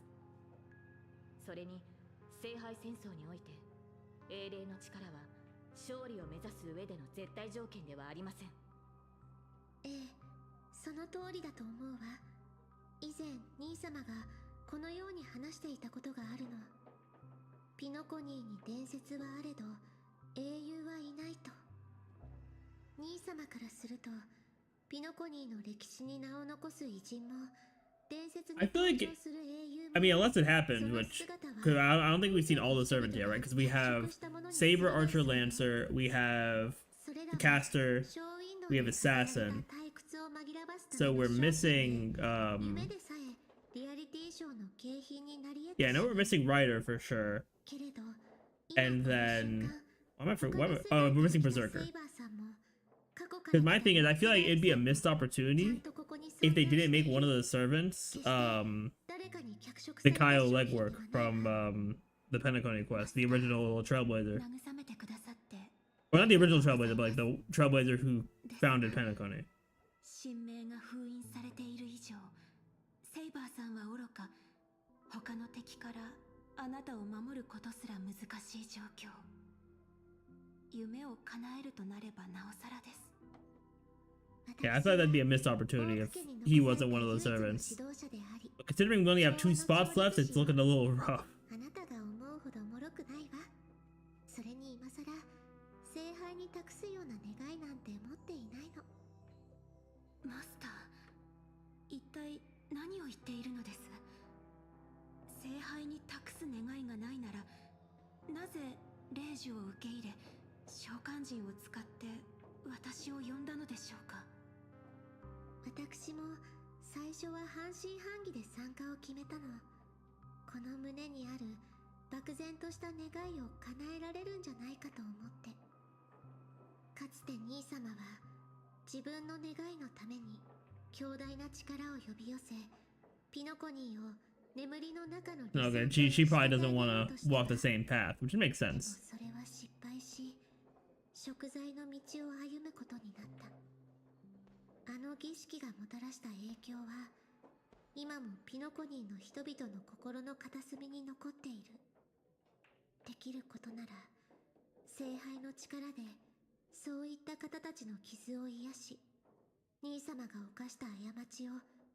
それに聖杯戦争において英霊の力は勝利を目指す上での絶対条件ではありません。ええ、その通りだと思うわ。以前兄様がこのように話していたことがあるの。ピノコニーに伝説はあれど英雄はいないと。兄様からするとピノコニーの歴史に名を残す偉人も伝説に I feel like 登場する英雄も、 I mean, unless it happened, which because I don't think we've seen all the servants yet, right? Because we have Saber, Archer, Lancer, we have Caster, we have Assassin. So we're missing yeah, I know we're missing Rider for sure. And then we're missing Berserker. Because my thing is, I feel like it'd be a missed opportunity if they didn't make one of the servants the Kyle legwork from the Pentaconi quest, the original Trailblazer. Well, not the original Trailblazer, but like the Trailblazer who founded Pentaconi. 神明が封印されている以上、セイバーさんは愚か、他の敵からあなたを守ることすら難しい状況。夢を叶えるとなればなおさらです。 Yeah, I thought that'd be a missed opportunity if he wasn't one of those servants. But considering we only have 2 spots left, it's looking a little rough. あなたが思うほど脆くないわ。それに今さら聖杯に託すような願いなんて持っていないの。マスター、一体何を言っているのです？聖杯に託す願いがないなら、なぜ霊樹を受け入れ、召喚人を使って私を呼んだのでしょうか？私も最初は半信半疑で参加を決めたの。この胸にある漠然とした願いを叶えられるんじゃないかと思って。かつて兄様は自分の願いのために強大な力を呼び寄せ、ピノコニーを眠りの中の Okay, she probably doesn't want to walk the same path, which makes sense. それは失敗し、贖罪の道を歩むことになった。あの儀式がもたらした影響は今もピノコニーの人々の心の片隅に残っている。できることなら聖杯の力でそういった方たちの傷を癒し、兄様が犯した過ちを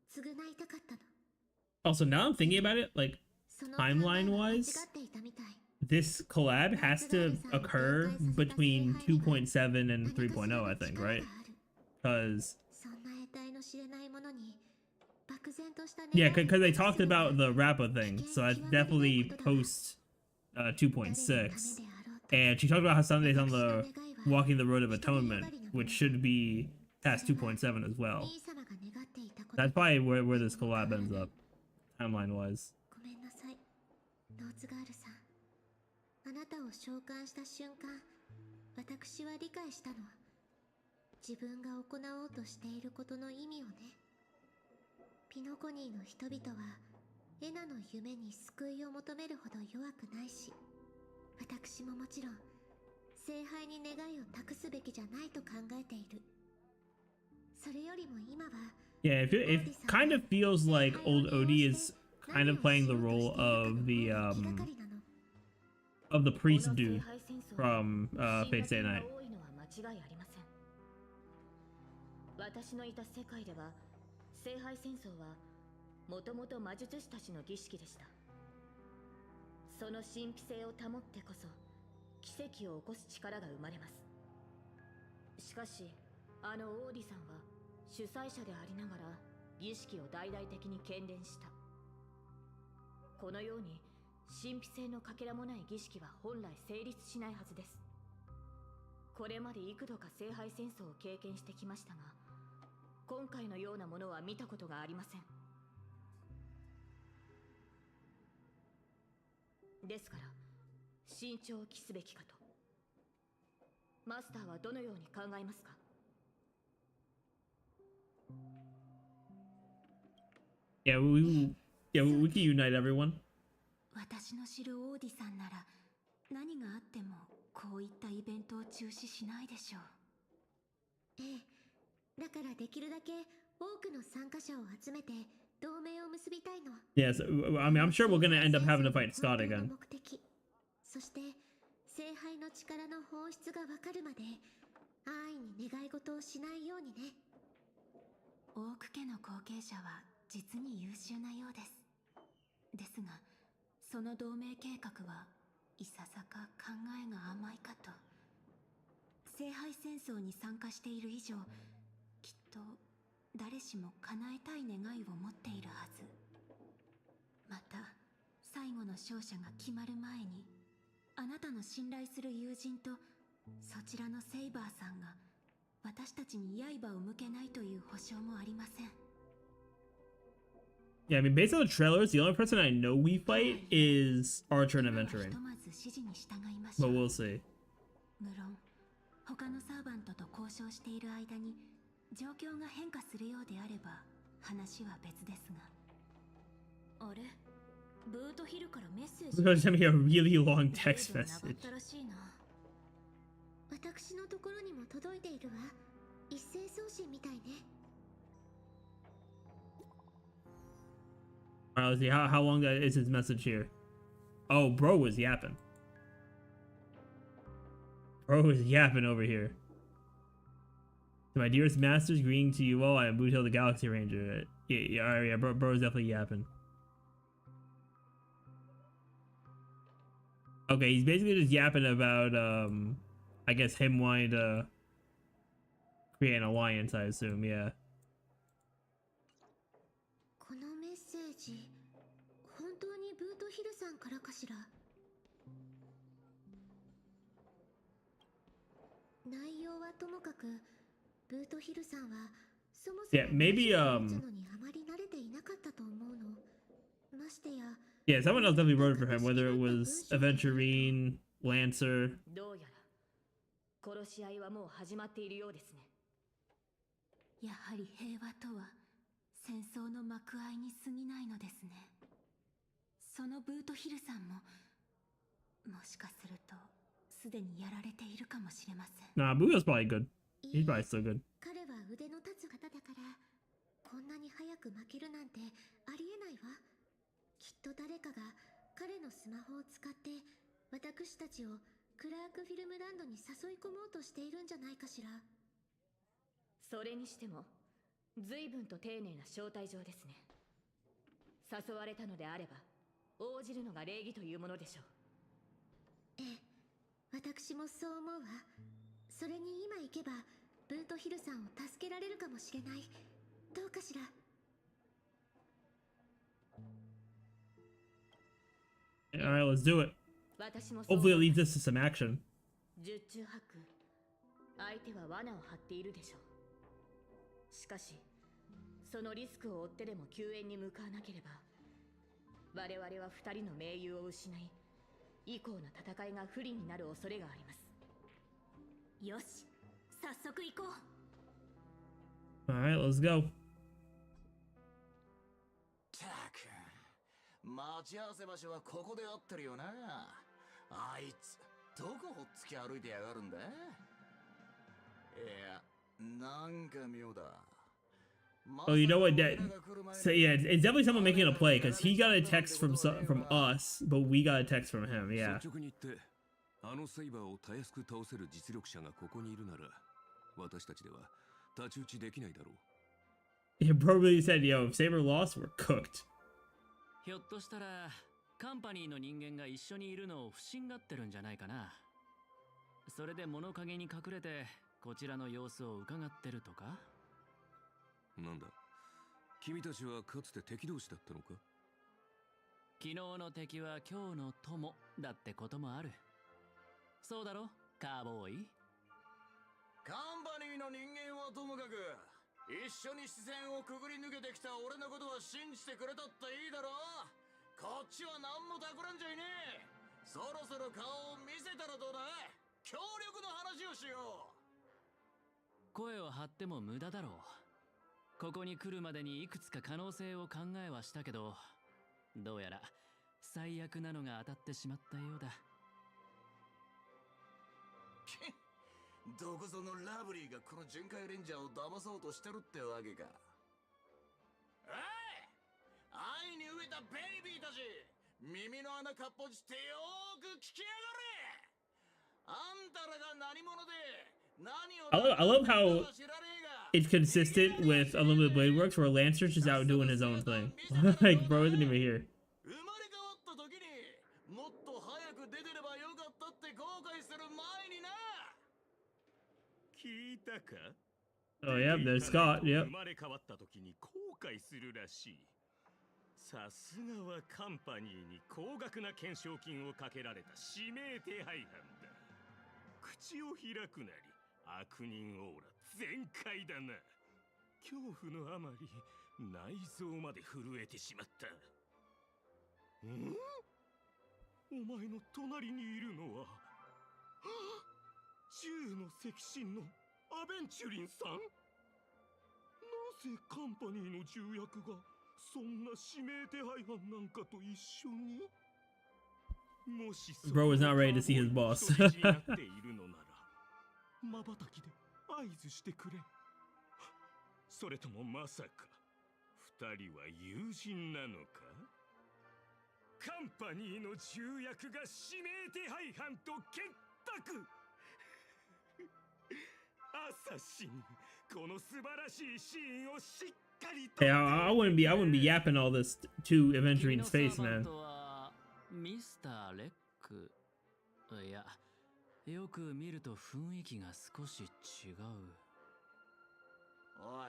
償いたかったの。 Also, now I'm thinking about it, like timeline-wise, this collab has to occur between 2.7 and 3.0, I think, right? Because yeah, because they talked about the Rappa thing, so that's definitely post 2.6. And she talked about how Sunday's on the Walking the Road of Atonement, which should be past 2.7 as well. That's probably where this collab ends up, timeline-wise. ごめんなさい、ノーツガールさん。あなたを召喚した瞬間、私は理解したの。自分が行おうとしていることの意味をね。ピノコニーの人々はエナの夢に救いを求めるほど弱くないし、私ももちろん聖杯に願いを託すべきじゃないと考えている。それよりも今は Yeah, it kind of feels like old Odie is kind of playing the role of the priest dude from Fate Stay Night. 私のいた世界では聖杯戦争はもともと魔術師たちの儀式でした。その神秘性を保ってこそ奇跡を起こす力が生まれます。しかしあのオーディさんは主催者でありながら儀式を大々的に喧伝した。このように神秘性のかけらもない儀式は本来成立しないはずです。これまで幾度か聖杯戦争を経験してきましたが、今回のようなものは見たことがありません。ですから慎重を期すべきかと。マスターはどのように考えますか？ Yeah, we can unite everyone. 私の知るオーディさんなら何があってもこういったイベントを中止しないでしょう。ええ、だからできるだけ多くの参加者を集めて同盟を結びたいの。Yes, I mean, I'm sure we're gonna end up having to fight Scott again. 目的、そして聖杯の力の本質がわかるまで安易に願い事をしないようにね。オーク家の後継者は実に優秀なようです。ですが、その同盟計画はいささか考えが甘いかと。聖杯戦争に参加している以上、きっと誰しも叶えたい願いを持っているはず。また最後の勝者が決まる前に、あなたの信頼する友人とそちらのセイバーさんが私たちに刃を向けないという保証もありません。 Yeah, I mean, based on the trailers, the only person I know we fight is Archer and Aventuring. But we'll see. 無論他のサーバントと交渉している間に状況が変化するようであれば話は別ですが。あれ、ブートヒルからメッセージ。 We're gonna send me a really long text message. 私のところにも届いているわ。一斉送信みたいね。 Alright, let's see. How long is his message here? Oh, bro was yapping. Bro was yapping over here. To my dearest masters, greeting to you all. I am Bootail the Galaxy Ranger. Yeah, bro's definitely yapping. Okay, he's basically just yapping about, I guess him wanting to create an alliance, I assume, yeah. このメッセージ、本当にブートヒルさんからかしら。内容はともかく、ブートヒルさんはそもそも Yeah, maybe のにあまり慣れていなかったと思うの。ましてや。Yeah, someone else definitely wrote it for him, whether it was Aventurine, Lancer. どうやら殺し合いはもう始まっているようですね。やはり平和とは戦争の幕開に過ぎないのですね。そのブートヒルさんももしかするとすでにやられているかもしれません。Nah, Bootail's probably good. He's probably still good. 彼は腕の立つ方だから、こんなに早く負けるなんてありえないわ。きっと誰かが彼のスマホを使って私たちをクラークフィルムランドに誘い込もうとしているんじゃないかしら。それにしても随分と丁寧な招待状ですね。誘われたのであれば応じるのが礼儀というものでしょう。ええ、私もそう思うわ。それに今行けばブートヒルさんを助けられるかもしれない。どうかしら。Alright, let's do it. Hopefully it leads us to some action. 十中八九、相手は罠を張っているでしょう。しかしそのリスクを負ってでも救援に向かわなければ、我々は二人の盟友を失い、以降の戦いが不利になる恐れがあります。よし、早速行こう。Alright, let's go. たく、待ち合わせ場所はここで合ってるよな。あいつどこほっつき歩いてやがるんだ。いや、なんか妙だ。 Oh, you know what? So yeah, it's definitely someone making a play because he got a text from us, but we got a text from him. Yeah. あのセイバーをたやすく倒せる実力者がここにいるなら、私たちでは太刀打ちできないだろう。He probably said, "Yo, if Saber lost, we're cooked." ひょっとしたらカンパニーの人間が一緒にいるのを不審がってるんじゃないかな。それで物陰に隠れてこちらの様子を伺ってるとか。なんだ、君たちはかつて敵同士だったのか。昨日の敵は今日の友だってこともある。そうだろ、カーボーイ。カンパニーの人間はともかく、一緒に視線をくぐり抜けてきた俺のことは信じてくれたっていいだろ。こっちは何も企んじゃいねえ。そろそろ顔を見せたらどうだ。協力の話をしよう。声を張っても無駄だろう。ここに来るまでにいくつか可能性を考えはしたけど、どうやら最悪なのが当たってしまったようだ。どこぞのラブリーがこの巡回レンジャーを騙そうとしてるってわけか。おい、愛に飢えたベイビーたち、耳の穴かっぽじってよーく聞きやがれ。あんたらが何者で何を I love how it's consistent with Unlimited Blade Works, where Lancer's just out doing his own thing. Like, bro isn't even here. 生まれ変わった時にもっと早く出てればよかったって後悔する前にな。聞いたか。 Oh, yep, there's Scott. Yep. 生まれ変わった時に後悔するらしい。さすがはカンパニーに高額な懸賞金をかけられた指名手配犯だ。口を開くなり悪人オーラ全開だな。恐怖のあまり内臓まで震えてしまった。お前の隣にいるのは銃の赤心のアベンチュリンさん。なぜカンパニーの重役がそんな指名手配犯なんかと一緒に。もし Bro was not ready to see his boss. 人質になっているのなら瞬きで合図してくれ。それともまさか二人は友人なのか。カンパニーの重役が指名手配犯と結託。アサシン、この素晴らしいシーンをしっかりと。Hey, I wouldn't be yapping all this to Avengerine's face, man. ミスターレック。いや、よく見ると雰囲気が少し違う。おい、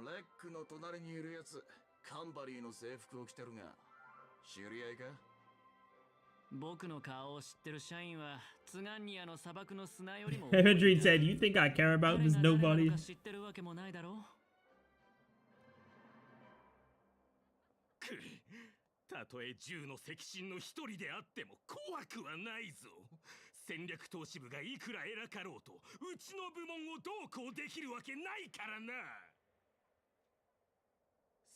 レックの隣にいるやつ、カンパニーの制服を着てるが、知り合いか。僕の顔を知ってる社員はツガンニアの砂漠の砂よりも。Avengerine said, "You think I care about this nobody?" 知ってるわけもないだろう。たとえ銃の赤心の一人であっても怖くはないぞ。戦略投資部がいくら偉かろうとうちの部門をどうこうできるわけないからな。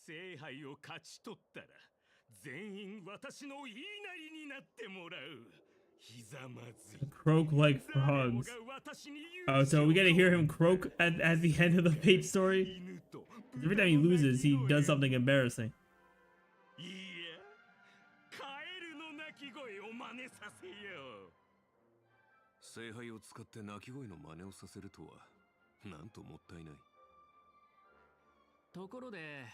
聖杯を勝ち取ったら全員私の言いなりになってもらう。ひざまずい。 Croak like frogs. Oh, so we gotta hear him croak at the end of the page story? Every time he loses, he does something embarrassing. いや、カエルの鳴き声を真似させよう。聖杯を使って鳴き声の真似をさせるとは、なんともったいない。ところで、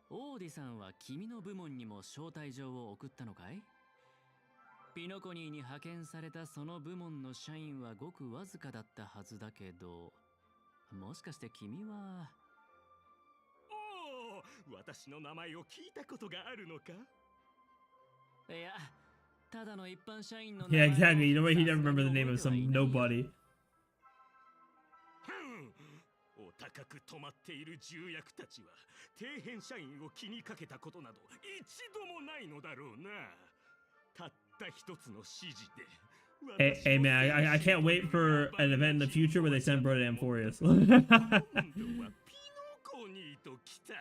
オーディさんは君の部門にも招待状を送ったのかい？ピノコニーに派遣されたその部門の社員はごくわずかだったはずだけど、もしかして君は。おお、私の名前を聞いたことがあるのか？いや、ただの一般社員の。Yeah, exactly. You know what? He doesn't remember the name of some nobody. お高く止まっている重役たちは底辺社員を気にかけたことなど一度もないのだろうな。たった一つの指示で。Hey, man, I can't wait for an event in the future where they send Bro to Amphorius. ピノコニーと来た。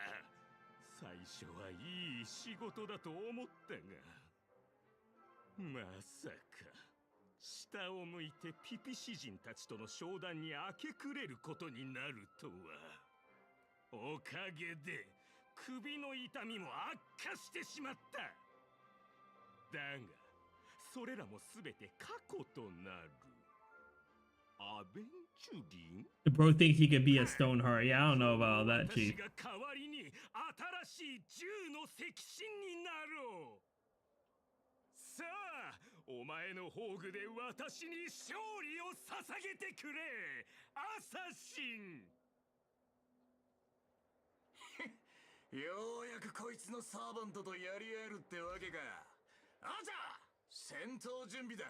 最初はいい仕事だと思ったが、まさか下を向いてピピ詩人たちとの商談に明け暮れることになるとは。おかげで首の痛みも悪化してしまった。だがそれらもすべて過去となる。アベンチュリン The bro thinks he could be a Stoneheart. Yeah, I don't know about all that, 私 Chief. が代わりに新しい銃の赤心になろう。さあ、お前の宝具で私に勝利を捧げてくれ、アサシン。ようやくこいつのサーバントとやり合えるってわけか。あじゃあ戦闘準備だ。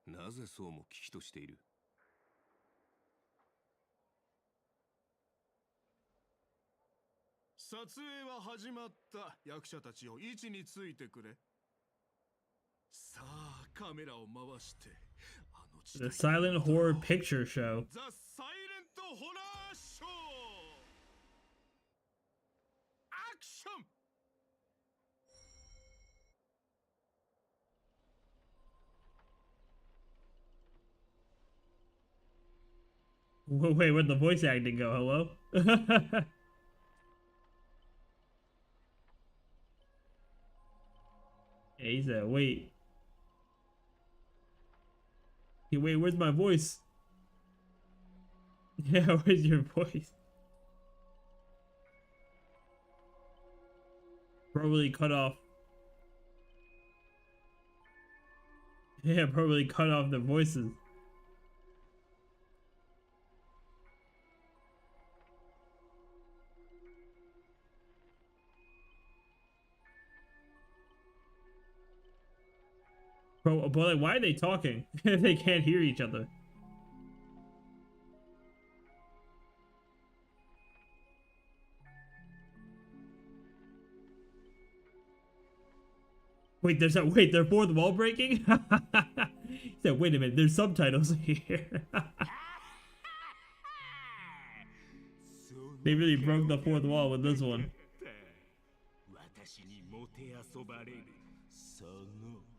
なぜそうも危機としている。撮影は始まった。役者たちを位置についてくれ。さあカメラを回して。 The Silent Horror Picture Show. The Silent Horror Show. Action. Wait, where'd the voice acting go? Hello? Yeah, he said, wait. Hey, wait, where's my voice? Yeah, where's your voice? Probably cut off. Yeah, probably cut off the voices. Bro, but like, why are they talking? They can't hear each other. Wait, there's a wait. Their fourth wall breaking. He said, "Wait a minute. There's subtitles here." They really broke the fourth wall with this one.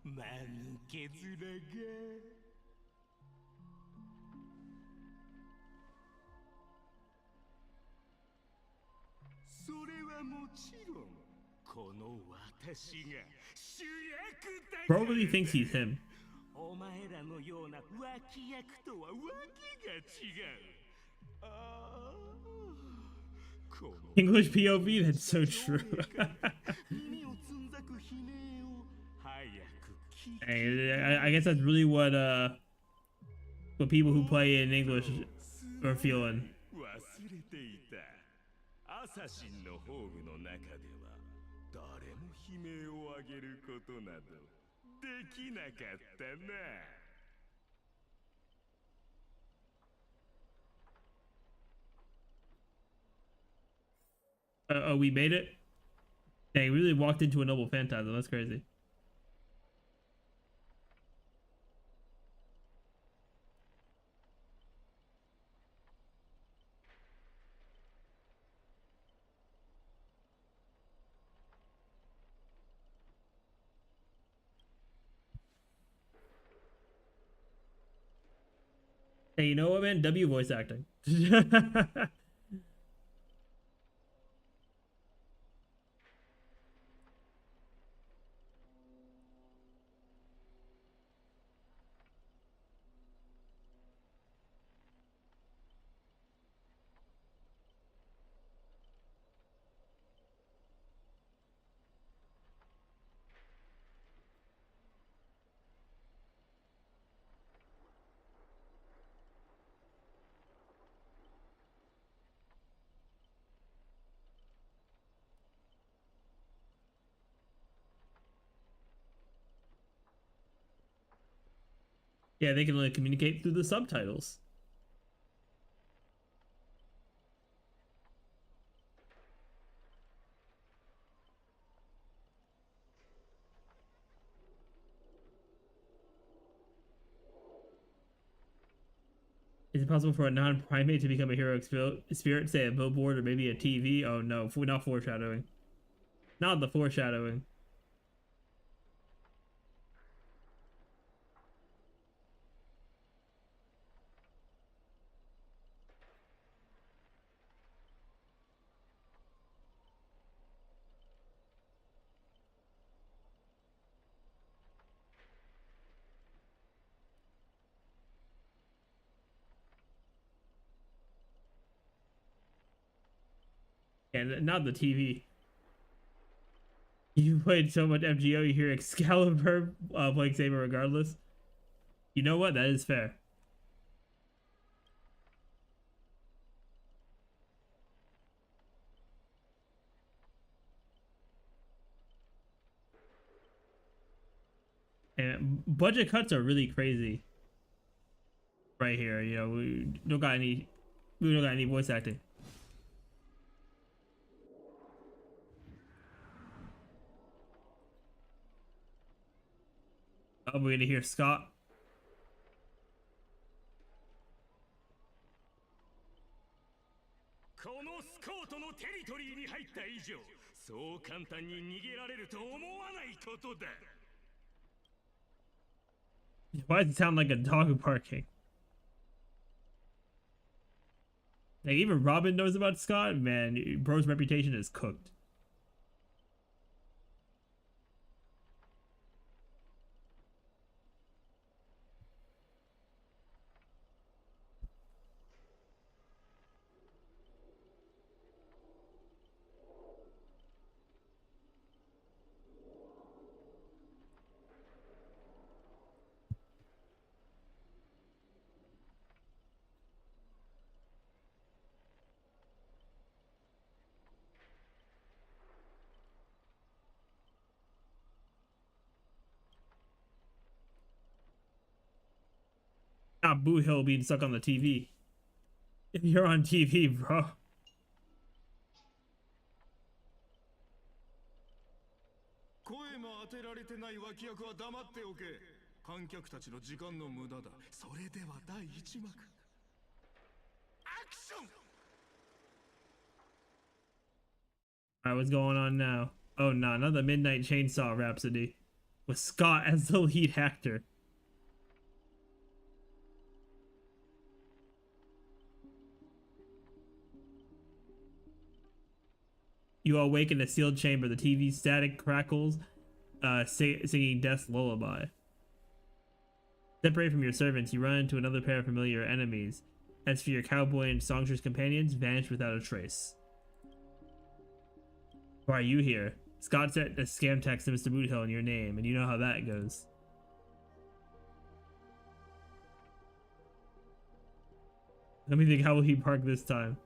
間抜け面が。それはもちろんこの私が主役だから。 Bro really thinks he's him. お前らのような脇役とはわけが違う。ああ。 English POV, that's so true. Hey, I guess that's really what people who play in English are feeling. 忘れていた。アサシンの宝具の中では誰も悲鳴を上げることなどできなかったな。 Oh, we made it? Dang, we really walked into a noble phantasm. That's crazy. Hey, you know what, man? W voice acting. Yeah, they can only communicate through the subtitles. Is it possible for a non-primate to become a heroic spirit, say a billboard or maybe a TV? Oh no, not foreshadowing. Not the foreshadowing. And not the TV. You played so much MGO, you hear Excalibur playing Saber regardless. You know what? That is fair. And budget cuts are really crazy. Right here, you know, we don't got any voice acting. Oh, we're gonna hear Scott. このスコートのテリトリーに入った以上、そう簡単に逃げられると思わないことだ。Why does it sound like a dog barking? Like, even Robin knows about Scott? Man, bro's reputation is cooked. Not Boo Hill being stuck on the TV. If you're on TV, bro. 声も当てられてない脇役は黙っておけ。観客たちの時間の無駄だ。それでは第一幕。アクション。 Alright, what's going on now? Oh, no, another Midnight Chainsaw Rhapsody with Scott as the lead actor. You awake in a sealed chamber. The TV's static crackles, singing Death's lullaby. Separated from your servants, you run into another pair of familiar enemies. As for your cowboy and songstress companions, vanish without a trace. Why are you here? Scott sent a scam text to Mr. Boothill in your name, and you know how that goes. Let me think, how will he park this time?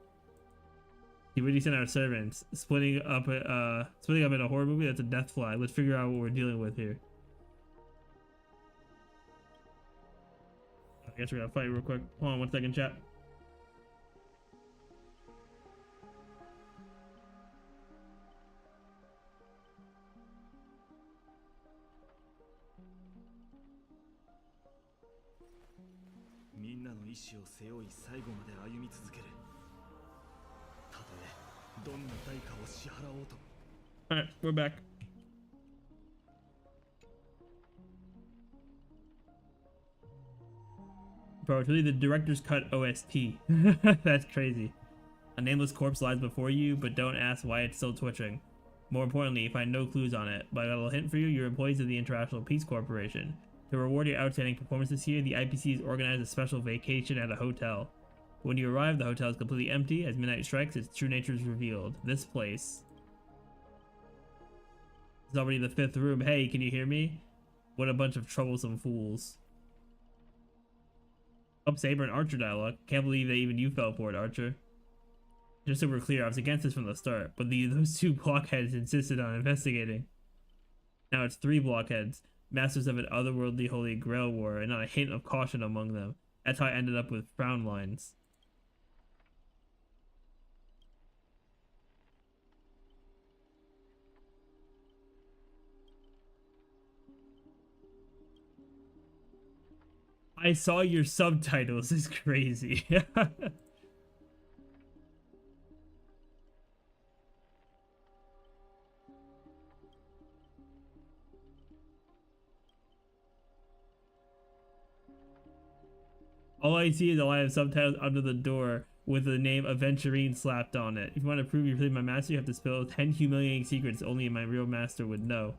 He really sent our servants. Splitting up in a horror movie, that's a death fly. Let's figure out what we're dealing with here. I guess we're gonna fight real quick. Hold on 1 second, chat. Alright, we're back. Bro, it's really the director's cut OST. That's crazy. A nameless corpse lies before you, but don't ask why it's still twitching. More importantly, you find no clues on it, but I got a little hint for you. You're employees of the International Peace Corporation. To reward your outstanding performance this year, the IPC has organized a special vacation at a hotel. When you arrive, the hotel is completely empty. As midnight strikes, its true nature is revealed. This place is already the 5th room. Hey, can you hear me? What a bunch of troublesome fools. Up Saber and Archer dialogue. Can't believe that even you fell for it, Archer. Just so we're clear, I was against this from the start, but those 2 blockheads insisted on investigating. Now it's 3 blockheads, masters of an otherworldly holy grail war, and not a hint of caution among them. That's how I ended up with frown lines. I saw your subtitles is crazy. All I see is a line of subtitles under the door with the name Aventurine slapped on it. If you want to prove you're really my master, you have to spill 10 humiliating secrets only my real master would know.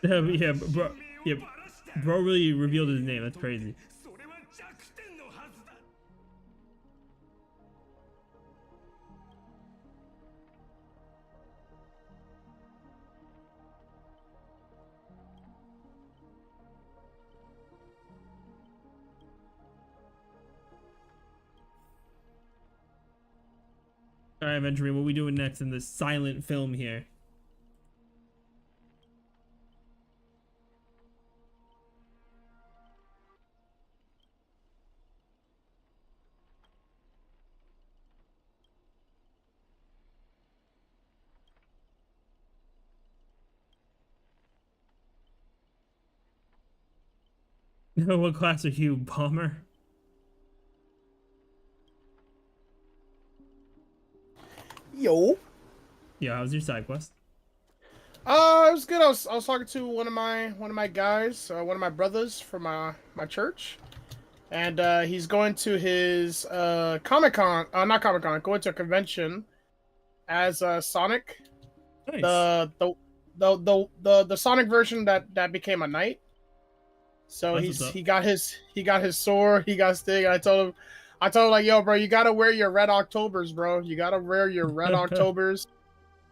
Yeah, bro. Yeah, bro really revealed his name. That's crazy. All right, Benjamin, what are we doing next in this silent film here? What class are you, bomber? Yo. Yeah, how's your side quest? It was good. I was talking to one of my guys, one of my brothers from my church, and he's going to his Comic Con, not Comic Con, going to a convention as Sonic, Nice. the Sonic version that became a knight. So That's what's up. he got his sword, he got stick. I told him like, yo, bro, you gotta wear your red Octobers, bro. You gotta wear your red Octobers.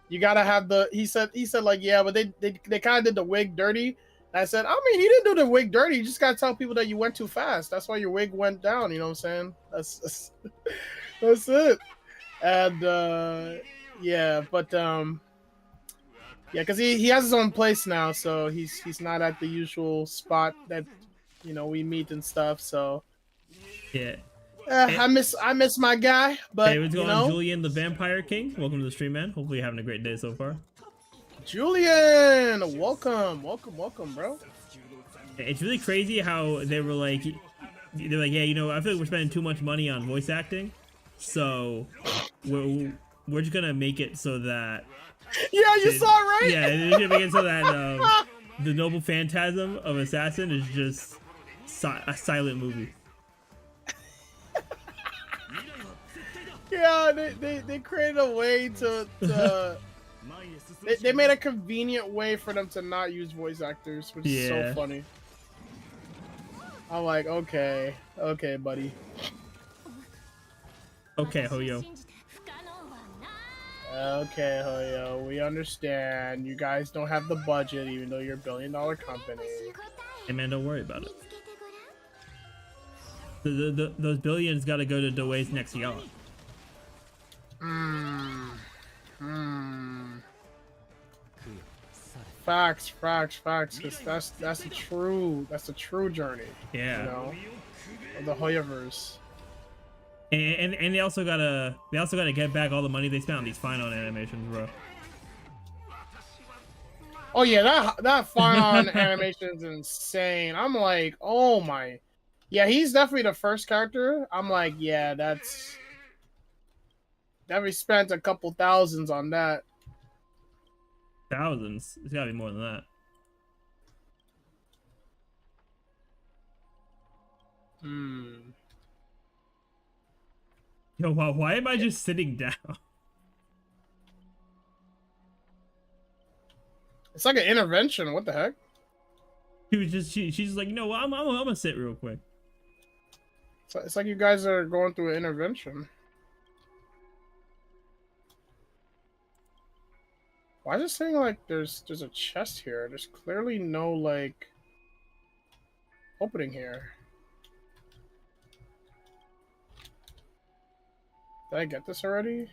You gotta have the. He said like, yeah, but they kind of did the wig dirty. And I said, I mean, he didn't do the wig dirty. You just gotta tell people that you went too fast. That's why your wig went down. You know what I'm saying? That's it. And yeah, but yeah, because he has his own place now, so he's not at the usual spot that we meet and stuff. So Yeah. I miss my guy, but Hey, what's going on, Julian the Vampire King? Welcome to the stream, man. Hopefully you're having a great day so far. Julian, welcome, bro. It's really crazy how they're like, yeah, I feel like we're spending too much money on voice acting, so we're just gonna make it so that. Yeah, you saw it, right? Yeah, they're gonna make it so that the noble phantasm of Assassin is just a silent movie. Yeah, they created a way to they made a convenient way for them to not use voice actors, which is so funny. I'm like, okay, buddy. Okay, Hoyo. Okay, Hoyo, we understand. You guys don't have the budget, even though you're a billion-dollar company. Hey man, don't worry about it. Those billions gotta go to Dwayne's next yacht. Facts. Cause that's a true journey. Yeah. You know, of the Hoyoverse. And they also gotta get back all the money they spent on these fine on animations, bro. Oh yeah, that fine on animation is insane. I'm like, oh my, yeah, he's definitely the first character. I'm like, yeah, we spent a couple thousands on that. Thousands? It's gotta be more than that. Yo, wow, why am I just sitting down? It's like an intervention. What the heck? She's just like, you know what? I'm gonna sit real quick. It's like you guys are going through an intervention. Why is it saying like there's a chest here? There's clearly no like opening here. Did I get this already?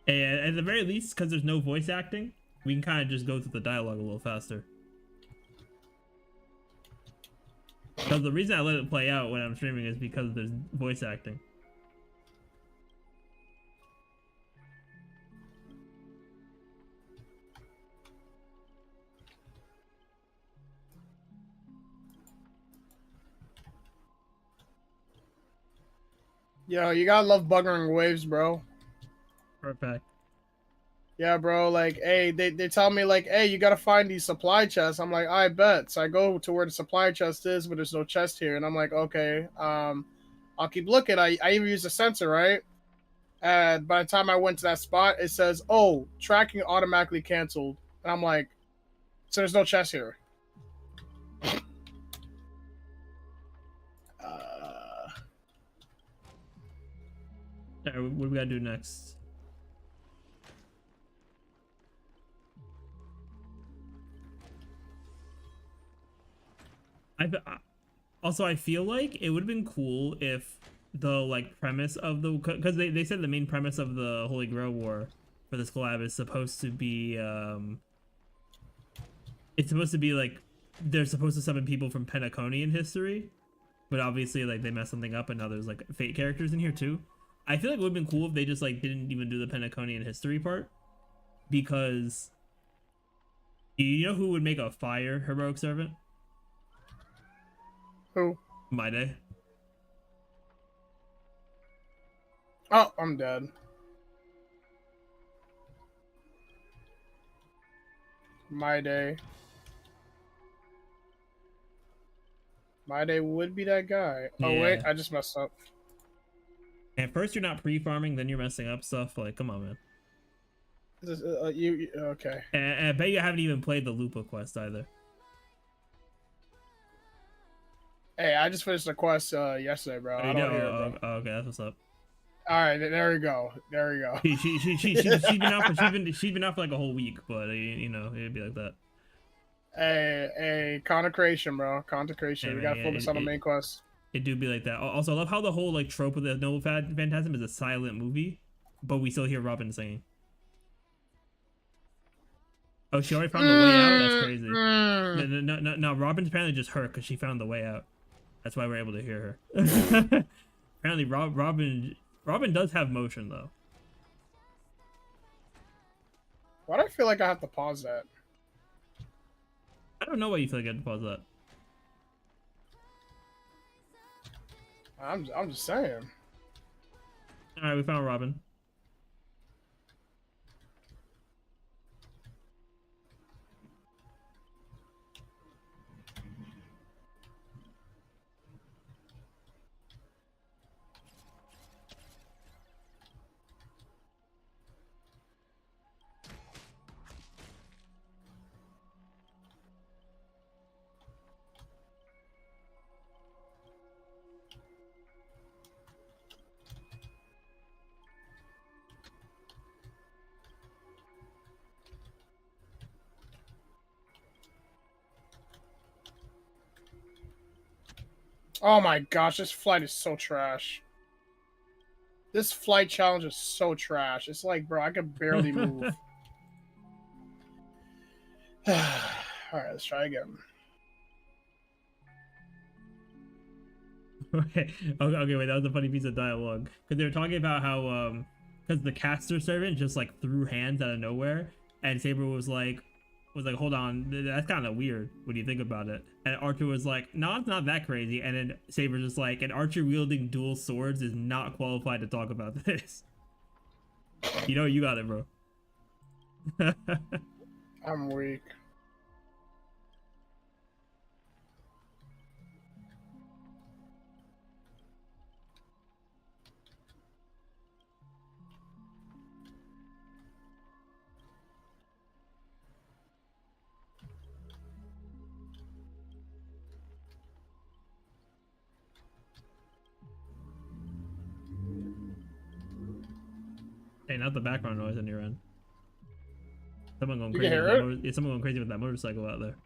And at the very least, because there's no voice acting, we can kind of just go through the dialogue a little faster. Because the reason I let it play out when I'm streaming is because there's voice acting. Yo, you gotta love buggering waves, bro. Perfect. Yeah, bro. Like, hey, they tell me like, hey, you gotta find these supply chests. I'm like, I bet. So I go to where the supply chest is, but there's no chest here, and I'm like, okay, I'll keep looking. I even use a sensor, right? And by the time I went to that spot, it says, oh, tracking automatically canceled, and I'm like, so there's no chest here. Alright, what do we gotta do next? Also, I feel like it would have been cool if the like premise of the, because they said the main premise of the Holy Grail War for this collab is supposed to be it's supposed to be like they're supposed to summon people from Pentaconian history, but obviously like they messed something up and now there's like fate characters in here too. I feel like it would have been cool if they just like didn't even do the Pentaconian history part, because you know who would make a fire heroic servant? Who? My Day. Oh, I'm dead. My Day. My Day would be that guy. Oh, Yeah. wait, I just messed up. And first you're not pre-farming, then you're messing up stuff. Like, come on, man. This, okay. And I bet you haven't even played the Lupa quest either. Hey, I just finished the quest yesterday, bro. I don't hear it, bro. Oh, okay, that's what's up. All right, there we go. There we go. She's been out for like a whole week, but you know it'd be like that. Hey, consecration, bro. Consecration. Hey, we man, gotta focus on the main quest. It do be like that. Also, I love how the whole like trope of the Noble Phantasm is a silent movie, but we still hear Robin singing. Oh, she already found the way out? That's crazy. No, Robin's apparently just hurt because she found the way out. That's why we're able to hear her. Apparently, Robin does have motion, though. Why do I feel like I have to pause that? I don't know why you feel like you have to pause that. I'm just saying. Alright, we found Robin. Oh my gosh, this flight is so trash. This flight challenge is so trash. It's like, bro, I can barely move. Alright, let's try again. Okay, wait, that was a funny piece of dialogue. Because they were talking about how, because the caster servant just, like, threw hands out of nowhere, and Saber was like, hold on, that's kind of weird when you think about it. And Archer was like, no, it's not that crazy. And then Saber's just like, an archer wielding dual swords is not qualified to talk about this. You know, you got it, bro. I'm weak. Hey, not the background noise on your end. Someone going You crazy. can hear it? Yeah, someone going crazy with that motorcycle out there.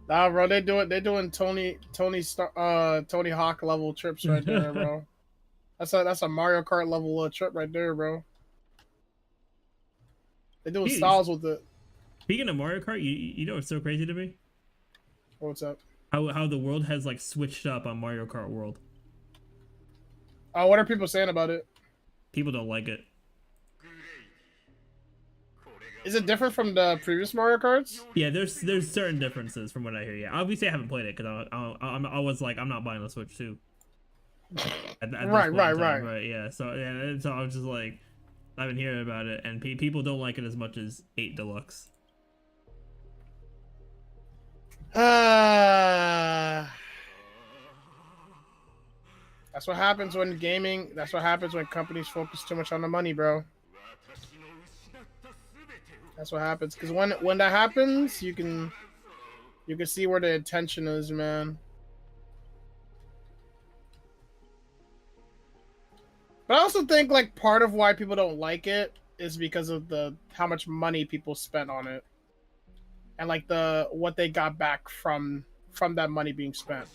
Nah, bro, they're doing Tony Hawk level trips right there, bro. That's a Mario Kart level trip right there, bro. They're doing Jeez. styles with it. Speaking of Mario Kart, you know what's so crazy to me? What's up? How the world has like switched up on Mario Kart World. What are people saying about it? People don't like it. Is it different from the previous Mario Karts? Yeah, there's certain differences from what I hear. Yeah, obviously I haven't played it because I was like, I'm not buying the Switch 2. At Right. Right. Yeah. So I was just like, I've been hearing about it, and people don't like it as much as 8 Deluxe. That's what happens when gaming. That's what happens when companies focus too much on the money, bro. That's what happens. Because when that happens, you can see where the attention is, man. But I also think like part of why people don't like it is because of how much money people spent on it, and like what they got back from that money being spent.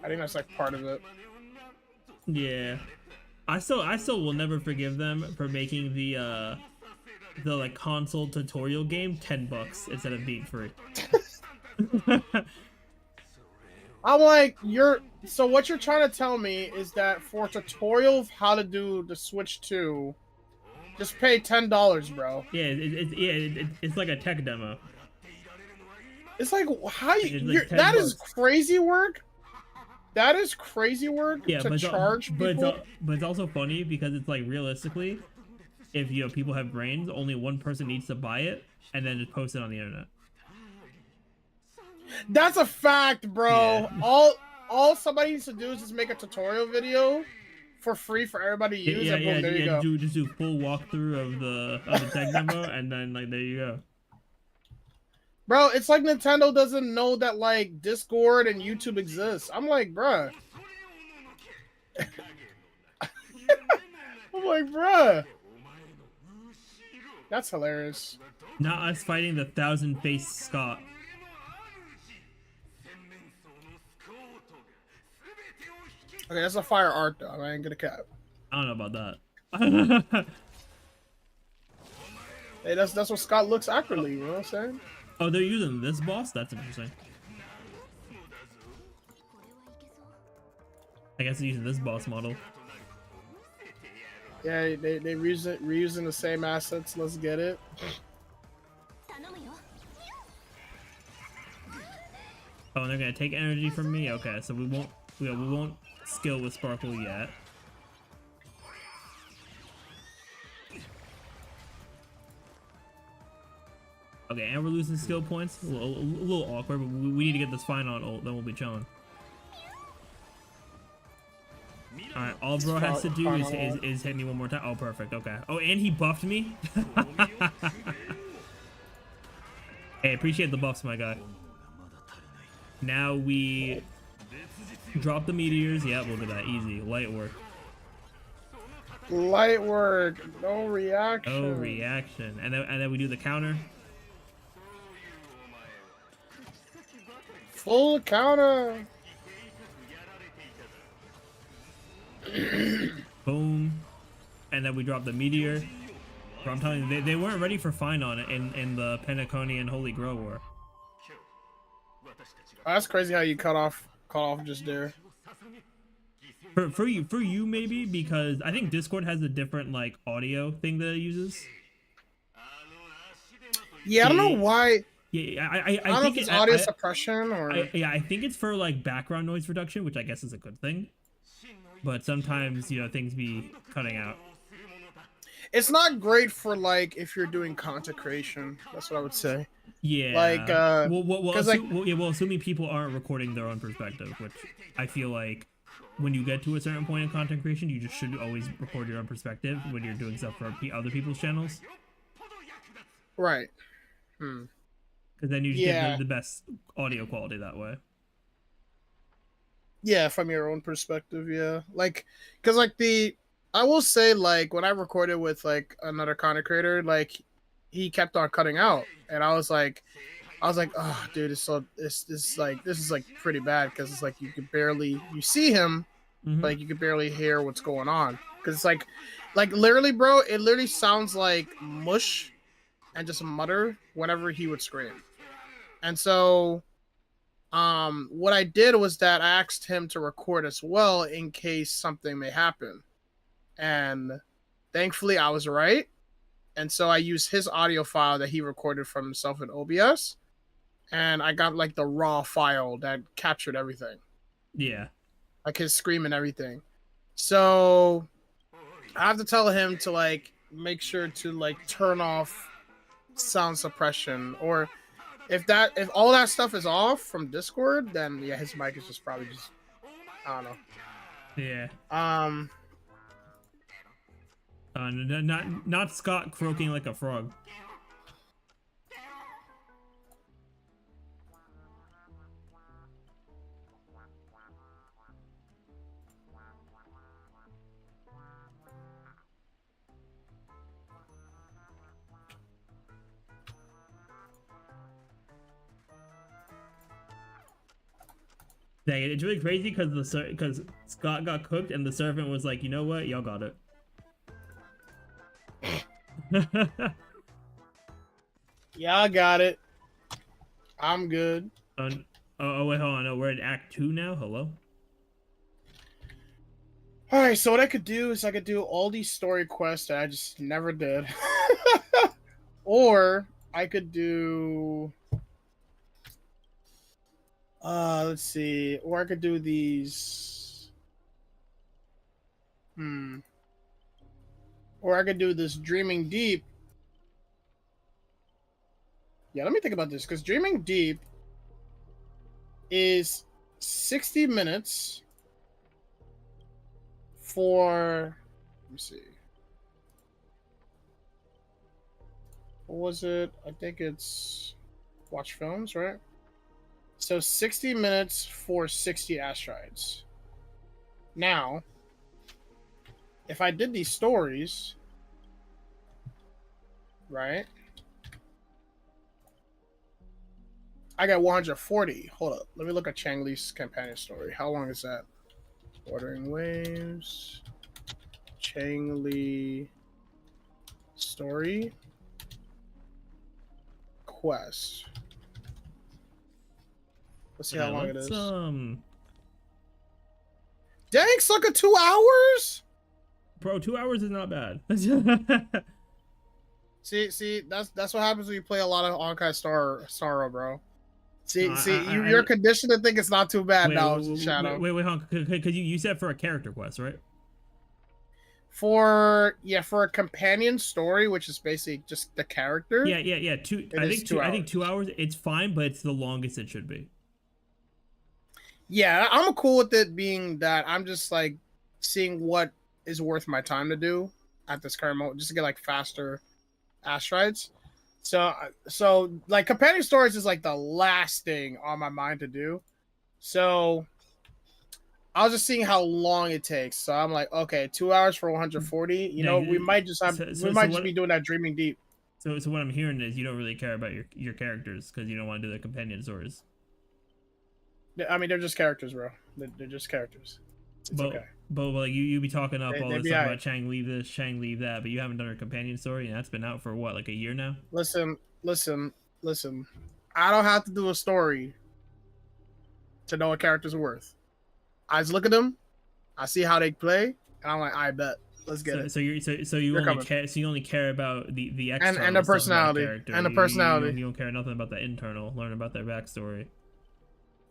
I think that's like part of it. Yeah, I still will never forgive them for making the like console tutorial game $10 instead of being free. I'm like, so what you're trying to tell me is that for a tutorial of how to do the Switch 2, just pay $10, bro. Yeah, it's like a tech demo. It's like how like that is crazy work. That is crazy work to charge people. But it's also funny because it's like realistically, if people have brains, only one person needs to buy it and then just post it on the internet. That's a fact, bro. Yeah. All somebody needs to do is just make a tutorial video for free for everybody to use. And boom, there you go. Just do full walkthrough of the tech demo, and then like there you go. Bro, it's like Nintendo doesn't know that like Discord and YouTube exists. I'm like, bruh. I'm like, bruh. That's hilarious. Not us fighting the 1,000-faced Scott. Okay, that's a fire art though. I ain't gonna cap. I don't know about that. Hey, that's what Scott looks accurately. You know what I'm saying? Oh, they're using this boss? That's interesting. I guess they're using this boss model. Yeah, they reusing the same assets. Let's get it. Oh, and they're gonna take energy from me. Okay, so we won't skill with Sparkle yet. Okay, and we're losing skill points. A little awkward, but we need to get this fine on ult, then we'll be chilling. Alright, all bro has to do is hit me one more time. Oh, perfect, okay. Oh, and he buffed me? Hey, appreciate the buffs, my guy. Now we drop the meteors. Yeah, we'll do that. Easy. Light work. Light work. No reaction. No reaction. And then we do the counter. Full counter. Boom. And then we drop the meteor. But I'm telling you, they weren't ready for fine on it in the Pentaconian Holy Grail War. Oh, that's crazy how you cut off just there. For you maybe, because I think Discord has a different like audio thing that it uses. Yeah, I don't know why. Yeah, I don't know if it's audio suppression or. I think it's for like background noise reduction, which I guess is a good thing. But sometimes things be cutting out. It's not great for like if you're doing content creation. That's what I would say. Yeah. Like assuming people aren't recording their own perspective, which I feel like when you get to a certain point in content creation, you just should always record your own perspective when you're doing stuff for other people's channels. Right. Because then you just get the best audio quality that way. Yeah, from your own perspective, yeah. Like, because like I will say like when I recorded with like another content creator, like he kept on cutting out, and I was like, oh, dude, this is like pretty bad because it's like you see him, but like you could barely hear what's going on because it's like literally, bro, it literally sounds like mush and just mutter whenever he would scream, and so. What I did was that I asked him to record as well in case something may happen. And thankfully I was right. And so I used his audio file that he recorded from himself in OBS. And I got like the raw file that captured everything. Yeah. like his scream and everything. So I have to tell him to like make sure to like turn off sound suppression, or if all that stuff is off from Discord, then yeah, his mic is just probably just I don't know. Yeah. Not Scott croaking like a frog. Dang it, it's really crazy because Scott got cooked and the servant was like, you know what, y'all got it. Yeah, I got it. I'm good. Oh wait, hold on. No, we're in Act 2 now. Hello. All right, so what I could do is I could do all these story quests that I just never did, or I could do. Let's see. Or I could do these. Or I could do this Dreaming Deep. Yeah, let me think about this, because Dreaming Deep is 60 minutes for. Let me see. What was it? I think it's watch films, right? So 60 minutes for 60 asteroids. Now, if I did these stories, right? I got 140. Hold up. Let me look at Chang Li's companion story. How long is that? Ordering Waves. Chang Li story. Quest. Let's see how long it is. Dang, sucker, 2 hours? Bro, 2 hours is not bad. see, that's what happens when you play a lot of Honkai Star, bro. You're conditioned to think it's not too bad now, Shadow. Wait, Honk, because you said for a character quest, right? For a companion story, which is basically just the character. Yeah. I think 2 hours. It's fine, but it's the longest it should be. Yeah, I'm cool with it being that I'm just like seeing what is worth my time to do at this current moment, just to get like faster asteroids. So like companion stories is like the last thing on my mind to do. So I was just seeing how long it takes. So I'm like, okay, 2 hours for 140. You know, we might just be doing that Dreaming Deep. So what I'm hearing is you don't really care about your characters because you don't want to do the companion stories. I mean, they're just characters, bro. They're just characters. It's okay. But like you be talking up all this stuff about Chang leave this, Chang leave that, but you haven't done her companion story, and that's been out for what, like a year now? Listen. I don't have to do a story to know what characters are worth. I just look at them, I see how they play, and I'm like, I bet. Let's get it. So you only care about the external and the personality and the personality. You don't care nothing about the internal. Learn about their backstory.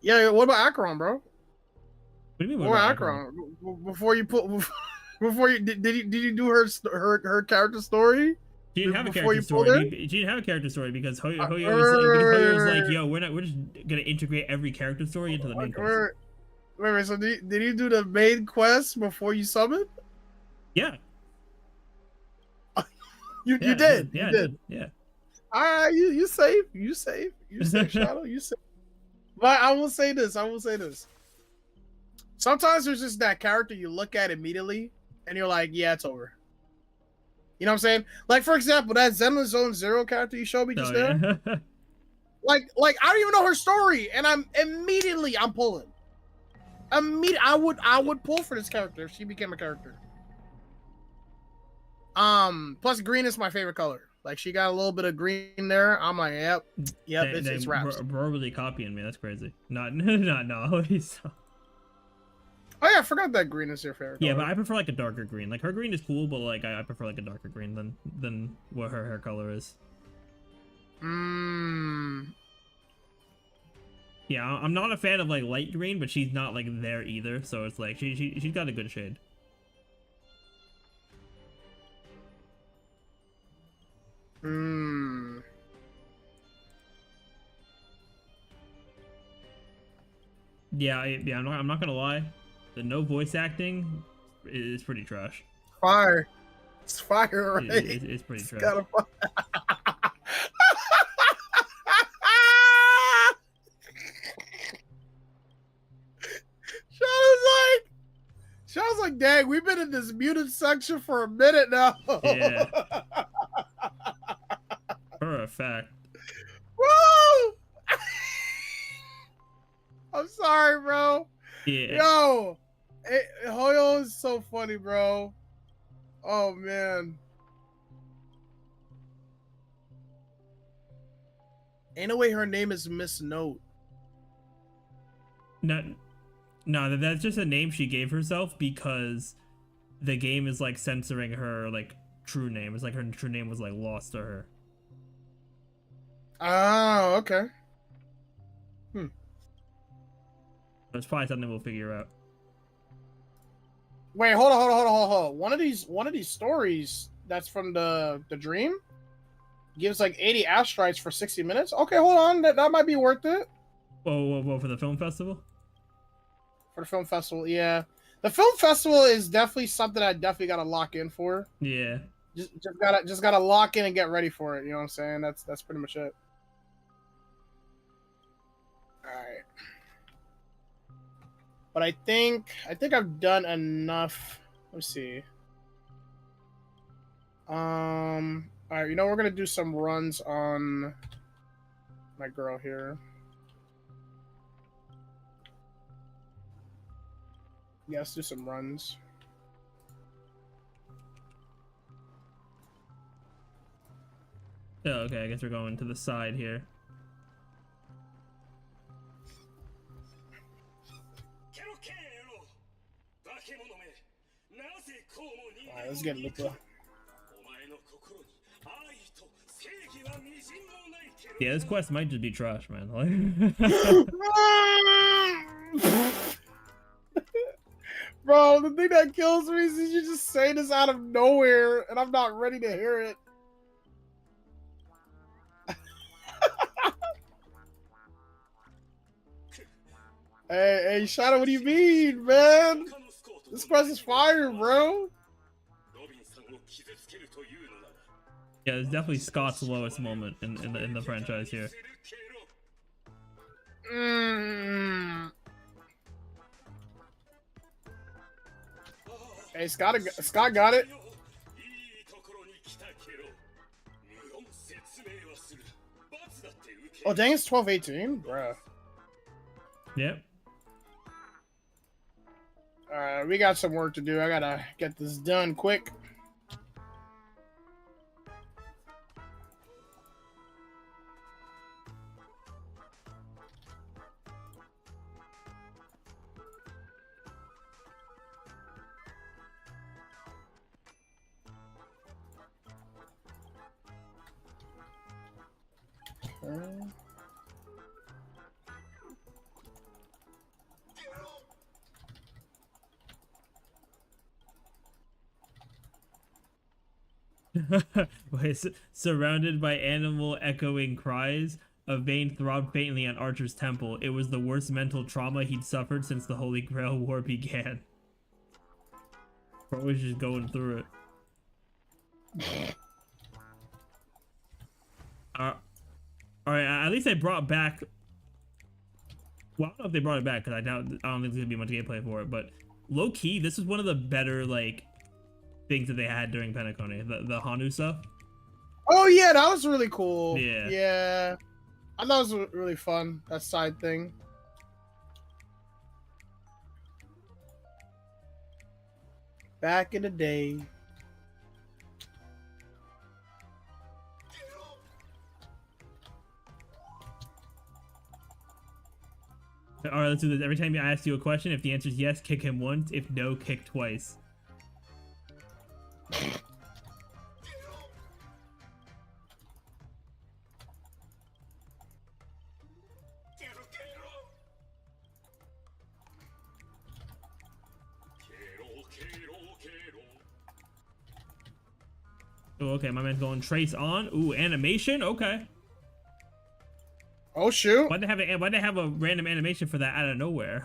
Yeah. What about Acheron, bro? What do you mean? What about Acheron? Before you did you do her character story? She didn't have a character story. She didn't have a character story because Hoyo was like, "Yo, we're just gonna integrate every character story into the main quest." Wait. So did you do the main quest before you summoned? Yeah. You did. Yeah, you did. Yeah. You safe. You safe, Shadow. You safe. But I will say this. Sometimes there's just that character you look at immediately and you're like, yeah, it's over. You know what I'm saying? Like, for example, that Zenless Zone Zero character you showed me just there. Like I don't even know her story, and I'm pulling. I would pull for this character if she became a character. Plus green is my favorite color. Like, she got a little bit of green there. I'm like, yep, it's wraps. Bro really copying me. That's crazy. Not always. Oh yeah, I forgot that green is your favorite color. Yeah, but I prefer like a darker green. Like, her green is cool, but like I prefer like a darker green than what her hair color is. Yeah, I'm not a fan of like light green, but she's not like there either. So it's like she's got a good shade. Hmm. Yeah, I'm not gonna lie. The no voice acting is pretty trash. Fire. It's fire, right? It's pretty trash. Gotta Sounds like, dang, we've been in this muted section for a minute now. Yeah. For a fact. Bro! I'm sorry, bro. Yeah. Yo, Hoyo is so funny, bro. Oh, man. Ain't no way her name is Miss Note. No, that's just a name she gave herself because the game is like censoring her like true name. It's like her true name was like lost to her. Oh, okay. It's probably something we'll figure out. Wait, hold on. One of these stories that's from the dream gives like 80 asteroids for 60 minutes. Okay, hold on. That might be worth it. Whoa, for the film festival? For the film festival, yeah. The film festival is definitely something I definitely gotta lock in for. Yeah. Just gotta lock in and get ready for it. You know what I'm saying? That's pretty much it. All right. But I think I've done enough. Let's see. All right. You know, we're gonna do some runs on my girl here. Yeah, let's do some runs. Oh, okay, I guess we're going to the side here. Alright, let's get Lupa. Yeah, this quest might just be trash, man. Bro, the thing that kills me is you just say this out of nowhere, and I'm not ready to hear it. Hey, Shadow, what do you mean, man? This quest is fire, bro. Yeah, it's definitely Scott's lowest moment in the franchise here. Hey, Scott got it. Oh, dang, it's 12-18? Bruh. Yep. Alright, we got some work to do. I gotta get this done quick. Surrounded by animal echoing cries, a vein throbbed faintly on Archer's temple. It was the worst mental trauma he'd suffered since the Holy Grail War began. Bro was just going through it. Alright, at least they brought back... Well, I don't know if they brought it back, because I don't think there's going to be much gameplay for it, but low-key, this is one of the better, like, things that they had during Penacony, the Hanu stuff. Oh yeah, that was really cool. Yeah. Yeah. I thought it was really fun, that side thing. Back in the day. Alright, let's do this. Every time I ask you a question, if the answer is yes, kick him once. If no, kick twice. Oh, okay, my man's going trace on. Ooh, animation. Okay. Oh shoot! Why'd they have a random animation for that out of nowhere?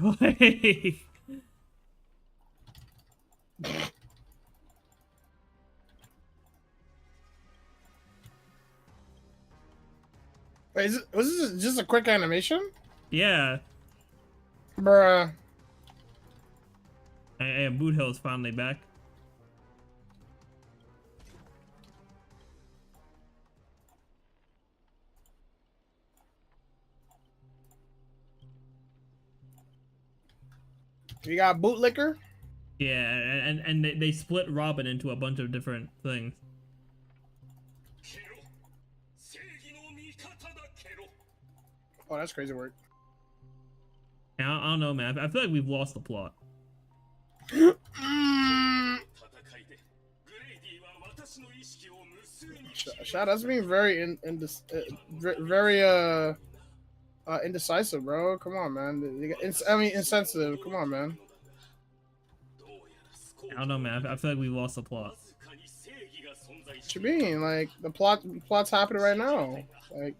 Wait, was this just a quick animation? Yeah. Bruh. And Boot Hill's finally back. You got bootlicker? Yeah, and they split Robin into a bunch of different things. Oh, that's crazy work. And I don't know, man. I feel like we've lost the plot. Shad, that's being very indecisive, bro. Come on, man. I mean, insensitive. Come on, man. I don't know, man. I feel like we lost the plot. What you mean? Like the plot's happening right now. Like.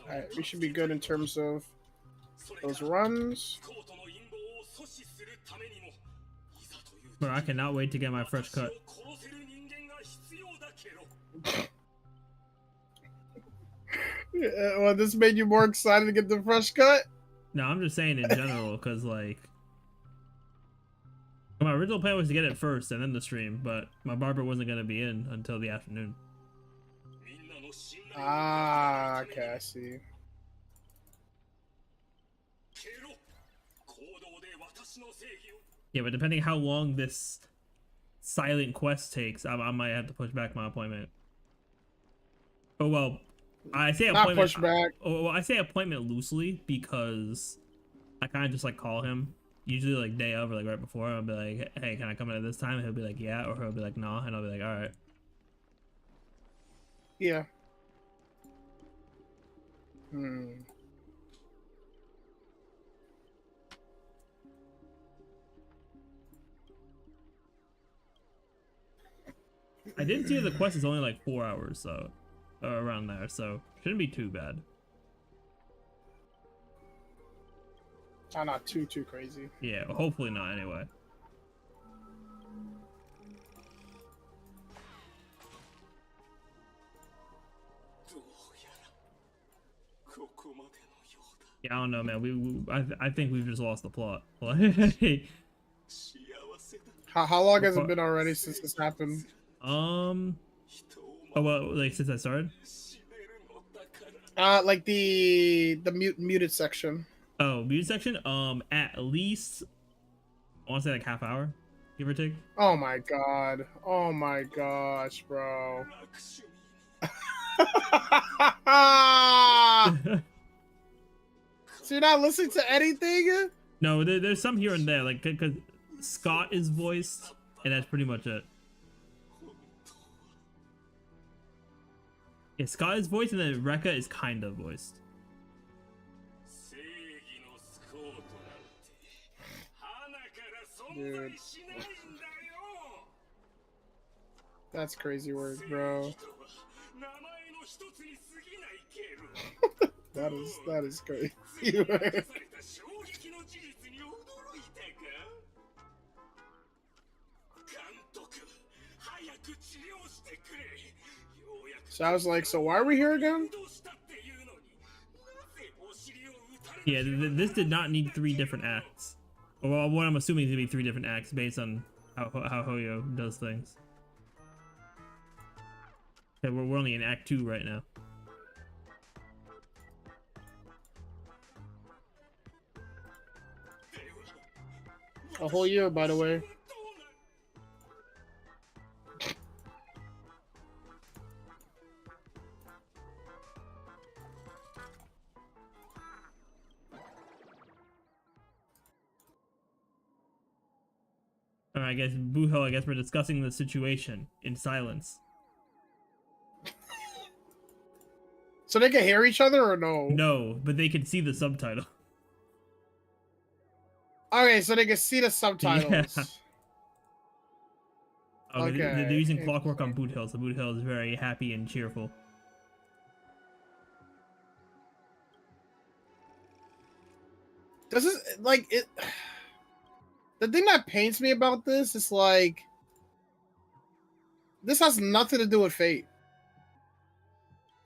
Alright, we should be good in terms of those runs. Bro, I cannot wait to get my fresh cut. Well, this made you more excited to get the fresh cut? No, I'm just saying in general, because, like, my original plan was to get it first and then the stream, but my barber wasn't going to be in until the afternoon. Ah, okay, I see. Yeah, but depending how long this silent quest takes, I might have to push back my appointment. Oh, well, I say appointment. Not push back. Oh, well, I say appointment loosely because I kind of just like call him usually like day of or like right before. I'll be like, hey, can I come in at this time? And he'll be like, yeah, or he'll be like, nah, and I'll be like, all right. Yeah. I did see the quest is only like 4 hours, so around there, so shouldn't be too bad. Not too crazy. Yeah, hopefully not anyway. Yeah, I don't know, man. I think we've just lost the plot. How long has it been already since this happened? Oh, well, like since I started. Like the muted section. Oh, muted section. At least I want to say like half hour, give or take. Oh my god. Oh my gosh, bro. So you're not listening to anything? No, there's some here and there, like because Scott is voiced, and that's pretty much it. Yeah, Scott is voiced, and then Rekka is kind of voiced. Dude. That's crazy work, bro. that is crazy work. So I was like, so why are we here again? Yeah, this did not need 3 different acts. Well, what I'm assuming is gonna be 3 different acts based on how Hoyo does things. Okay, we're only in Act 2 right now. A whole year, by the way. Alright, I guess, Buho, I guess we're discussing the situation in silence. So they can hear each other or no? No, but they can see the subtitle. Okay, so they can see the subtitles. Yeah. Okay, they're using clockwork on Boot Hill, so Boot Hill is very happy and cheerful. This is like it. The thing that pains me about this is like this has nothing to do with fate.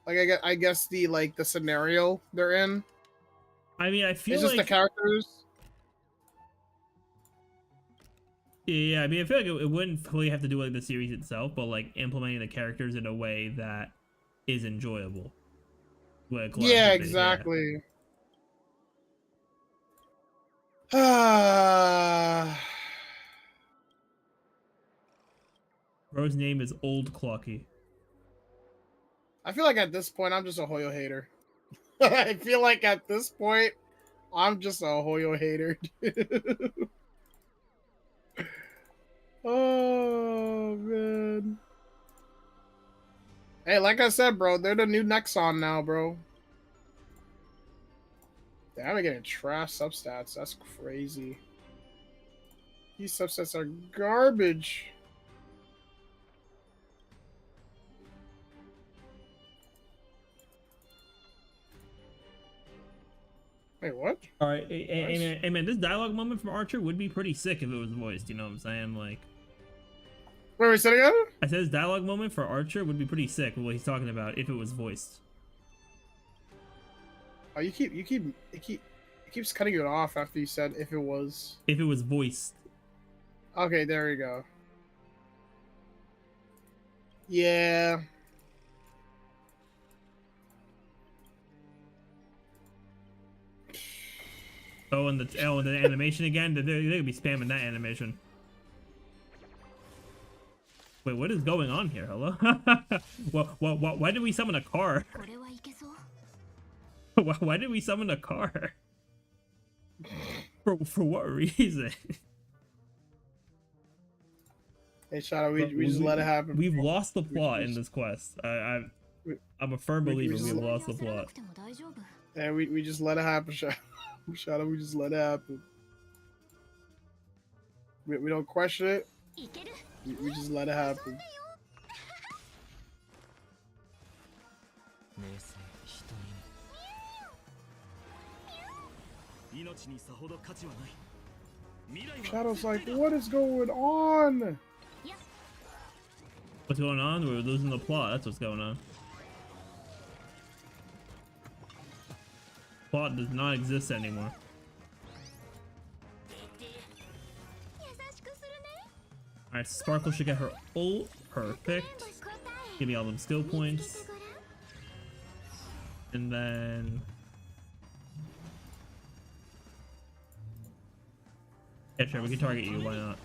Like I guess the scenario they're in. I mean, I feel it's just like the characters. Yeah, I mean, I feel like it wouldn't really have to do with like, the series itself, but like implementing the characters in a way that is enjoyable. Yeah, exactly. Yeah. Bro's name is Old Clocky. I feel like at this point I'm just a Hoyo hater. I feel like at this point I'm just a Hoyo hater. Oh man. Hey, like I said, bro, they're the new Nexon now, bro. Damn, I'm getting trash substats. That's crazy. These substats are garbage. Wait, what? All right, hey man, this dialogue moment from Archer would be pretty sick if it was voiced. You know what I'm saying? Like, wait, say it again? I said this dialogue moment for Archer would be pretty sick. What he's talking about if it was voiced. Oh, it keeps cutting it off after you said if it was voiced. Okay, there we go. Yeah. Oh, and the animation again. They're gonna be spamming that animation. Wait, what is going on here? Hello? Why did we summon a car? Why did we summon a car? For what reason? Hey, Shadow, we just let it happen. We've lost the plot in this quest. I'm a firm believer we've lost the plot. Yeah, we just let it happen, Shadow. Shadow, we just let it happen. We don't question it. We just let it happen. Shadow's like, what is going on? What's going on? We're losing the plot. That's what's going on. Plot does not exist anymore. Alright, Sparkle should get her ult. Perfect. Give me all them skill points. And then... yeah, sure, we can target you. Why not?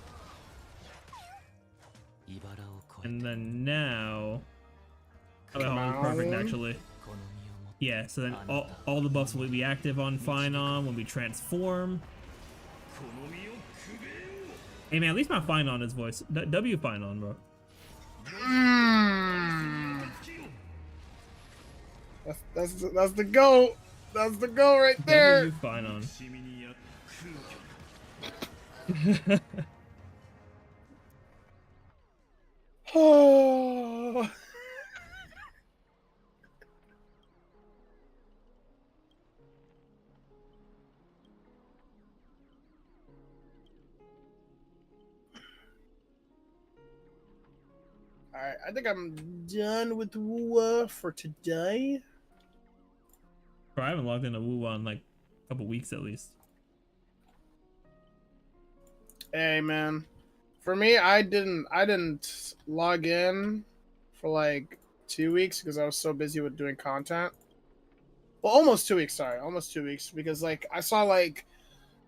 And then now... oh, perfect, actually. Yeah, so then all the buffs will be active on Phynon when we transform. Hey man, at least my Phynon is voiced. W Phynon, bro. That's the goal. That's the goal right there. W Phynon. Oh. Alright, I think I'm done with Wua for today. Bro, I haven't logged into Woo in like a couple weeks at least. Hey man, for me, I didn't log in for like 2 weeks because I was so busy with doing content. Well, almost 2 weeks. Sorry, almost 2 weeks because like I saw like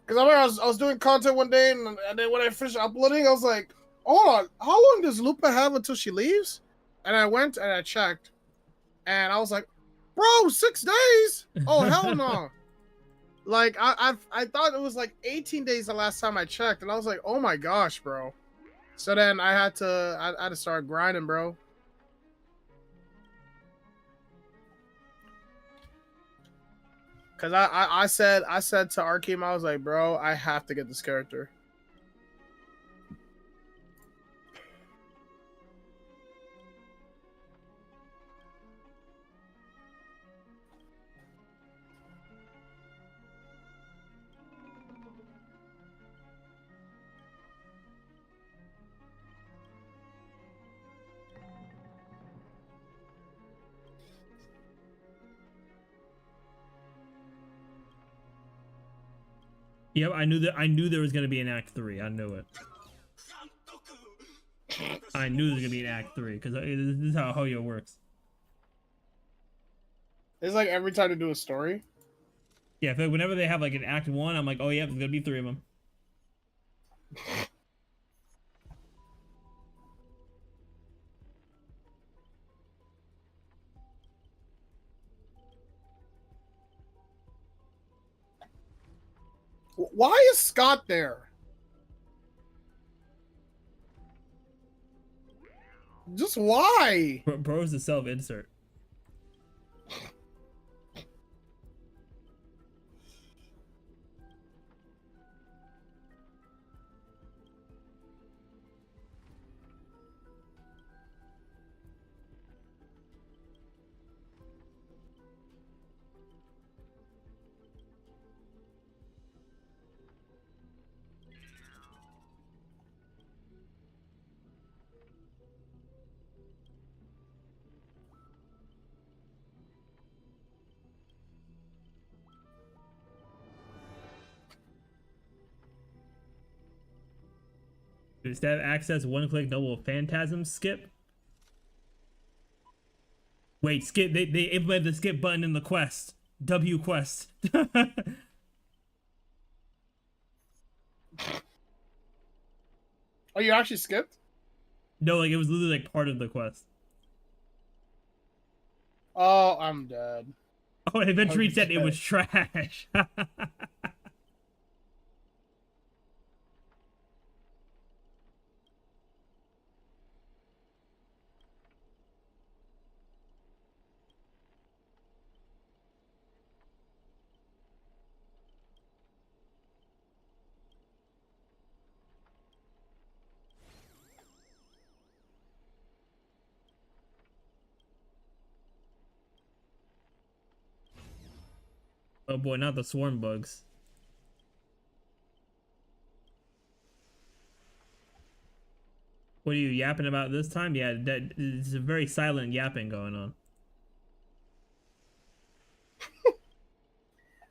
Because I remember I was doing content one day, and then when I finished uploading, I was like, hold on, how long does Lupa have until she leaves? And I went and I checked, and I was like, bro, 6 days? Oh, hell no. Like, I thought it was like 18 days the last time I checked, and I was like, oh my gosh, bro. So then I had to start grinding, bro. Cause I said to Arkeem, I was like, bro, I have to get this character. Yep, I knew there was gonna be an Act 3. I knew it. I knew there was gonna be an Act 3 because this is how Hoyo works. It's like every time to do a story. Yeah, whenever they have like an Act 1, I'm like, oh yeah, there's gonna be 3 of them. Why is Scott there? Just why? Bro's the self-insert. Instead of access one-click double phantasm skip. Wait, skip. They implemented the skip button in the quest. W quest. Oh, you actually skipped? No, like it was literally like part of the quest. Oh, I'm dead. Oh, and eventually said it was trash. Oh boy, not the swarm bugs. What are you yapping about this time? Yeah, it's a very silent yapping going on.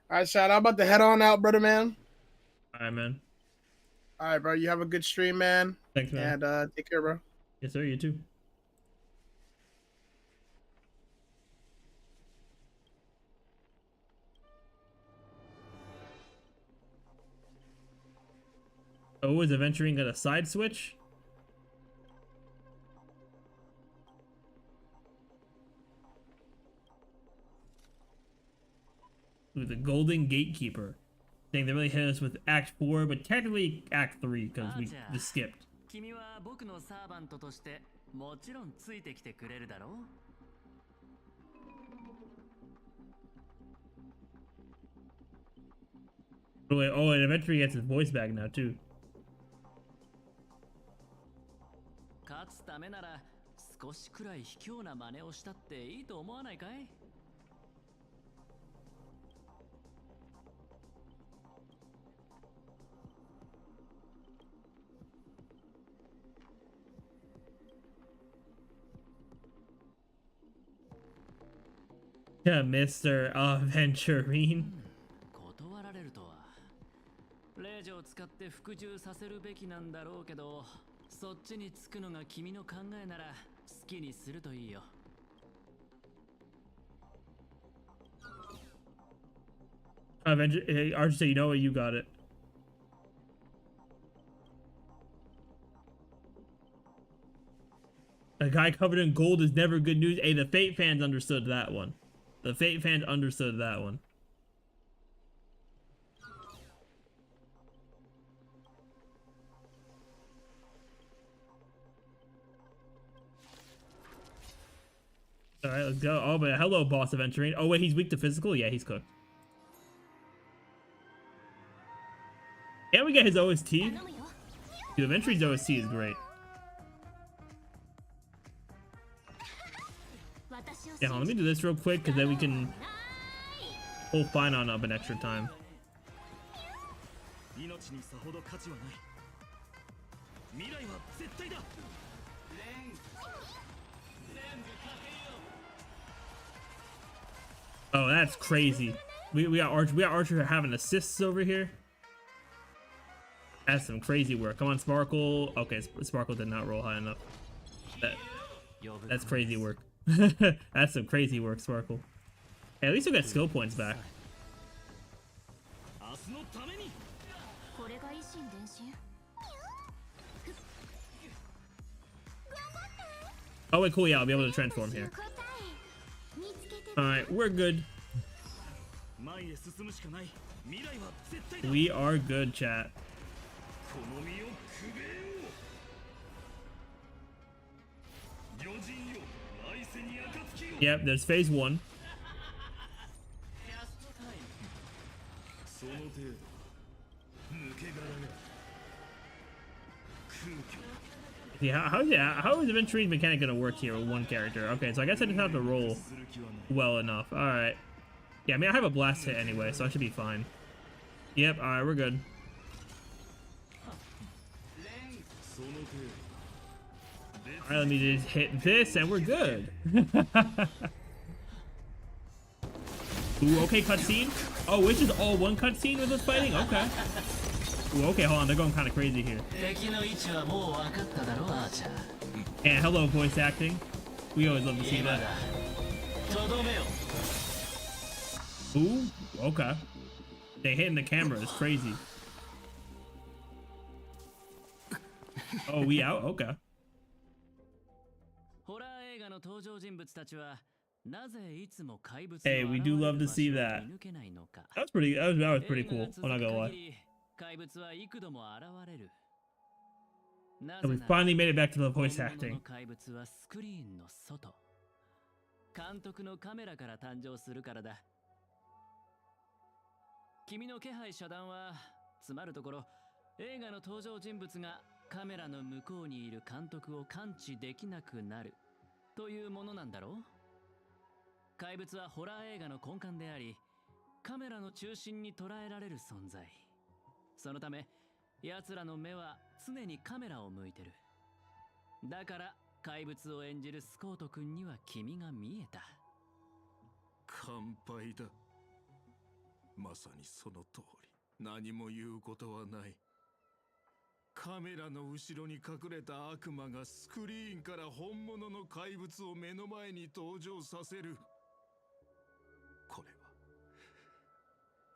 All right, Shad, I'm about to head on out, brother, man. All right, man. All right, bro. You have a good stream, man. Thanks, man. And take care, bro. Yes, sir. You too. Oh, is Aventurine got a side switch? Ooh, the Golden Gatekeeper. Dang, they really hit us with Act 4, but technically Act 3 because we just skipped. 君は僕のサーバントとしてもちろんついてきてくれるだろう Wait, oh, and Aventurine gets his voice back now too. 勝つためなら少しくらい卑怯な真似をしたっていいと思わないかい Yeah, Mr. Aventurine. 断られるとは令状を使って服従させるべきなんだろうけどそっちにつくのが君の考えなら好きにするといいよ Archer, you know what? You got it. A guy covered in gold is never good news. Hey, the Fate fans understood that one. The Fate fans understood that one. All right, let's go. Oh, but hello, boss of entering. Oh, wait, he's weak to physical? Yeah, he's cooked. And we get his OST. Dude, Ventry's OST is great. Yeah, hold on, let me do this real quick, because then we can pull Finon up an extra time. Oh, that's crazy. We got Archer having assists over here. That's some crazy work. Come on, Sparkle. Okay, Sparkle did not roll high enough. That's crazy work. That's some crazy work, Sparkle. Hey, at least we got skill points back. Oh wait, cool. Yeah, I'll be able to transform here. Alright, we're good. We are good, chat. Yep, there's phase 1. Yeah, how is Venture's mechanic gonna work here with one character? Okay, so I guess I just have to roll well enough. Alright. Yeah, I mean, I have a blast hit anyway, so I should be fine. Yep, alright, we're good. Alright, let me just hit this and we're good. Ooh, okay, cutscene. Oh, which is all one cutscene with us fighting? Okay. Ooh, okay, hold on, they're going kind of crazy here. And hello, voice acting. We always love to see that. Ooh, okay. They hitting the camera is crazy. Oh, we out? Okay. Hey, we do love to see that. That was pretty cool. I'm not gonna lie. And we finally made it back to the voice acting. 監督のカメラから誕生するからだ。君の気配遮断は、つまるところ、映画の登場人物がカメラの向こうにいる監督を感知できなくなるというものなんだろう。怪物はホラー映画の根幹であり、カメラの中心に捉えられる存在。そのため、奴らの目は常にカメラを向いてる。だから、怪物を演じるスコート君には君が見えた。乾杯だ。まさにその通り。何も言うことはない。カメラの後ろに隠れた悪魔がスクリーンから本物の怪物を目の前に登場させる。これ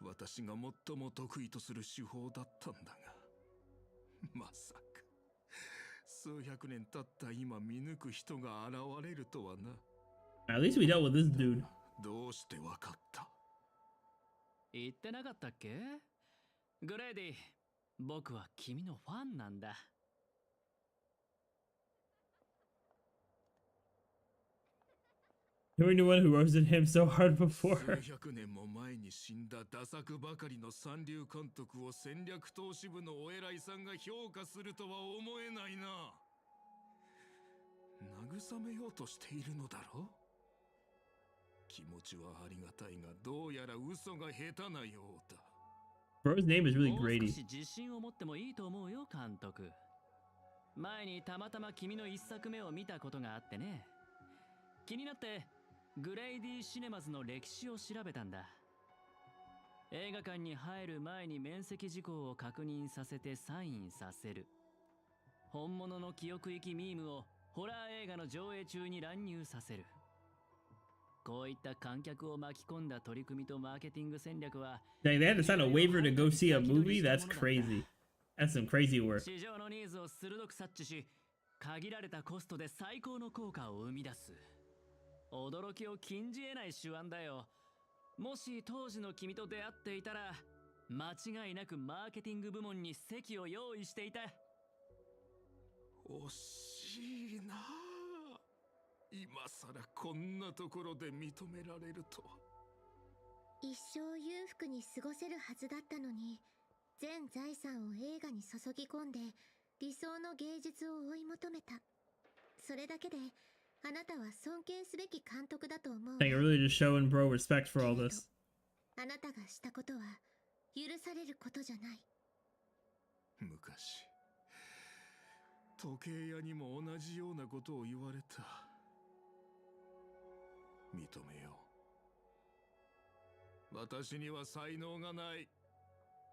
は私が最も得意とする手法だったんだが、まさか数百年経った今見抜く人が現れるとはな。At least we dealt with this dude. どうしてわかった？言ってなかったっけ？グレイディ、僕は君のファンなんだ。You're anyone who roasted him so hard before. 数百年も前に死んだダ作ばかりの三流監督を戦略投資部のお偉いさんが評価するとは思えないな。慰めようとしているのだろ？気持ちはありがたいが、どうやら嘘が下手なようだ。Bro's name is really Grady. 少し自信を持ってもいいと思うよ、監督。前にたまたま君の一作目を見たことがあってね。気になってグレイディシネマズの歴史を調べたんだ。映画館に入る前に面積事項を確認させてサインさせる。本物の記憶域ミームをホラー映画の上映中に乱入させる。こういった観客を巻き込んだ取り組みとマーケティング戦略は。Dang, they had to sign a waiver to go see a movie? That's crazy. That's some crazy work. 市場のニーズを鋭く察知し、限られたコストで最高の効果を生み出す。驚きを禁じ得ない手腕だよ。もし当時の君と出会っていたら、間違いなくマーケティング部門に席を用意していた。惜しいなあ。今さらこんなところで認められるとは。一生裕福に過ごせるはずだったのに、全財産を映画に注ぎ込んで理想の芸術を追い求めた。それだけであなたは尊敬すべき監督だと思う。 I think really just showing bro respect for all this. あなたがしたことは許されることじゃない。昔時計屋にも同じようなことを言われた。認めよう。私には才能がない。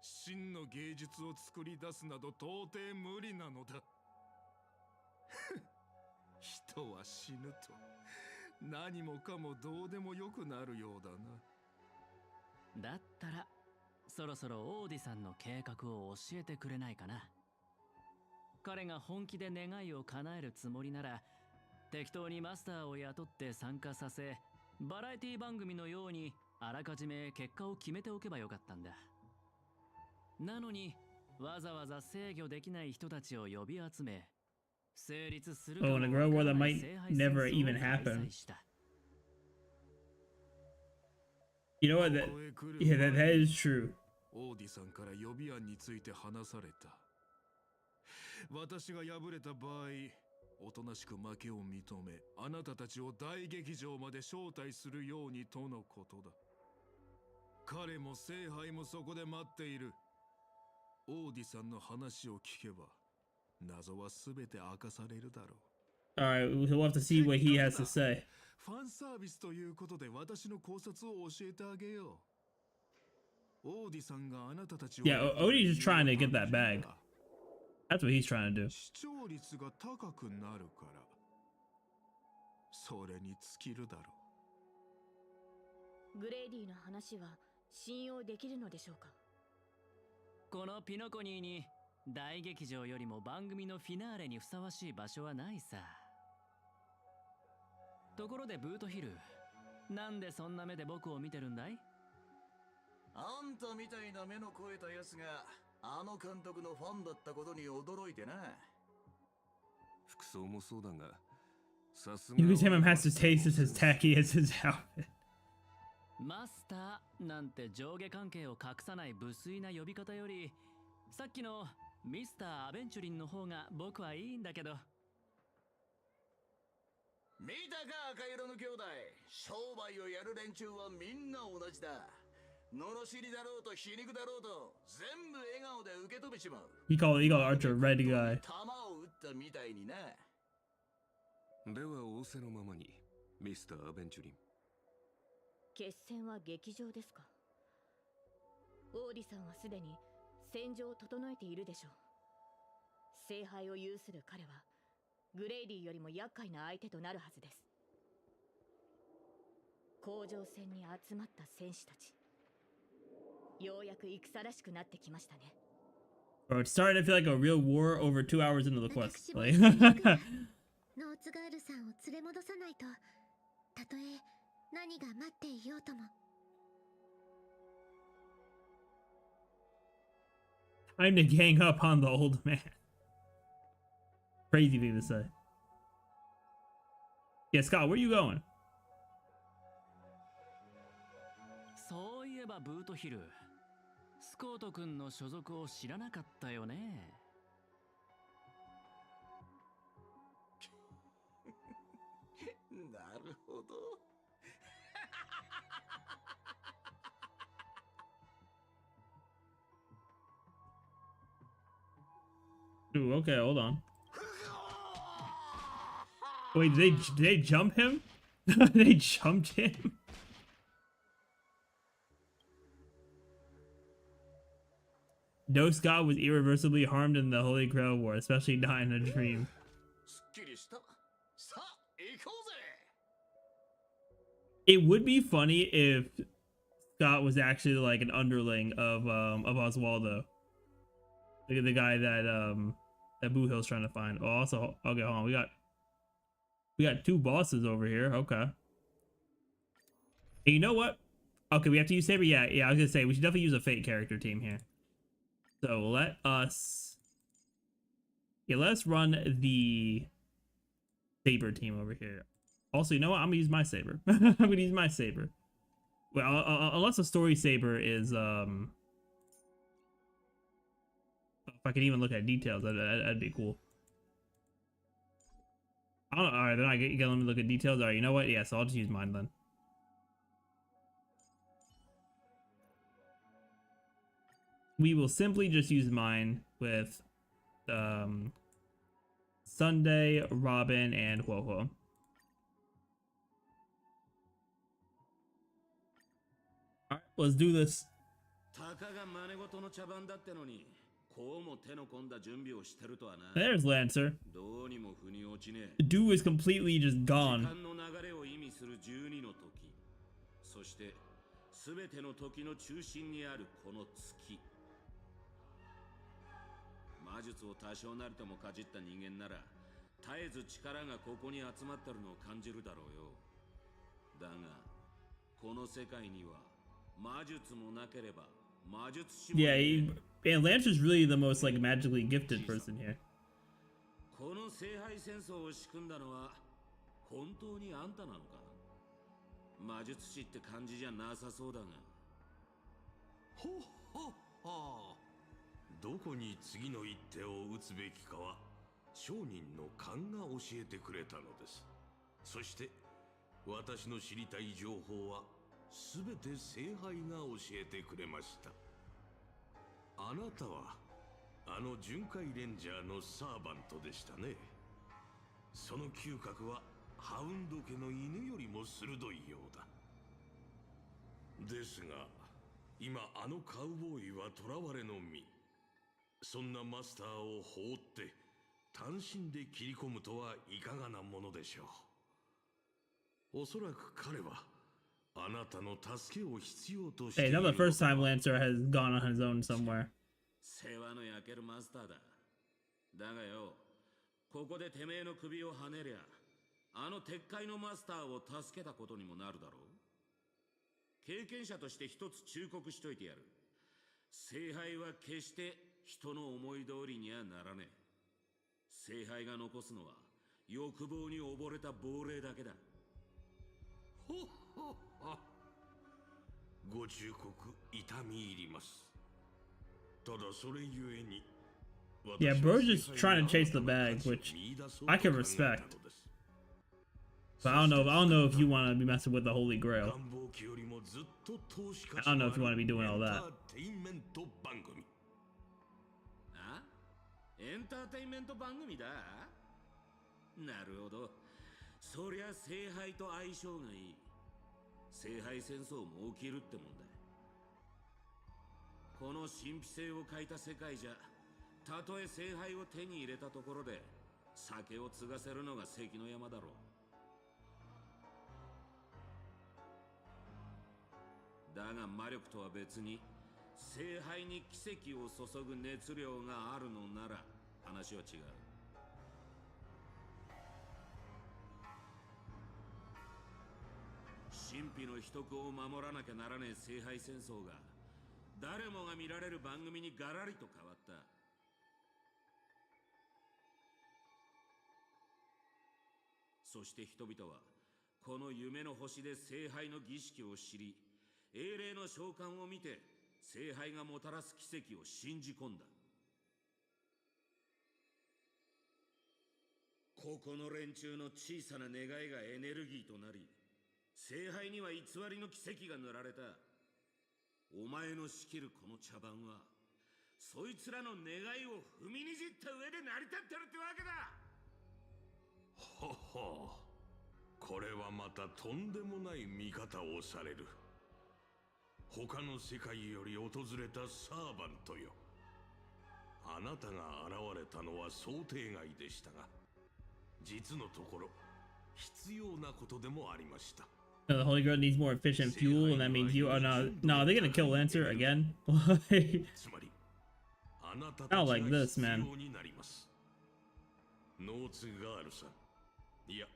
真の芸術を作り出すなど到底無理なのだ。人は死ぬと何もかもどうでもよくなるようだな。だったらそろそろオーディさんの計画を教えてくれないかな。彼が本気で願いを叶えるつもりなら、適当にマスターを雇って参加させ、バラエティ番組のようにあらかじめ結果を決めておけばよかったんだ。なのにわざわざ制御できない人たちを呼び集め、成立するかもわからない Oh, in a world where that might 聖杯 never 戦争を even 開 happen. 催した。You know what? That is true. オーディさんから予備案について話された。私が敗れた場合、おとなしく負けを認め、あなたたちを大劇場まで招待するようにとのことだ。彼も聖杯もそこで待っている。オーディさんの話を聞けば、謎はすべて明かされるだろう。Alright, we'll have to see what he has to say. ファンサービスということで私の考察を教えてあげよう。オーディさんがあなたたちを Yeah, Odie's just trying to get that bag. That's what he's trying to do. 視聴率が高くなるから、それに尽きるだろう。グレイディの話は信用できるのでしょうか。このピノコニーに大劇場よりも番組のフィナーレにふさわしい場所はないさ。ところでブートヒル、なんでそんな目で僕を見てるんだい？あんたみたいな目の肥えたやつがあの監督のファンだったことに驚いてな。服装もそうだが、さすが You can tell him has to taste is as tacky as his outfit. マスターなんて上下関係を隠さない無粋な呼び方より、さっきのミスター・アベンチュリンの方が僕はいいんだけど。見たか赤色の兄弟、商売をやる連中はみんな同じだ。罵りだろうと皮肉だろうと全部笑顔で受け止めちまう。He called Archer a red guy. 弾を撃ったみたいにな。では仰せのままに、ミスター・アベンチュリン。決戦は劇場ですか。オーディさんはすでに戦場を整えているでしょう。聖杯を有する彼はグレイディよりも厄介な相手となるはずです。甲状戦に集まった戦士たち、ようやく戦らしくなってきましたね。Bro, it's starting to feel like a real war over 2 hours into the quest. Like ノーツガールさんを連れ戻さないと、たとえ何が待っていようとも。Time to gang up on the old man. Crazy thing to say. Yeah, Scott, where you going? そういえばブートヒル、スコート君の所属を知らなかったよね。なるほど。Ooh, okay, hold on. Wait, did they jump him? They jumped him? No Scott was irreversibly harmed in the Holy Grail War, especially not in a dream. すっきりした。さあ、行こうぜ。It would be funny if Scott was actually like an underling of Oswaldo, the guy that that Boo Hill's trying to find. Oh, also, okay, hold on. We got 2 bosses over here. Okay. Hey, you know what? Okay, we have to use Saber. Yeah, I was gonna say we should definitely use a Fate character team here. So let's run the Saber team over here. Also, you know what? I'm gonna use my Saber. I'm gonna use my Saber. Well, unless the story Saber is if I can even look at details, that'd be cool. I don't know. All right, then you gotta let me look at details. All right, you know what? Yeah, so I'll just use mine then. We will simply just use mine with Sunday, Robin, and Huohuo. Alright, let's do this. There's Lancer. Do is completely just gone. 魔術を多少なりともかじった人間なら絶えず力がここに集まってるのを感じるだろうよ。だがこの世界には魔術もなければ魔術師も Yeah, Lancer's really the most like magically gifted person here. この聖杯戦争を仕組んだのは本当にあんたなのか。魔術師って感じじゃなさそうだが。ほっほっほ。どこに次の一手を打つべきかは商人の勘が教えてくれたのです。そして私の知りたい情報はすべて聖杯が教えてくれました。あなたはあの巡回レンジャーのサーバントでしたね。その嗅覚はハウンド家の犬よりも鋭いようだ。ですが今あのカウボーイは囚われの身。そんなマスターを放って単身で切り込むとはいかがなものでしょう。おそらく彼はあなたの助けを必要としている。 Hey, not the first time Lancer has gone on his own somewhere. 世話の焼けるマスターだ。だがよ、ここでてめえの首をはねりゃあの鉄塊のマスターを助けたことにもなるだろう。経験者として一つ忠告しといてやる。聖杯は決して人の思い通りにはならねえ。聖杯が残すのは欲望に溺れた亡霊だけだ。ほっほっほ。ご忠告痛み入ります。ただそれゆえに。Yeah, bro's just trying to chase the bag, which I can respect. But I don't know if you want to be messing with the Holy Grail. I don't know if you want to be doing all that. エンターテインメント番組だ。なるほど。そりゃ聖杯と相性がいい。聖杯戦争も起きるってもんだ。この神秘性を欠いた世界じゃ、たとえ聖杯を手に入れたところで酒を継がせるのが関の山だろう。だが魔力とは別に聖杯に奇跡を注ぐ熱量があるのなら話は違う。神秘の秘匿を守らなきゃならねえ聖杯戦争が誰もが見られる番組にガラリと変わった。そして人々はこの夢の星で聖杯の儀式を知り、英霊の召喚を見て聖杯がもたらす奇跡を信じ込んだ。ここの連中の小さな願いがエネルギーとなり、聖杯には偽りの奇跡が塗られた。お前の仕切るこの茶番はそいつらの願いを踏みにじった上で成り立ってるってわけだ。ほほう、これはまたとんでもない見方をされる。他の世界より訪れたサーバントよ。あなたが現れたのは想定外でしたが、実のところ必要なことでもありました。The Holy Grail needs more efficient fuel, and that means you. Oh no, no, they're gonna kill Lancer again. I don't like this, man. ノーツガールさん。いや、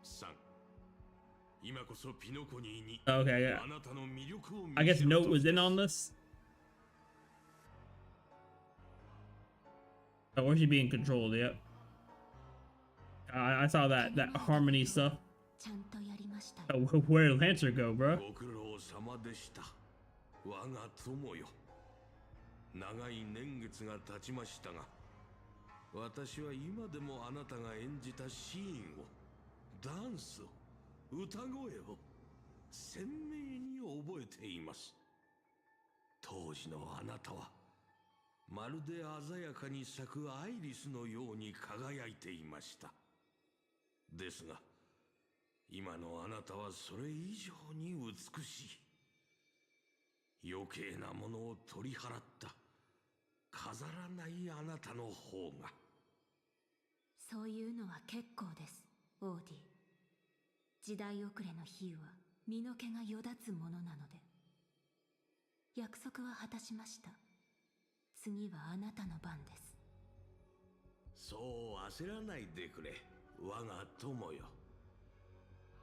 さん。今こそピノコニーに Okay, yeah. あなたの魅力を見 I guess せる Note 時 was です in on this. Oh, or she being controlled, yep. I saw that harmony stuff. ちゃんとやりましたよ。 Oh, where did Lancer go, bro? ご苦労様でした。我が友よ。長い年月が経ちましたが、私は今でもあなたが演じたシーンを、ダンスを、歌声を鮮明に覚えています。当時のあなたは、まるで鮮やかに咲くアイリスのように輝いていました。ですが、今のあなたはそれ以上に美しい。余計なものを取り払った、飾らないあなたの方が。そういうのは結構です、オーディ。時代遅れの比喩は身の毛がよだつものなので。約束は果たしました。次はあなたの番です。そう焦らないでくれ、我が友よ。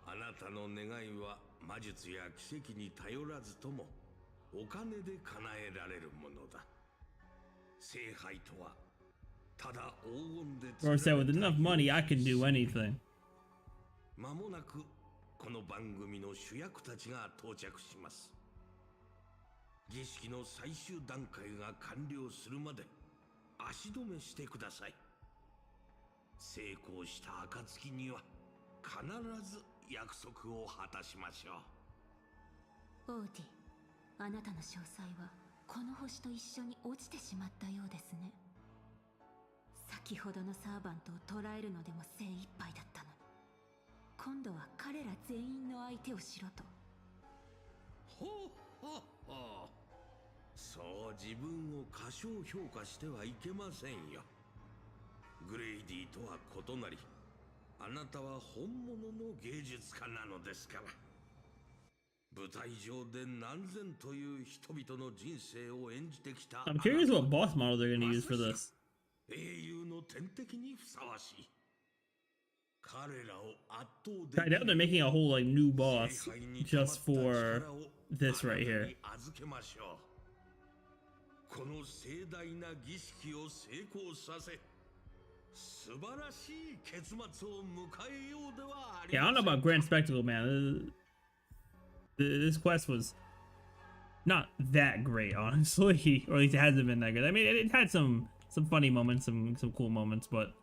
あなたの願いは魔術や奇跡に頼らずともお金で叶えられるものだ。聖杯とはただ黄金で Or said, with enough money, I can do anything. 間もなくこの番組の主役たちが到着します。儀式の最終段階が完了するまで足止めしてください。成功した暁には必ず約束を果たしましょオーディ、あなたの詳細はこの星と一緒に落ちてしまったようですね。先ほどのサーバントを捕らえるのでも精一杯だったのに、今度は彼ら全員の相手をしろと。ほほほ。そう自分を過小評価してはいけませんよ。グレイディとは異なり、あなたは本物の芸術家なのですから。舞台上で何千という人々の人生を演じてきた。I'm curious what boss model they're gonna use for this. 英雄の天敵にふさわしい。彼らを圧倒できる。I doubt they're making a whole like new boss just for this right here. 預けましょう。この盛大な儀式を成功させ、素晴らしい結末を迎えようではあり Yeah, I don't know about Grand Spectacle, man. This quest was not that great, honestly, or at least it hasn't been that good. I mean, it had some funny moments, some cool moments, but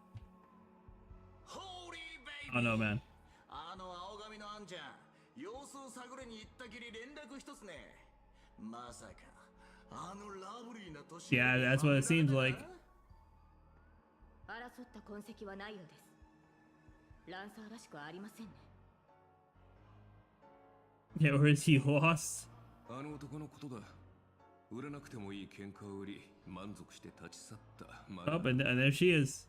I don't know, man. あの青髪のあんちゃん、様子を探りに行ったきり連絡一つね。まさかあのラブリーな年。Yeah, that's what it seems like. 争った痕跡はないようです。ランサーらしくはありませんね。Yeah, or is he lost? あの男のことだ。売らなくてもいい喧嘩を売り、満足して立ち去った。Oh, and there she is.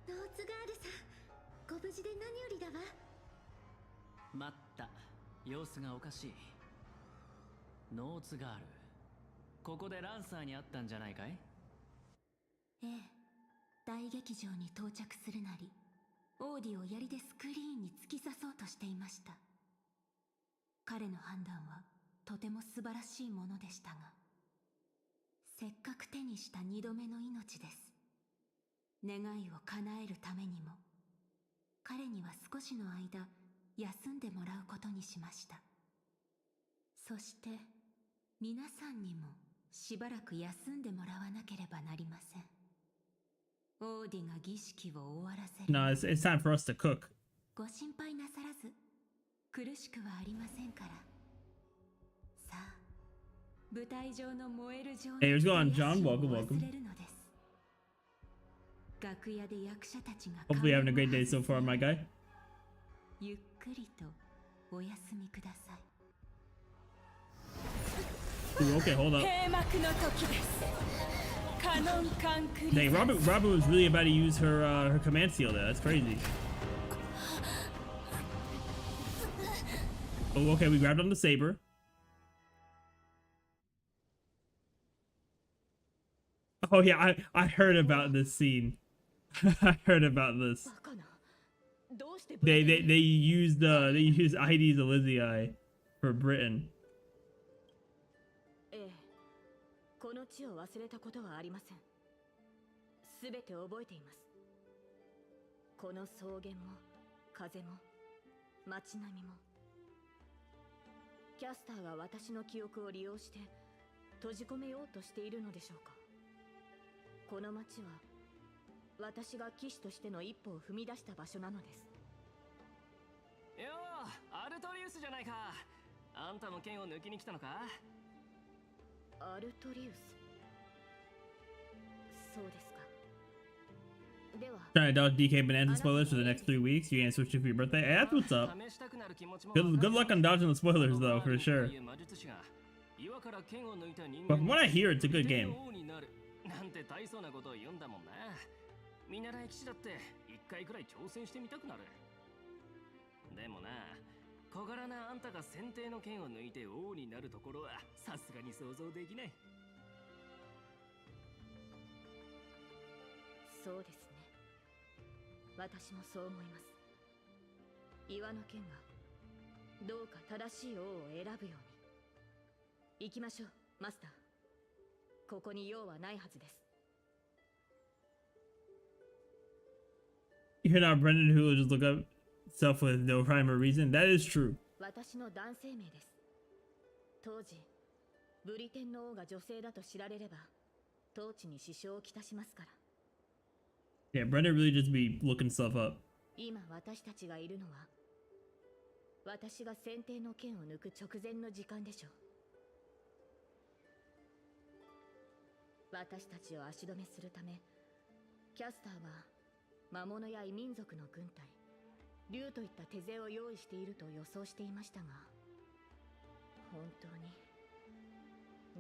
ノーツガールさん、ご無事で何よりだわ。待った。様子がおかしい。ノーツガール。ここでランサーに会ったんじゃないかい？ええ、大劇場に到着するなり、オーディを槍でスクリーンに突き刺そうとしていました。彼の判断はとても素晴らしいものでしたが、せっかく手にした2度目の命です。願いを叶えるためにも、彼には少しの間休んでもらうことにしました。そして皆さんにもしばらく休んでもらわなければなりません。オーディが儀式を終わらせる。No, it's time for us to cook. ご心配なさらず、苦しくはありませんから。さあ、舞台上の燃える情 Hey, what's 熱 going on, と John? 野心を Welcome, welcome. 忘れるのです。楽屋で役者たちが Hopefully you're having a great day so far, my guy. ゆっくりとお休みください。 Ooh, okay, hold up. 閉幕の時です。カノンカンクリ Dang, Robert was really about to use her command seal there. That's crazy. Oh, okay, we grabbed on the saber. Oh yeah, I heard about this scene. I heard about this. バカな。どうして They used ID's Elysiae for Britain. ええ。この地を忘れたことはありません。すべて覚えています。この草原も風も街並みも。キャスターが私の記憶を利用して閉じ込めようとしているのでしょうか。この街は私が騎士としての一歩を踏み出した場所なのです。よう、アルトリウスじゃないか。あんたも剣を抜きに来たのか。アルトリウス。そうですか。では Trying to dodge DK Bonanza spoilers for the next 3 weeks. You can't switch it for your birthday. Hey, that's what's up. Good luck on dodging the spoilers though, for sure. But from what I hear, it's a good game. なんて大層なことを言うんだもんな。見習い騎士だって一回くらい挑戦してみたくなる。でもな、小柄なあんたが先手の剣を抜いて王になるところはさすがに想像できない。そうですね。私もそう思います。岩の剣がどうか正しい王を選ぶように。行きましょう、マスター。ここに用はないはずです。You're not Brendan who will just look up stuff with no rhyme or reason. That is true. 私の男性名です。当時、ブリテンの王が女性だと知られれば、統治に支障をきたしますから。Yeah, Brendan really just be looking stuff up. 今私たちがいるのは、私が先手の剣を抜く直前の時間でしょう。私たちを足止めするため、キャスターは魔物や異民族の軍隊、竜といった手勢を用意していると予想していましたが、本当に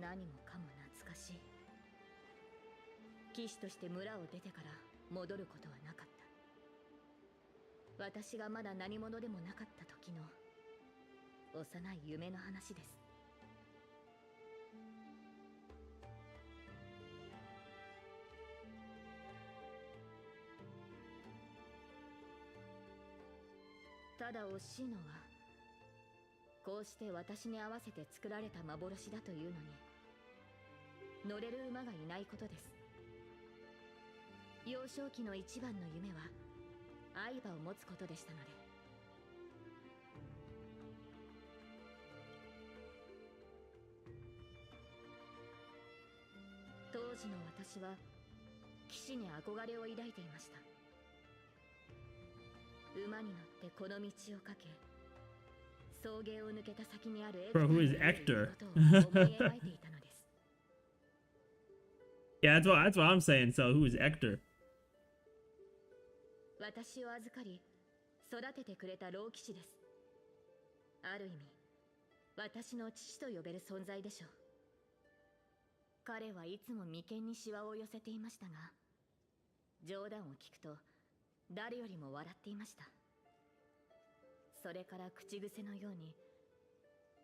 何もかも懐かしい。騎士として村を出てから戻ることはなかった。私がまだ何者でもなかった時の幼い夢の話です。ただ惜しいのは、こうして私に合わせて作られた幻だというのに、乗れる馬がいないことです。幼少期の一番の夢は愛馬を持つことでしたので。当時の私は騎士に憧れを抱いていました。馬に乗ってこの道をかけ、草原を抜けた先にあるエ Bro, who is Ector? Yeah, that's what I'm saying. So who is Ector? 私を預かり育ててくれた老騎士です。ある意味私の父と呼べる存在でしょう。彼はいつも眉間にシワを寄せていましたが、冗談を聞くと誰よりも笑っていました。それから口癖のように、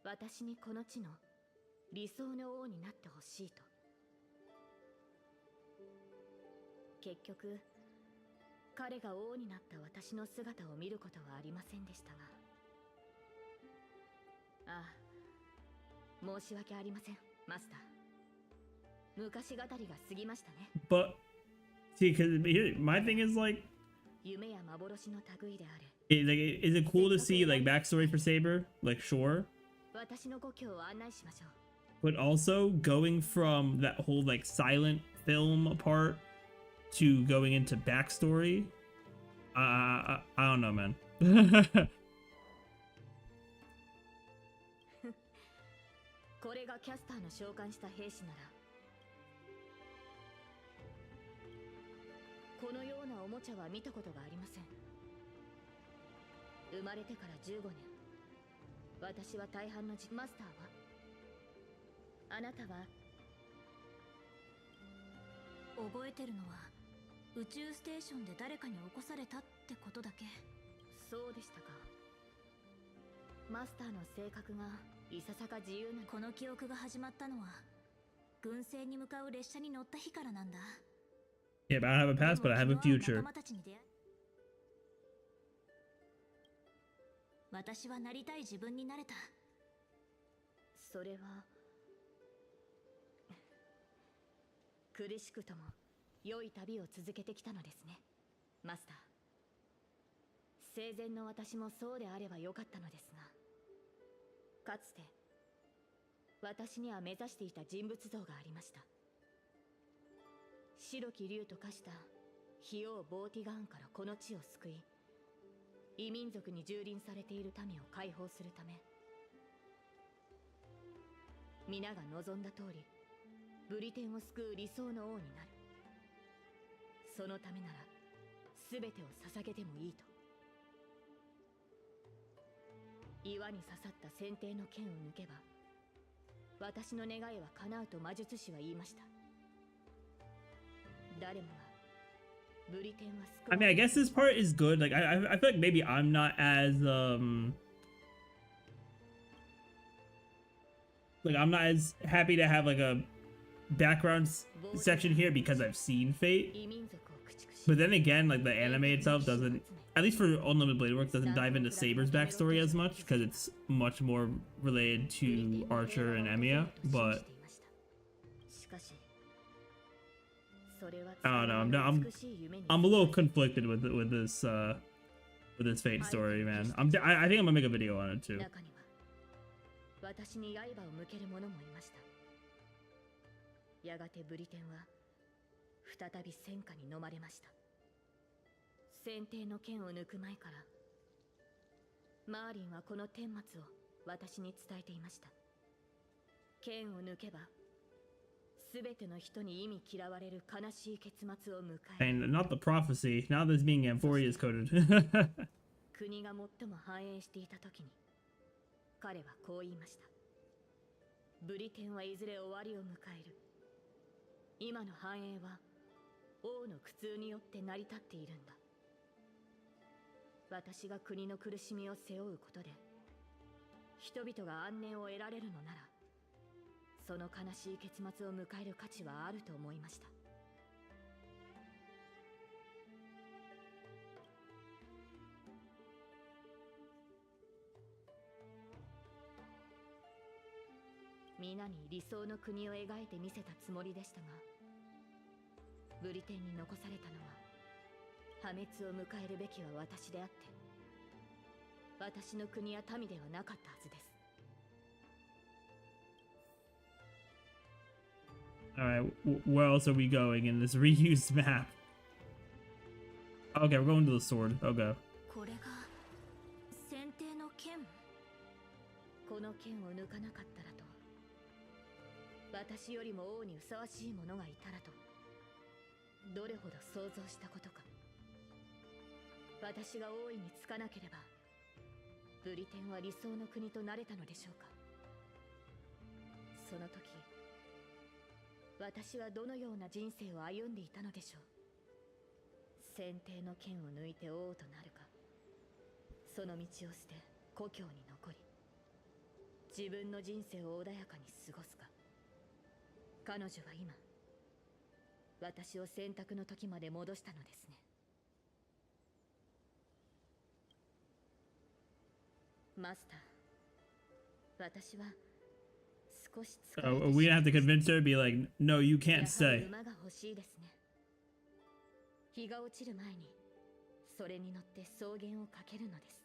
私にこの地の理想の王になってほしいと。結局彼が王になった私の姿を見ることはありませんでしたが、ああ、申し訳ありません、マスター。昔語りが過ぎましたね。 But see, because my thing is like, 夢や幻の類である。is it cool to see like backstory for Saber? Like, sure. 私の故郷を案内しましょう。 But also going from that whole like silent film part to going into backstory, I don't know, man. これがキャスターの召喚した兵士なら、このようなおもちゃは見たことがありません。生まれてから15年、私は大半のマスターは、あなたは覚えてるのは宇宙ステーションで誰かに起こされたってことだけ。そうでしたか。マスターの性格がいささか自由な。この記憶が始まったのは軍政に向かう列車に乗った日からなんだ。 Yeah, but I don't have a past, but I have a future. 私はなりたい自分になれた。それは苦しくとも良い旅を続けてきたのですね、マスター。生前の私もそうであればよかったのですが、かつて私には目指していた人物像がありました。白き竜と化した費王ボーティガーンからこの地を救い、異民族に蹂躙されている民を解放するため、皆が望んだ通りブリテンを救う理想の王になる。そのためなら全てを捧げてもいいと。岩に刺さった先手の剣を抜けば私の願いは叶うと魔術師は言いました。誰もがブリテンは救 I mean, I guess this part is good. Like, I feel like maybe I'm not as like I'm not as happy to have like a background section here because I've seen Fate. But then again, like the anime itself doesn't, at least for Unlimited Blade Works, doesn't dive into Saber's backstory as much because it's much more related to Archer and Emiya. But I don't know. I'm a little conflicted with this Fate story, man. I think I'm gonna make a video on it too. 私に刃を向ける者もいました。やがてブリテンは再び戦火に飲まれました。先手の剣を抜く前からマーリンはこの顛末を私に伝えていました。剣を抜けば全ての人に意味嫌われる悲しい結末を迎える。 And not the prophecy. Now this being Amphoria is coded. 国が最も繁栄していた時に彼はこう言いました。ブリテンはいずれ終わりを迎える。今の繁栄は王の苦痛によって成り立っているんだ。私が国の苦しみを背負うことで人々が安寧を得られるのなら、その悲しい結末を迎える価値はあると思いました。皆に理想の国を描いてみせたつもりでしたが、ブリテンに残されたのは破滅を迎えるべきは私であって、私の国や民ではなかったはずです。 Alright, where else are we going in this reused map? Okay, we're going to the sword. Okay. これが先手の剣。この剣を抜かなかったらと、私よりも王にふさわしい者がいたらと、どれほど想像したことか。私が王位につかなければブリテンは理想の国となれたのでしょうか。その時私はどのような人生を歩んでいたのでしょう。先手の剣を抜いて王となるか、その道を捨て故郷に残り自分の人生を穏やかに過ごすか。彼女は今私を選択の時まで戻したのですね。マスター、私は少し疲れて We're gonna have to convince her to be like, no, you can't やは stay. り馬が欲しいですね。日が落ちる前にそれに乗って草原を駆けるのです。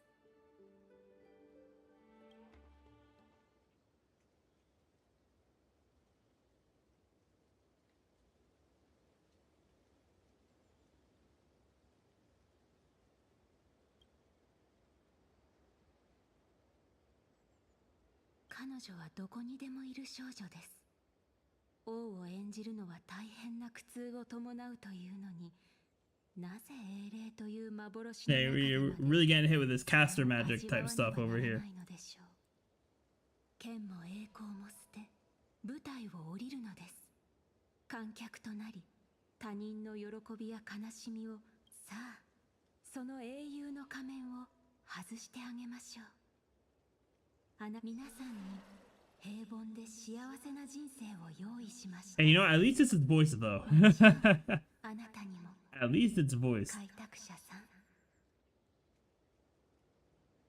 彼女はどこにでもいる少女です。王を演じるのは大変な苦痛を伴うというのに、なぜ英霊という幻の Hey, 中で we're まで really getting hit with this caster magic type stuff over here. 剣も栄光も捨て、舞台を降りるのです。観客となり、他人の喜びや悲しみを、さあ、その英雄の仮面を外してあげましょう。皆さんに And you know, at least it's its voice though. At least it's voice.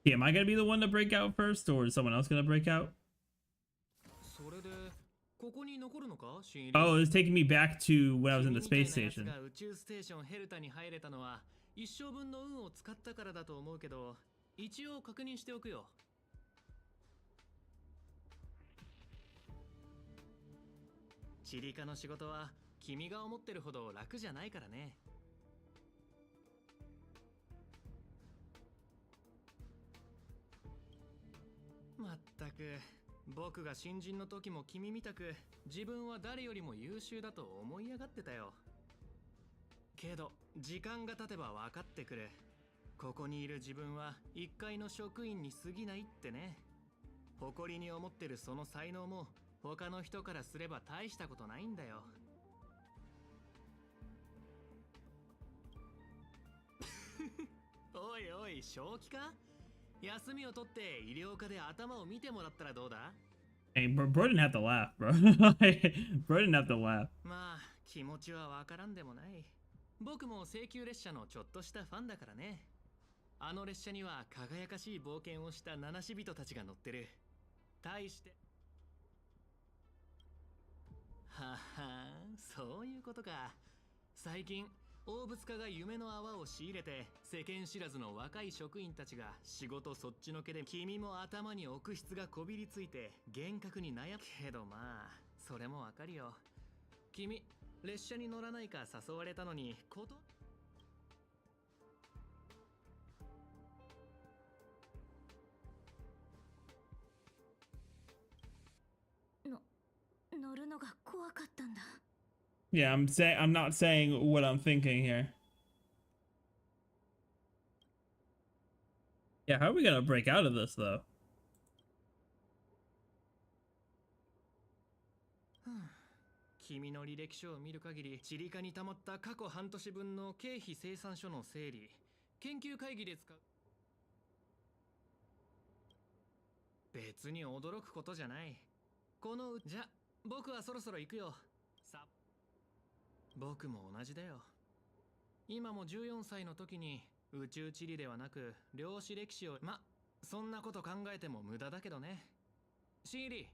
Yeah, am I gonna be the one to break out first, or is someone else gonna break out? Oh, it's taking me back to when I was in the space station. 一生分の運を使ったからだと思うけど、一応確認しておくよ。チリカの仕事は君が思ってるほど楽じゃないからね。まったく、僕が新人の時も君みたく自分は誰よりも優秀だと思い上がってたよ。けど時間が経てば分かってくる。ここにいる自分は一階の職員に過ぎないってね。誇りに思ってるその才能も他の人からすれば大したことないんだよ。おいおい、正気か？休みを取って医療科で頭を見てもらったらどうだ？ Hey, bro didn't have to laugh, bro. Bro didn't have to laugh. まあ気持ちはわからんでもない。僕も請求列車のちょっとしたファンだからね。あの列車には輝かしい冒険をした七死人たちが乗ってる。対してははん、そういうことか。最近大物家が夢の泡を仕入れて世間知らずの若い職員たちが仕事そっちのけで、君も頭に奥質がこびりついて厳格に悩むけど、まあそれもわかるよ。君列車に乗らないか誘われたのに乗るのが怖かったんだ。Yeah, I'm not saying what I'm thinking here. Yeah, how are we gonna break out of this though? 君の履歴書を見る限り、チリカに溜まった過去半年分の経費精算書の整理、研究会議で使う。別に驚くことじゃない。じゃ、僕はそろそろ行くよ。僕も同じだよ。今も14歳の時に宇宙地理ではなく量子歴史を、そんなこと考えても無駄だけどね。シーリー、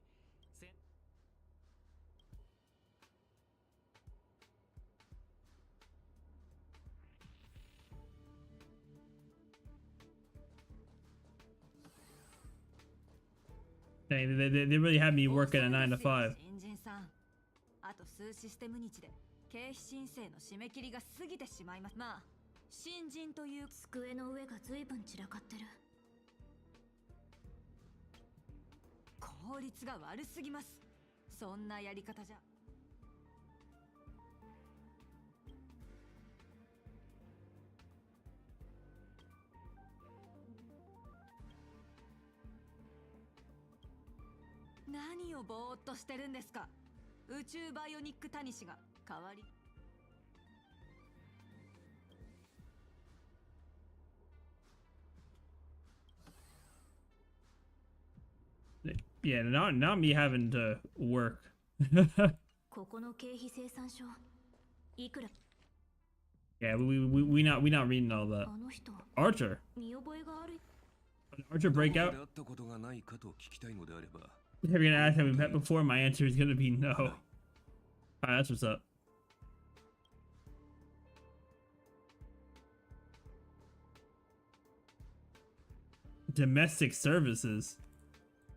Dang, they really had me working a 9 to 5. 新人さん、あと数システム日で経費申請の締め切りが過ぎてしまいます。まあ新人という机の上が随分散らかってる。効率が悪すぎます。そんなやり方じゃ。何をぼーっとしてるんですか。宇宙バイオニックタニシが代わり。Yeah, not me having to work. ここの経費生産書いくら？ Yeah, we not reading all that. Archer. 見覚えがある。 Archer breakout. If you're gonna ask have we met before, my answer is gonna be no. Alright, that's what's up. Domestic services.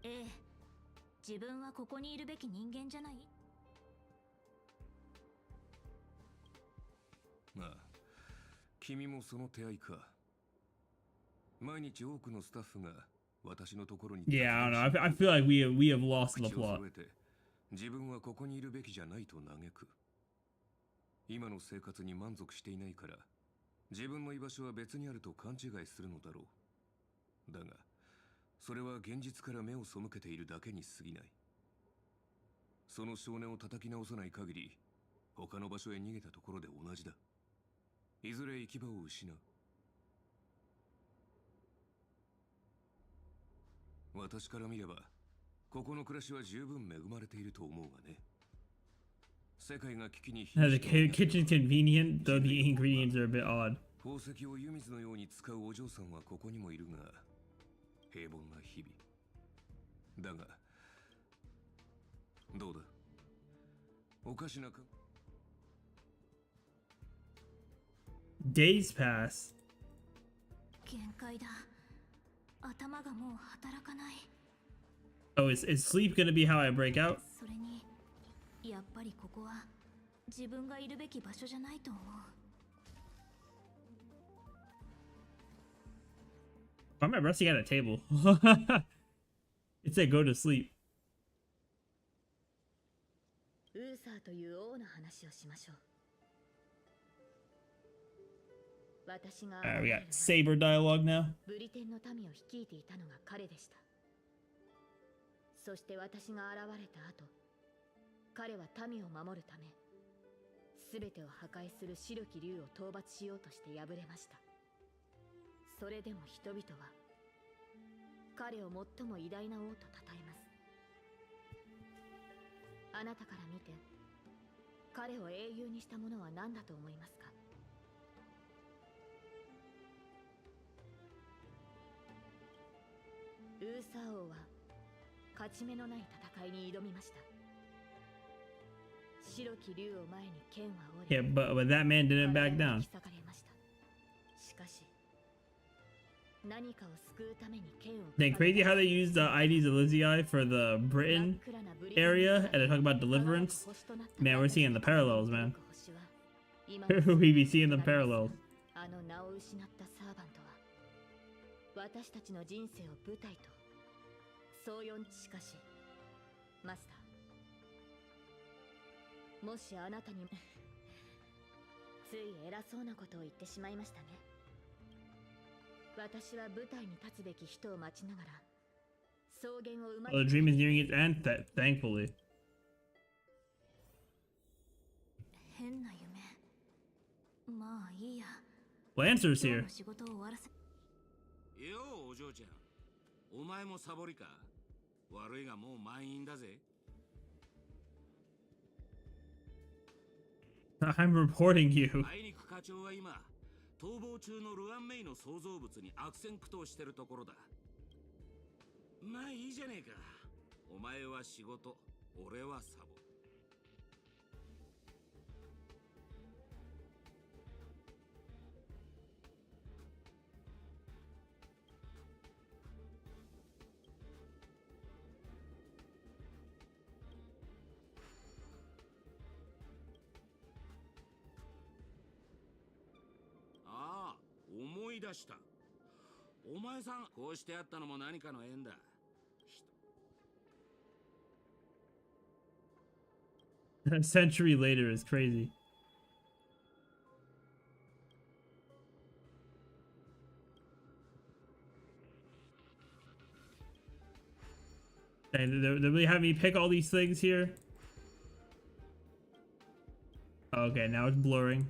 ええ、自分はここにいるべき人間じゃない？まあ、君もその手合いか。毎日多くのスタッフが私のところに。Yeah, I don't know. I feel like we have lost the plot. 自分はここにいるべきじゃないと嘆く。今の生活に満足していないから、自分の居場所は別にあると勘違いするのだろう。だが、それは現実から目を背けているだけに過ぎない。その少年を叩き直さない限り、他の場所へ逃げたところで同じだ。いずれ行き場を失う。私から見れば、ここの暮らしは十分恵まれていると思うがね。世界が危機に The kitchen's convenient, though the ingredients are a bit odd. 宝石を湯水のように使うお嬢さんはここにもいるが、平凡な日々。だが、どうだ？おかしなか？ Days pass. 限界だ。頭がもう働かない。Oh, is sleep gonna be how I break out? それに、やっぱりここは自分がいるべき場所じゃないと思う。Why am I resting at a table? It said go to sleep. ウーサーという王の話をしましょう。私が We got saber dialogue now. ブリテンの民を率いていたのが彼でした。そして私が現れた後、彼は民を守るため、すべてを破壊する白き竜を討伐しようとして敗れました。それでも人々は彼を最も偉大な王と称えます。あなたから見て、彼を英雄にしたものは何だと思いますか？ウーサー王は勝ち目のない戦いに挑みました。白き竜を前に剣は折 Yeah, れ、but that man didn't back 彼は down. 引き裂かれました。しかし、何かを救うために剣を Then crazy how they used the IDs of Lizzie for the Britain area and they talk about deliverance. Man, we're seeing the parallels, man. We be seeing the parallels. あの名を失ったサーバントは私たちの人生を舞台とそう呼んしかしマスター、もしあなたについ偉そうなことを言ってしまいましたね。私は舞台に立つべき人を待ちながら草原を馬 Well, the dream is nearing its end, thankfully. 変な夢。まあいいや。 Lancer's here. 仕事を終わらせ。ようお嬢ちゃん、お前もサボりか？悪いがもう満員だぜ。I'm reporting you. あいにく課長は今逃亡中のルアンメイの創造物に悪戦苦闘してるところだ。まあいいじゃねえか。お前は仕事、俺はサボ。ああ、思い出した。お前さん、こうしてあったのも何かの縁だ。A century later is crazy. And they really have me pick all these things here. Okay, now it's blurring.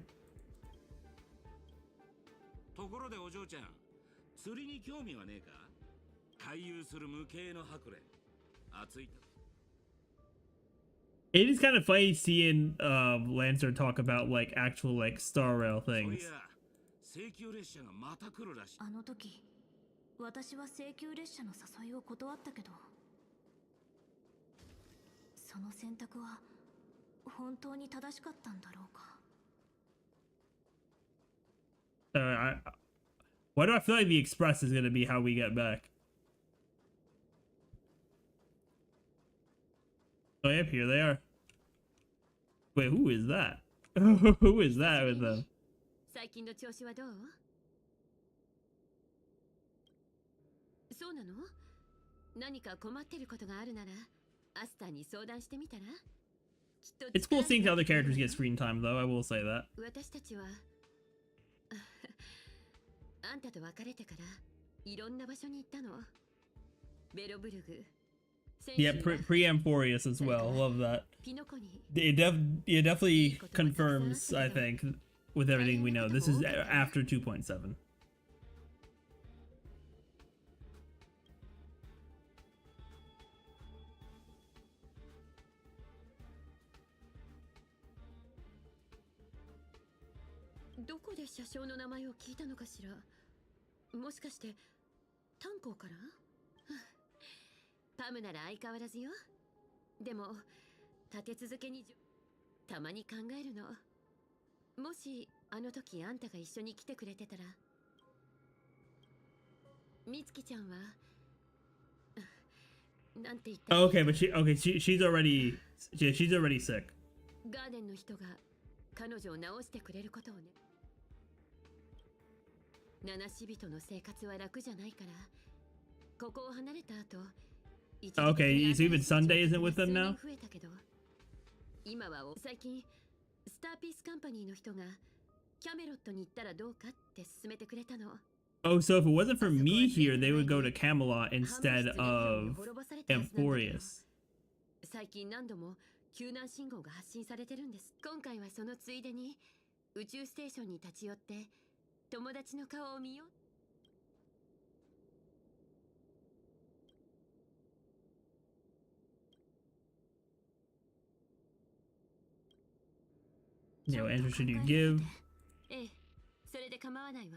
ところでお嬢ちゃん、釣りに興味はねえか？回遊する無形のハクレン。熱い。 It is kind of funny seeing Lancer talk about like actual like Star Rail そうい things. や、請求列車がまた来るらしい。あの時、私は請求列車の誘いを断ったけど、その選択は本当に正しかったんだろうか。Why do I feel like the express is gonna be how we get back? Oh, yep, here they are. Wait, who is that? Who is that with them? 最近の調子はどう？そうなの？何か困ってることがあるならアスターに相談してみたら？ It's cool seeing other characters get screen time, though. I will say that. 私たちはあんたと別れてからいろんな場所に行ったの。ベロブルグ。 Yeah, pre-Amphorius as well. Love that. It definitely confirms, I think, with everything we know. This is after 2.7. どこで車掌の名前を聞いたのかしら。もしかして炭鉱から？パムなら相変わらずよ。でも立て続けにたまに考えるの。もしあの時あんたが一緒に来てくれてたら。みつきちゃんはなんて言ったらいいか。Okay, but she's already sick. ガーデンの人が彼女を治してくれることをね。七死人の生活は楽じゃないから、ここを離れた後、Okay, so even Sunday isn't with them now? 増えたけど、今は最近スターピースカンパニーの人がキャメロットに行ったらどうかって勧めてくれたの。Oh, so if it wasn't for me here, they would go to Camelot instead of Emporius. 最近何度も救難信号が発信されてるんです。今回はそのついでに宇宙ステーションに立ち寄って友達の顔を見よう。What answer should you give? ええ、それで構わないわ。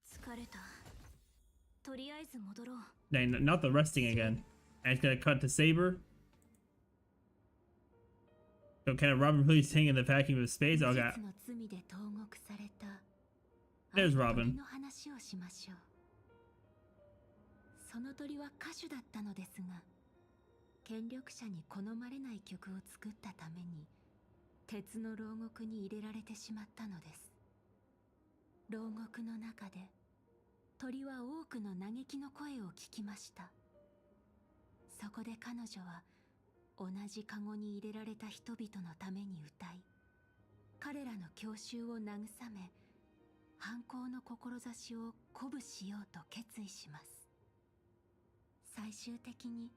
疲れた。とりあえず戻ろう。Dang, not the resting again. And it's gonna cut to Saber. So can a Robin please hang in the vacuum of space? Oh god. There's Robin. その鳥は歌手だったのですが、権力者に好まれない曲を作ったために鉄の牢獄に入れられてしまったのです。牢獄の中で鳥は多くの嘆きの声を聞きました。そこで彼女は同じカゴに入れられた人々のために歌い、彼らの郷愁を慰め、反抗の志を鼓舞しようと決意します。最終的に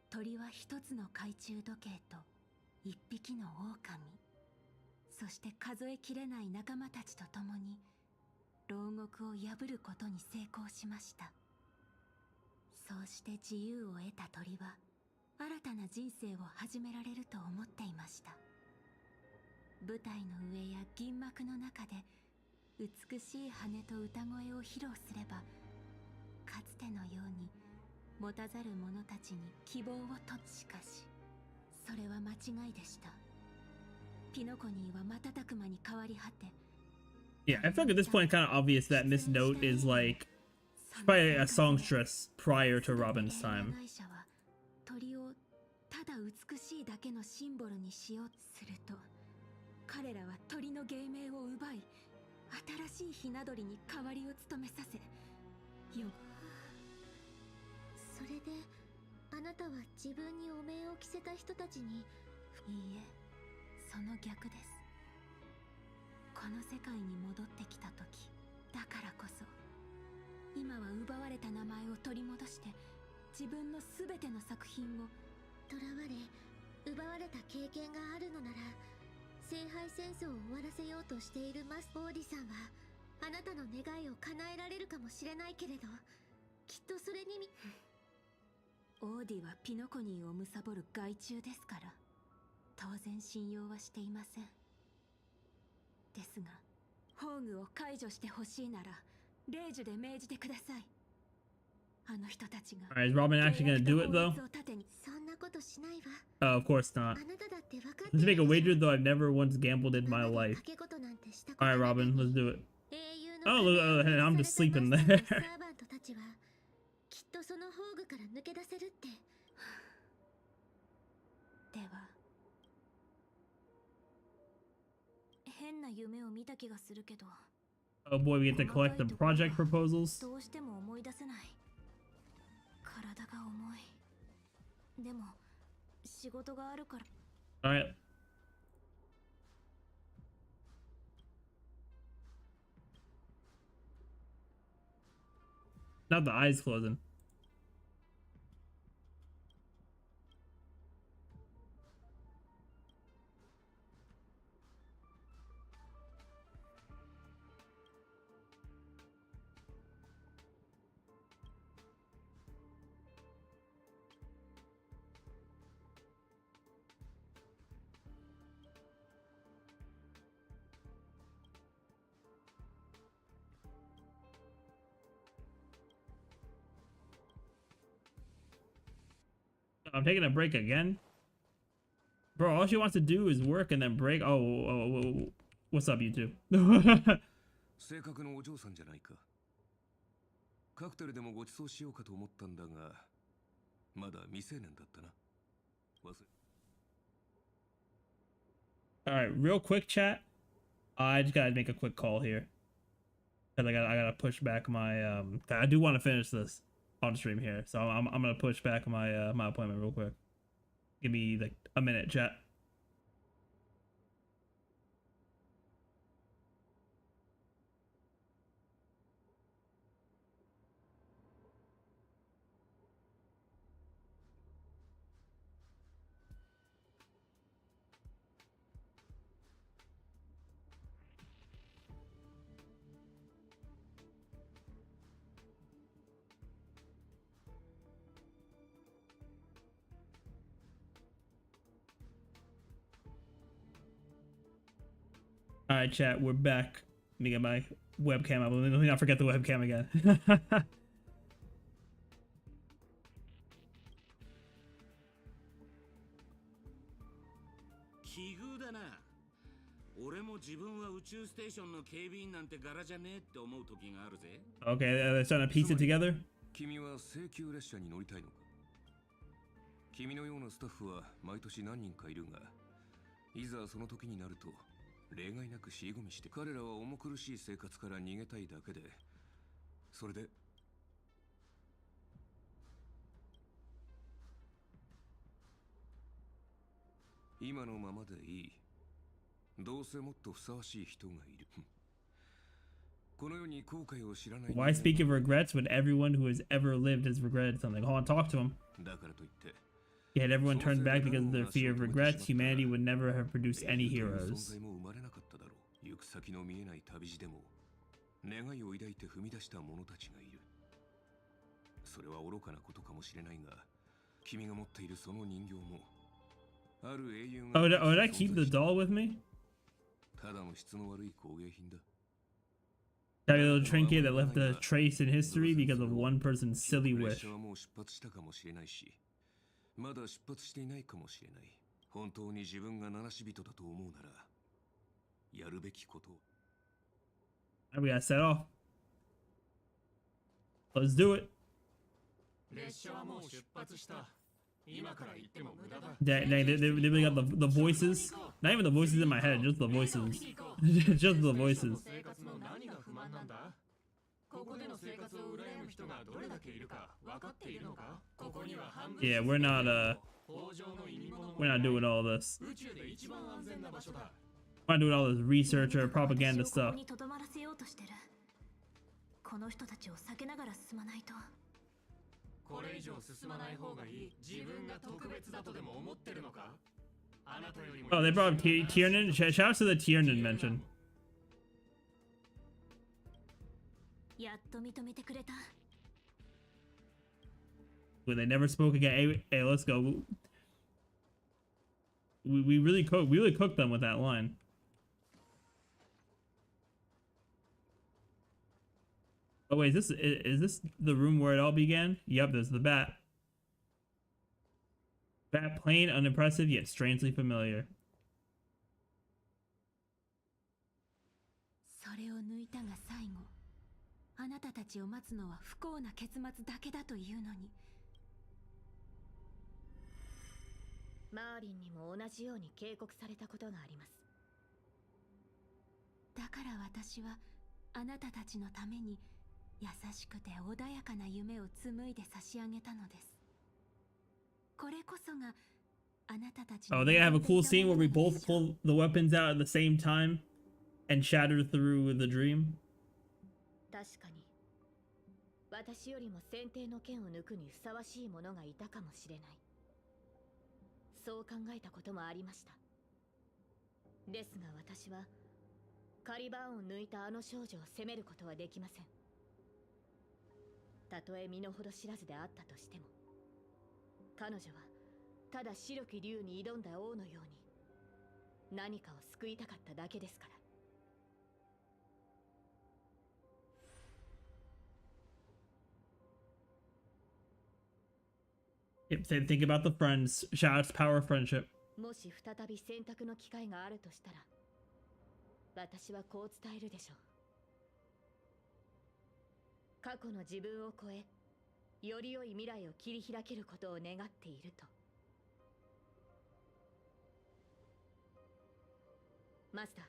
鳥は一つの懐中時計と一匹の狼、そして数えきれない仲間たちと共に牢獄を破ることに成功しました。そうして自由を得た鳥は新たな人生を始められると思っていました。舞台の上や銀幕の中で美しい羽と歌声を披露すれば、かつてのように持たざる者たちに希望をとっしかし、それは間違いでした。ピノコニーは瞬く間に変わり果て。Yeah, I feel like at this point it's kind of obvious that Miss Note is like probably a songstress prior to Robin's time. 鳥をただ美しいだけのシンボルにしようとすると、彼らは鳥の芸名を奪い、新しいひな鳥に代わりを務めさせ、それであなたは自分に汚名を着せた人たちに。いいえ、その逆です。この世界に戻ってきた時だからこそ、今は奪われた名前を取り戻して自分の全ての作品を。囚われ奪われた経験があるのなら、聖杯戦争を終わらせようとしているマスオーディさんはあなたの願いを叶えられるかもしれないけれど、きっとそれにオーディはピノコニーを貪る害虫ですから、当然信用はしていません。ですが宝具を解除してほしいなら令樹で命じてください。あの人たちが。Alright, is Robin actually gonna do it though? そんなことしないわ。Oh, of course not. Let's make a wager though I've never once gambled in my life. Alright, Robin, let's do it. Oh, look, I'm just sleeping there. きっとその宝具から抜け出せるって。では、変な夢を見た気がするけど。Oh boy, we get to collect the project proposals. どうしても思い出せない。体が重い。でも仕事があるから。Alright. Not the eyes closing. I'm taking a break again? Bro, all she wants to do is work and then break. Oh, what's up, you two? 正確のお嬢さんじゃないか。カクテルでもご馳走しようかと思ったんだが、まだ未成年だったな。忘れ。Alright, real quick chat. I just gotta make a quick call here. Cause I gotta push back my I do want to finish this on stream here. So I'm gonna push back my my appointment real quick. Give me like a minute, chat. Alright, chat, we're back. Let me get my webcam up. Let me not forget the webcam again. 奇遇だな。俺も自分は宇宙ステーションの警備員なんて柄じゃねえって思う時があるぜ。Okay, they're starting to piece it together. 君は請求列車に乗りたいのか。君のようなスタッフは毎年何人かいるが、いざその時になると例外なく尻込みして、彼らは重苦しい生活から逃げたいだけで、それで今のままでいい。どうせもっとふさわしい人がいる。この世に後悔を知らない。 Why speak of regrets when everyone who has ever lived has regretted something? Hold on, talk to him. だからといって、 Yet everyone turned back because of their fear of regrets. Humanity would never have produced any heroes. 行く先の見えない旅路でも願いを抱いて踏み出した者たちがいる。それは愚かなことかもしれないが、君が持っているその人形もある英雄が。 Oh, did I keep the doll with me? ただの質の悪い工芸品だ。 That little trinket that left a trace in history because of one person's silly wish. もう出発したかもしれないし、まだ出発していないかもしれない。本当に自分が七死人だと思うなら、やるべきこと。 We gotta set off. Let's do it. Dang, they really got the voices. Not even the voices in my head, just the voices. Just the voices. Yeah, we're not doing all this. We're not doing all this research or propaganda stuff. この人たちを避けながら進まないと。これ以上進まない方がいい。自分が特別だとでも思ってるのか？あなたよりも。 Oh, they brought up Tiernan. Shout out to the Tiernan mention. やっと認めてくれた。 When they never spoke again. Hey, let's go. We really cooked them with that line. Oh wait, is this the room where it all began? Yep, there's the bat. Bat plain, unimpressive, yet strangely familiar. それを抜いたが最後。あなたたちを待つのは不幸な結末だけだというのに。マーリンにも同じように警告されたことがあります。だから私はあなたたちのために優しくて穏やかな夢を紡いで差し上げたのです。これこそがあなたたち。 Oh, they have a cool scene where we both pull the weapons out at the same time and shatter through the dream. 確かに私よりも先手の剣を抜くにふさわしい者がいたかもしれない。そう考えたこともありました。ですが私はカリバーンを抜いたあの少女を責めることはできません。たとえ身の程知らずであったとしても、彼女はただ白き竜に挑んだ王のように何かを救いたかっただけですから。Yep, think about the friends. Shout out to power of friendship. もし再び選択の機会があるとしたら、私はこう伝えるでしょう。過去の自分を超え、より良い未来を切り開けることを願っていると。マスター、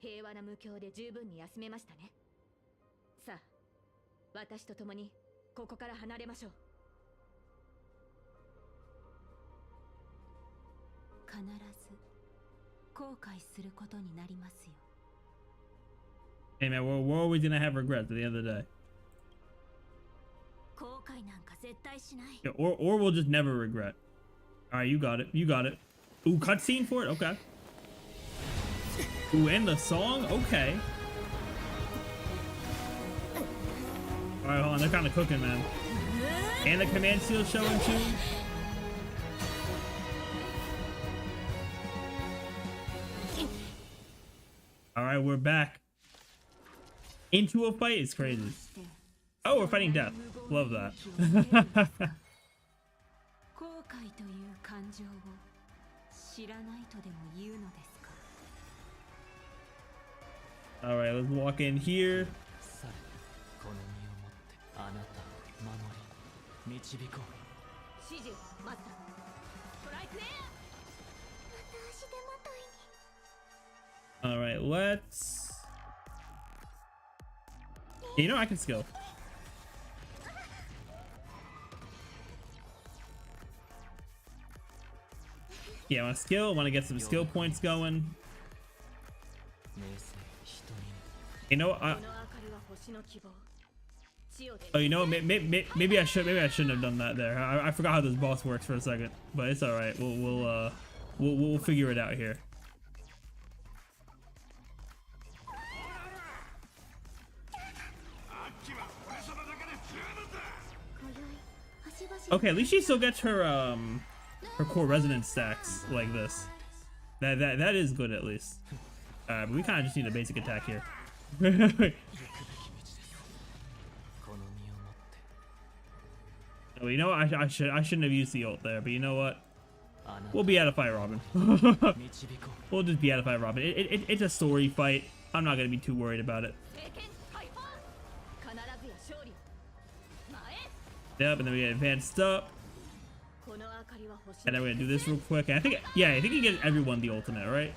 平和な無境で十分に休めましたね。さあ、私と共にここから離れましょう。必ず後悔することになりますよ。Hey man, we're always gonna have regrets at the end of the day. 後悔なんか絶対しない。Yeah, or we'll just never regret. All right, you got it. You got it. Ooh, cutscene for it. Okay. Ooh, and the song. Okay. All right, hold on. They're kind of cooking, man. And the command seal showing too. All right, we're back. Into a fight is crazy. Oh, we're fighting death. Love that. 後悔という感情を知らないとでも言うのですか。 All right, let's walk in here. され、この身をもってあなたを守り導こう。指示マスター、ストライクエア。 All right, let's. You know I can skill. Yeah, I want to skill. I want to get some skill points going. You know, oh, you know, maybe I should. Maybe I shouldn't have done that there. I forgot how this boss works for a second, but it's all right. We'll figure it out here. Okay, at least she still gets her core resonance stacks like this. That is good at least. But we kind of just need a basic attack here. Oh, you know what? I shouldn't have used the ult there, but you know what? We'll be out of fight, Robin. We'll just be out of fight, Robin. It's a story fight. I'm not gonna be too worried about it. Yep, and then we get advanced up. And then we're gonna do this real quick. And I think he gives everyone the ultimate, right?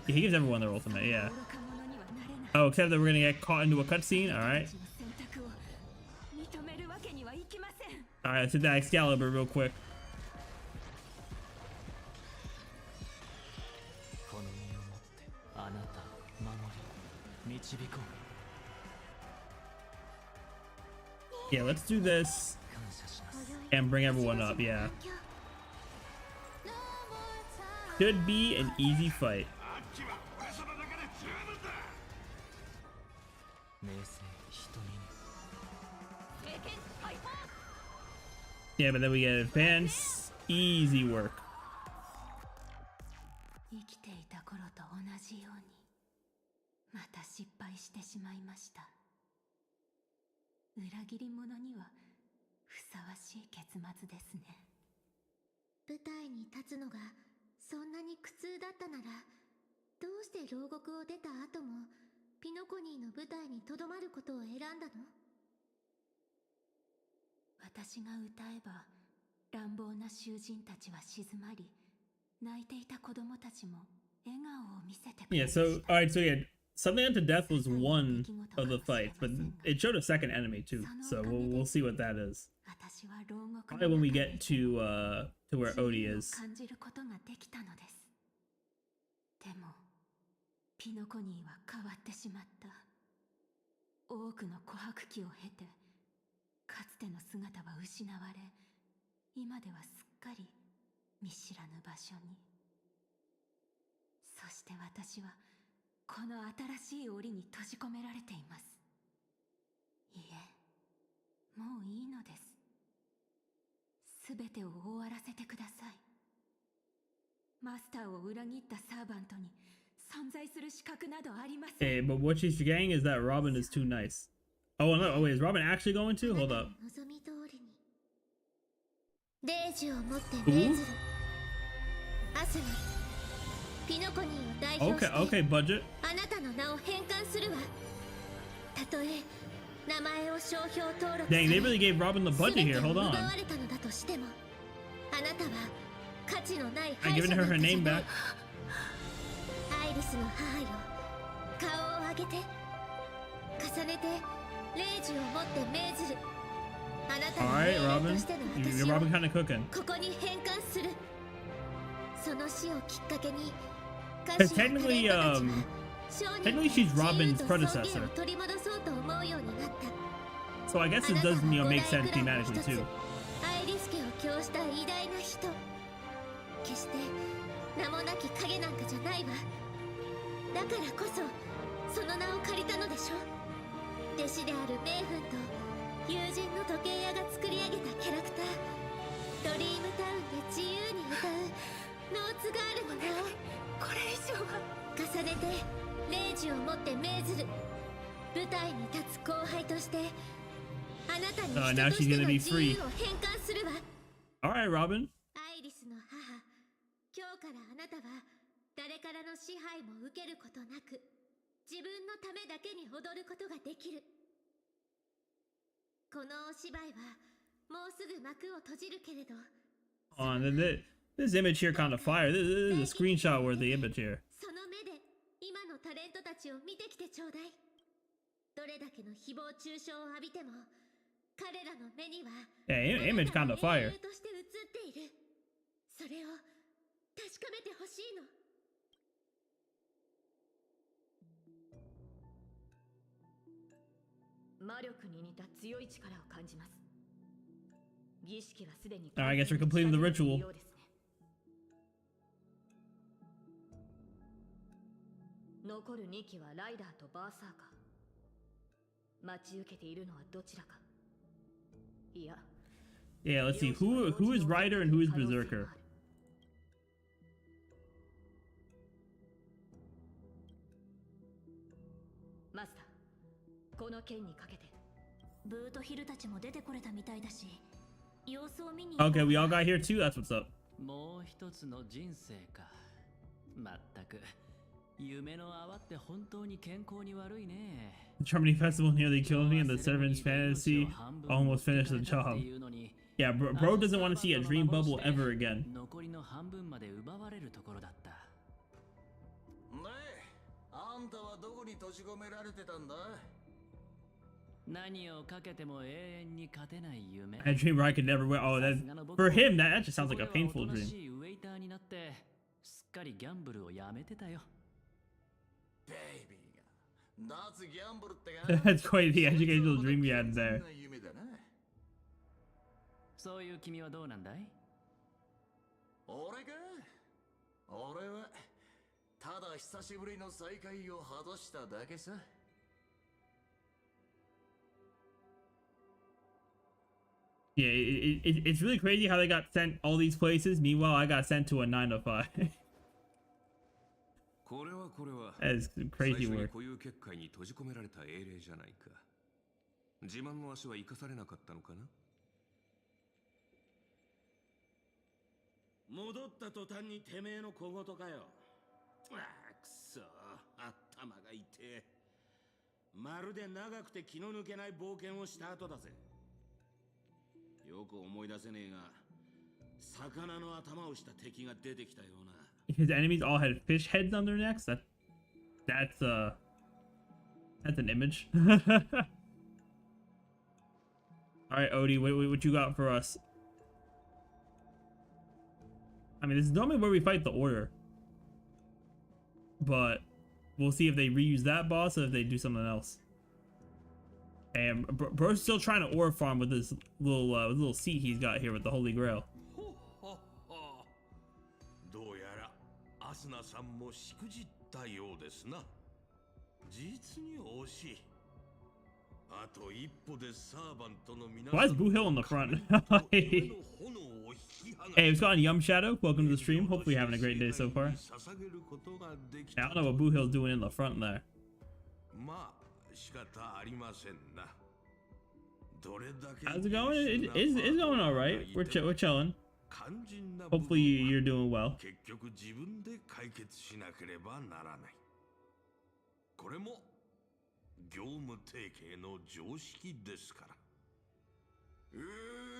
Yeah, he gives everyone their ultimate, yeah. Oh, except that we're gonna get caught into a cutscene, alright. Alright, let's hit that Excalibur real quick. Yeah, let's do this and bring everyone up, yeah. Should be an easy fight. Yeah, but then we get advance, easy work. 生きていた頃と同じようにまた失敗してしまいました。裏切り者にはふさわしい結末ですね。舞台に立つのがそんなに苦痛だったなら、どうして牢獄を出た後もピノコニーの舞台にとどまることを選んだの？私が歌えば乱暴な囚人たちは静まり、泣いていた子供たちも笑顔を見せてくれました。 Yeah, so alright, so yeah, something unto death was one of the fights, but it showed a second enemy too. So we'll see what that is. Probably when we get to where Odie is. でもピノコニーは変わってしまった。多くの琥珀期を経て、かつての姿は失われ、今ではすっかり見知らぬ場所に。そして私はこの新しい檻に閉じ込められています。いえ、もういいのです。すべてを終わらせてください。マスターを裏切ったサーバントに存在する資格などありません。 Hey, but what she's forgetting is that Robin is too nice. Oh no! Oh wait, is Robin actually going to? Hold up. レイジを持って命ずるアスナピノコニーを代表して Okay, budget. あなたの名を変換するわたとえ名前を商標登録 Dang, they really gave Robin the budget here. Hold 奪 on. われたのだとしてもあなたは価値のない I'm 敗 giving 者 her な her んかじゃ name ない back. アイリスの母よ顔を上げて重ねてレイジを持って命ずるあなたの Alright, 命令 Robin. としての You're 私を Robin kind of cooking. ここに変換するその死をきっかけに Because technically, technically she's Robin's predecessor. So I guess it does, make sense thematically too. アイリス家を供した偉大な人決して名もなき影なんかじゃないわだからこそその名を借りたのでしょ弟子であるメイフンと友人の時計屋が作り上げたキャラクタードリームタウンで自由に歌うノーツガールの名をこれ以上は重ねてレイジを持って命ずる舞台に立つ後輩としてあなたに人としての自由を変換するわ Alright, Robin. アイリスの母今日からあなたは誰からの支配も受けることなく自分のためだけに踊ることができるこのお芝居はもうすぐ幕を閉じるけれど This image here kind of fire. This is a screenshot worthy image here. その目で今のタレントたちを見てきてちょうだいどれだけの誹謗中傷を浴びても彼らの目には Yeah, image kind of fire. として映っているそれを確かめてほしいの魔力に似た強い力を感じます儀式はすでに I guess we're completing the ritual. 残る2機はライダーとバーサーカー待ち受けているのはどちらかいや Yeah, let's see. Who is Rider and who is Berserker? マスターこの件にかけてブートヒルたちも出てこれたみたいだし様子を見に Okay, we all got here too. That's what's up. もう一つの人生かまったく夢の泡って本当に健康に悪いね The Germany festival nearly killed me and the servant's fantasy almost finished the job. Yeah, bro doesn't want to see a dream bubble ever again. 残りの半分まで奪われるところだったねえあんたはどこに閉じ込められてたんだ何をかけても永遠に勝てない夢 I dream where I could never win. Oh, that for him that just sounds like a painful おとな dream. しいウェイターになってすっかりギャンブルをやめてたよベイビーが脱ギャンブルってか That's quite the educational dream he had there. 夢だなそういう君はどうなんだい俺か俺はただ久しぶりの再会を果たしただけさ Yeah, it's really crazy how they got sent all these places. Meanwhile, I got sent to a 9 to 5. これは That's crazy work. 固有結界に閉じ込められた英霊じゃないか。自慢の足は生かされなかったのかな。戻った途端にてめえの小言かよ。ああ、くそ、頭が痛え。まるで長くて気の抜けない冒険をした後だぜ。よく思い出せねえが、魚の頭をした敵が出てきたような。His enemies all had fish heads on their necks. That's an image. All right, Odie, what you got for us? I mean, this is normally where we fight the Order, but we'll see if they reuse that boss or if they do something else. And bro's still trying to ore farm with this little seat he's got here with the Holy Grail. どうやらアスナさんもしくじったようですな。実に惜しい。あと一歩でサーバントの皆さん。 Why is Boo Hill in the front? Hey, what's going on, Yum Shadow? Welcome to the stream. Hopefully you're having a great day so far. I don't know what Boo Hill's doing in the front there. まあ仕方ありませんな。How's it going? It's going all right. We're chilling. Hopefully you're doing well. 結局自分で解決しなければならない。これも業務提携の常識ですから。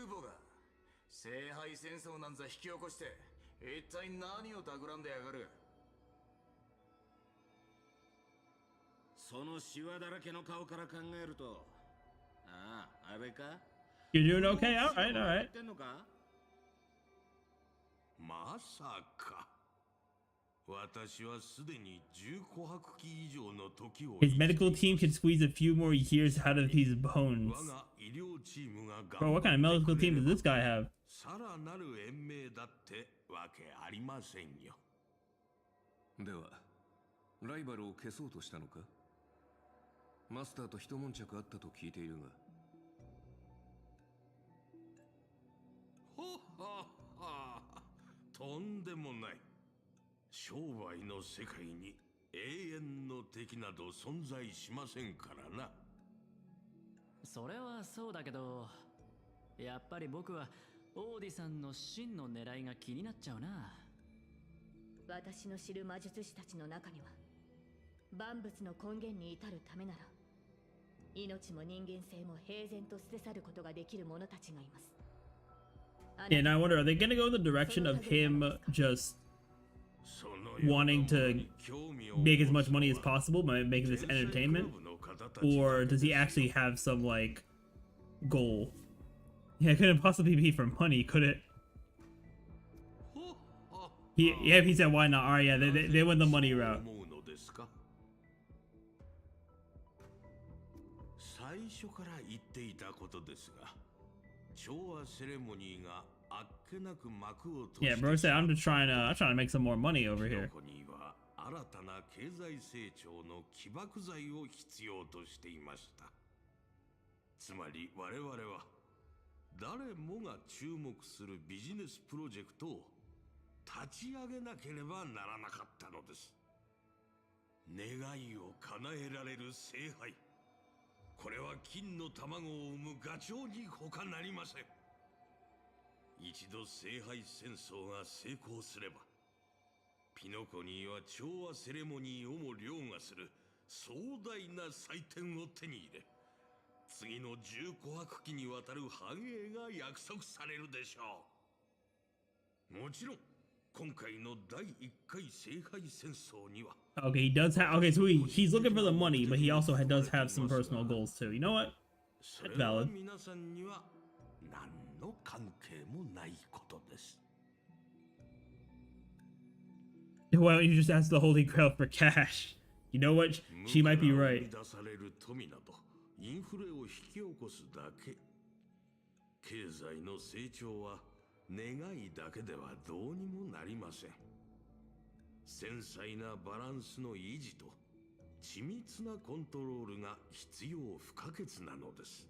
ボが聖杯戦争なんざ引き起こして一体何を企んでやがる。そのシワだらけの顔から考えると、ああ、あれか You're doing okay? Alright, alright. まさか。私はすでに10琥珀期以上の時を His medical team can squeeze a few more years out of these bones. 我が医療チームが Bro, what kind of medical team does this guy have? さらなる延命だってわけありませんよ。では、ライバルを消そうとしたのか？マスターと一悶着あったと聞いているが。ほはは、とんでもない。商売の世界に永遠の敵など存在しませんからな。それはそうだけど、やっぱり僕はオーディさんの真の狙いが気になっちゃうな。私の知る魔術師たちの中には、万物の根源に至るためなら、命も人間性も平然と捨て去ることができる者たちがいます。Yeah, and I wonder, are they gonna go the direction of him just wanting to make as much money as possible by making this entertainment? Or does he actually have some, like, goal? Yeah, it couldn't possibly be for money, could it? He said why not? Alright, yeah, they went the money route. 最初から言っていたことですが、調和セレモニーがあっけなく幕を閉じて Yeah, bro said I'm trying to make some more money over here. ここには新たな経済成長の起爆剤を必要としていました。つまり我々は誰もが注目するビジネスプロジェクトを立ち上げなければならなかったのです。願いを叶えられる聖杯。これは金の卵を産むガチョウに他なりません。一度聖杯戦争が成功すれば、ピノコニーは調和セレモニーをも凌駕する壮大な祭典を手に入れ、次の10琥珀期にわたる繁栄が約束されるでしょう。もちろん、今回の第1回聖杯戦争には Okay, he does have. Okay, so he's looking for the money, but he also does have some personal goals too. You know what? That's valid. 皆さんには何の関係もないことです。 Why don't you just ask the Holy Grail for cash? You know what? She might be right. 出される富などインフレを引き起こすだけ。経済の成長は願いだけではどうにもなりません。繊細なバランスの維持と緻密なコントロールが必要不可欠なのです。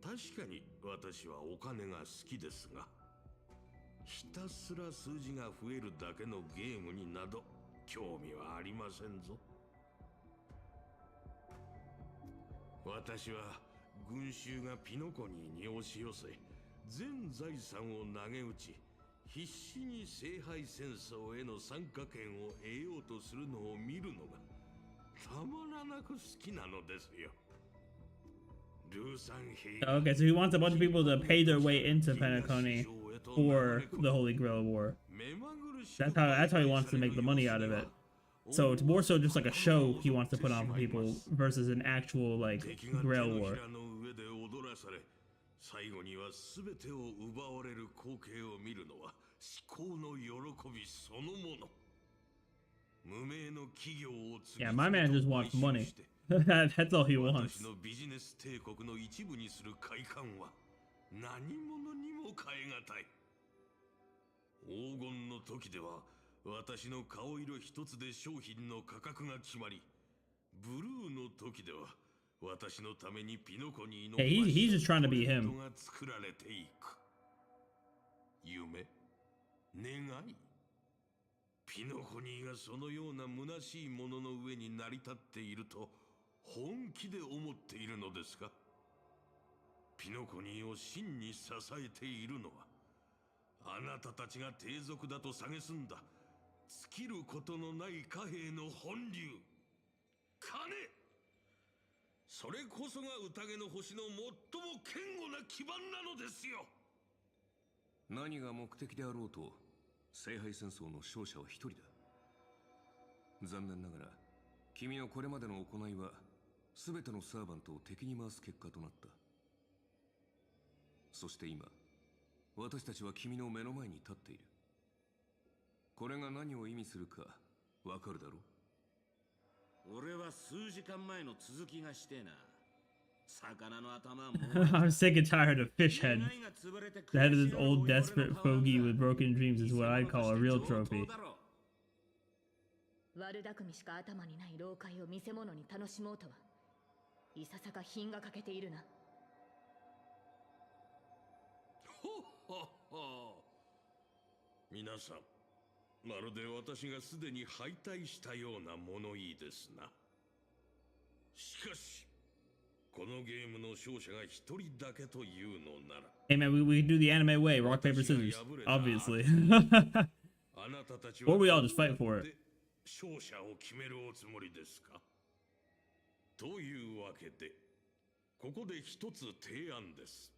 確かに私はお金が好きですが、ひたすら数字が増えるだけのゲームになど興味はありませんぞ。私は群衆がピノコニーに押し寄せ、全財産を投げ打ち、必死に聖杯戦争への参加権を得ようとするのを見るのがたまらなく好きなのですよ。Okay, so he wants a bunch of people to pay their way into Penacony for the Holy Grail War. That's how he wants to make the money out of it. So it's more so just like a show he wants to put on for people versus an actual like Grail War. 最後には全てを奪われる光景を見るのは至高の喜びそのもの。無名の企業を Yeah, my man just wants money. That's all he wants. 私のビジネス帝国の一部にする快感は何者にも代え難い。黄金の時では私の顔色一つで商品の価格が決まり、ブルーの時では私のためにピノコニーの Hey, he's just trying to be him. が作られていく。夢、願い。ピノコニーがそのような虚しいものの上に成り立っていると本気で思っているのですか？ピノコニーを真に支えているのは、あなたたちが帝族だと蔑んだ尽きることのない貨幣の本流、金。それこそが宴の星の最も堅固な基盤なのですよ。何が目的であろうと、聖杯戦争の勝者は一人だ。残念ながら君のこれまでの行いは全てのサーバントを敵に回す結果となった。そして今、私たちは君の目の前に立っている。これが何を意味するかわかるだろう。俺は数時間前の続きがしてえな。魚の頭も I'm sick and tired of fish head. The head of this old desperate fogey with broken dreams is what I'd call a real trophy. 悪巧みしか頭にない老怪を見せ物に楽しもうとはいささか品が欠けているな。ほっほ。皆さん、まるで私がすでに敗退したような物言いですな。しかし、このゲームの勝者が一人だけというのなら。Hey man, we do the anime way, rock, paper, scissors, obviously. Or we all just fight for it. 勝者を決めるおつもりですか？というわけで、ここで一つ提案です。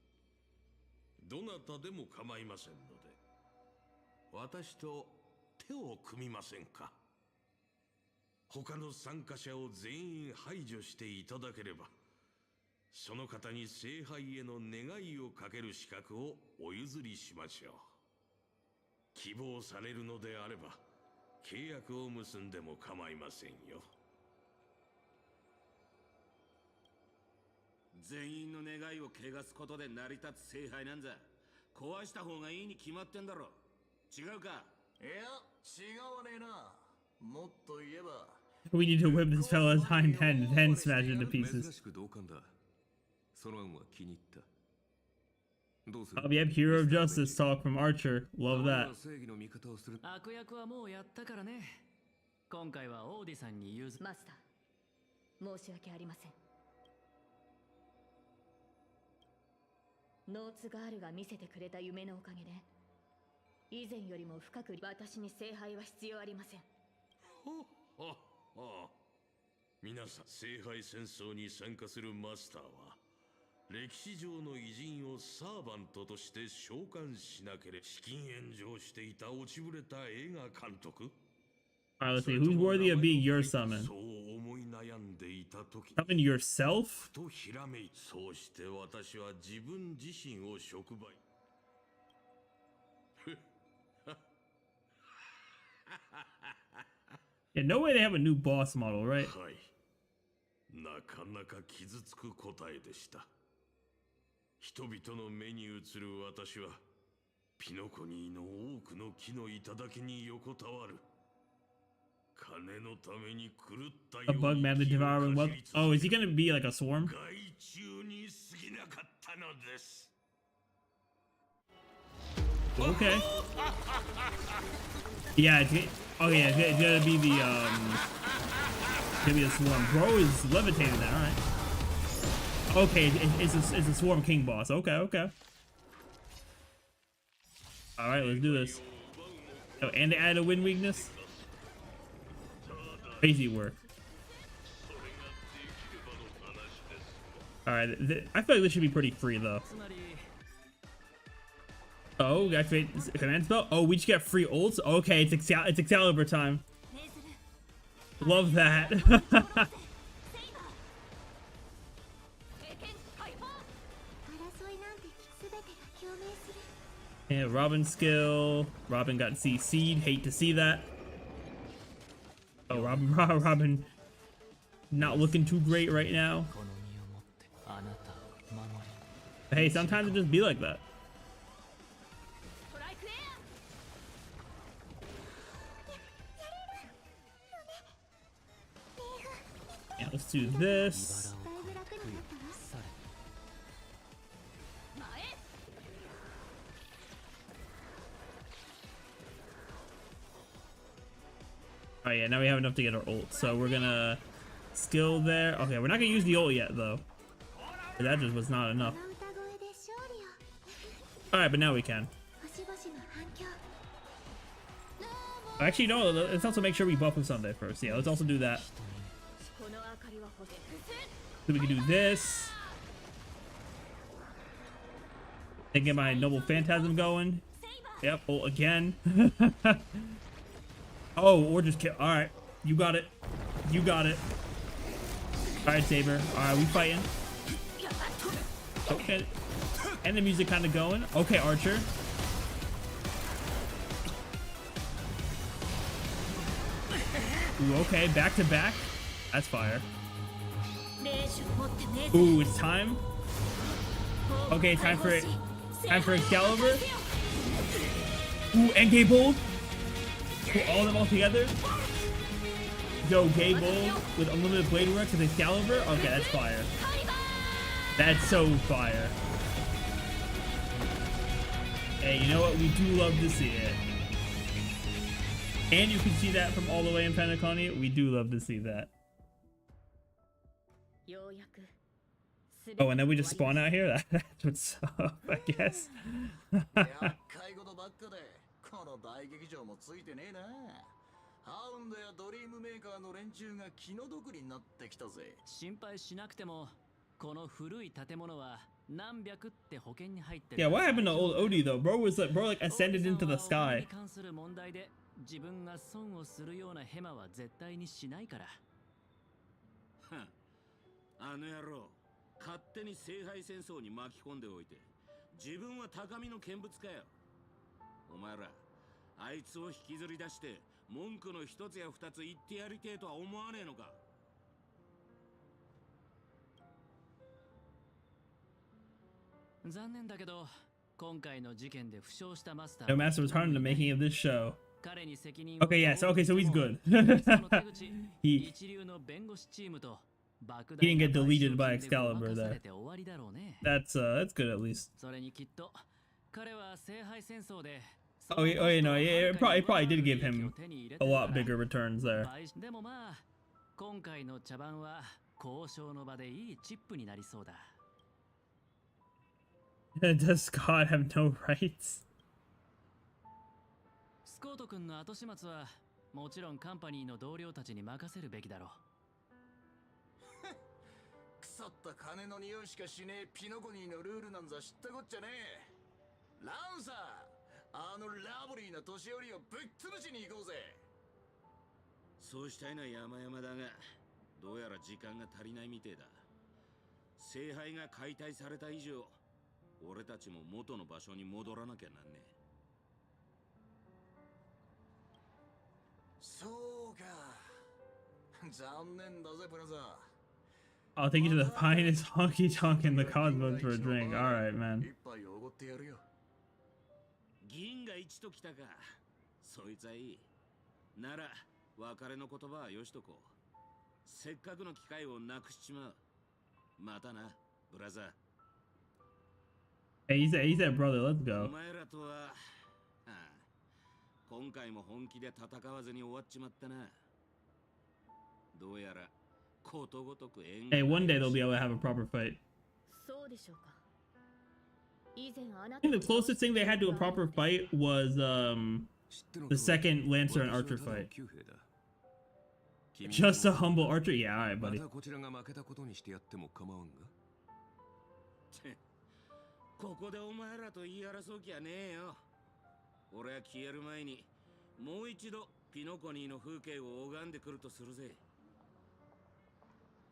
どなたでも構いませんので、私と手を組みませんか？他の参加者を全員排除していただければ、その方に聖杯への願いをかける資格をお譲りしましょう。希望されるのであれば、契約を結んでも構いませんよ。全員の願いを汚すことで成り立つ聖杯なんざ壊した方がいいに決まってんだろ。違うか？いや、違わねえな。もっと言えば We need to whip this fella's hind end and then smash it into pieces. その案は気に入った。Oh, yep, Hero of Justice talk from Archer. Love that. 悪役はもうやったからね。今回はオーディさんに譲る。マスター、申し訳ありません。ノーツガールが見せてくれた夢のおかげで、以前よりも深く私に聖杯は必要ありません。ほっほっほ。皆さん、聖杯戦争に参加するマスターは、歴史上の偉人をサーバントとして召喚しなければ資金援助をしていた落ちぶれた映画監督。Alright, let's see. Who's worthy of being your summon? そう思い悩んでいた時、Summon yourself? とひらめい、そうして私は自分自身を触媒。Yeah, no way they have a new boss model, right? はい。なかなか傷つく答えでした。人々の目に映る私は、ピノコニーの多くの木の頂に横たわる。金のために狂ったよ A う bug に man, the devouring web. Oh, is he gonna be like a swarm? 害虫に過ぎなかったのです。Okay. Yeah, okay, yeah, it's gonna be the swarm. Bro is levitating now, alright. Okay, it's a swarm king boss. Okay, okay. Alright, let's do this. Oh, and they add a wind weakness? Crazy work. Alright, I feel like this should be pretty free though. Oh, activate command spell? Oh, we just get free ults? Okay, it's Excalibur time. Love that. Yeah, Robin skill. Robin got CC'd. Hate to see that. Oh, Robin not looking too great right now. But hey, sometimes it just be like that. Yeah, let's do this. Oh yeah, now we have enough to get our ult, so we're gonna skill there. Okay, we're not gonna use the ult yet though. That just was not enough. All right, but now we can. Actually, no. Let's also make sure we buff with Sunday first. Yeah, let's also do that. So we can do this. Then get my Noble Phantasm going. Yep. Oh, again. Oh, or just kill. All right, you got it. You got it. All right, Saber. All right, we fighting. Okay. And the music kind of going. Okay, Archer. Ooh, okay, back to back. That's fire. Ooh, it's time. Okay, time for it. Time for Excalibur. Ooh, and Gay Bold. Put all of them all together. Yo, Gay Bold with unlimited blade works with Excalibur. Okay, that's fire. That's so fire. Hey, you know what? We do love to see it. And you can see that from all the way in Pentaconia. We do love to see that. Oh, and then we just spawn out here? That's what's up, I guess. Yeah, what happened to old Odie though? Bro like ascended into the sky. 自分が損をするようなヘマは絶対にしないから。あの野郎、勝手に聖杯戦争に巻き込んでおいて、自分は高みの見物かよ。お前ら、あいつを引きずり出して、文句の一つや二つ言ってやりてえとは思わねえのか。残念だけど、今回の事件で負傷したマスター。 No master was harmed in the making of this show. Okay, yes. Okay, so he's good. he didn't get deleted by Excalibur there. That's good at least. Oh, you know, yeah, it probably did give him a lot bigger returns there. Does Scott have no rights? スコート君の後始末はもちろんカンパニーの同僚たちに任せるべきだろう。腐った金の匂いしかしねえピノコニーのルールなんざ知ったこっちゃねえ。ランサー、あのラブリーな年寄りをぶっ潰しに行こうぜ。そうしたいのは山々だが、どうやら時間が足りないみてえだ。聖杯が解体された以上、俺たちも元の場所に戻らなきゃなんねえ。 そうか。残念だぜ、ブラザー。 I'll take you to the finest honky tonk in the cosmos for a drink. All right, man. 銀が一ときたか。そいつはいい。なら、別れの言葉はよしとこう。せっかくの機会をなくしちまう。またな、ブラザー。Hey, he said, brother, let's go. お前らとは。 今回も本気で戦わずに終わっちまったな。どうやらことごとく縁が。 Hey, one day they'll be able to have a proper fight. そうでしょうか。以前あな I think the closest thing they had to a proper fight was the second Lancer and Archer fight. Just a humble Archer? Yeah, alright, buddy. ここでお前らと言い争う気はねえよ。 俺は消える前にもう一度ピノコニーの風景を拝んでくるとするぜ。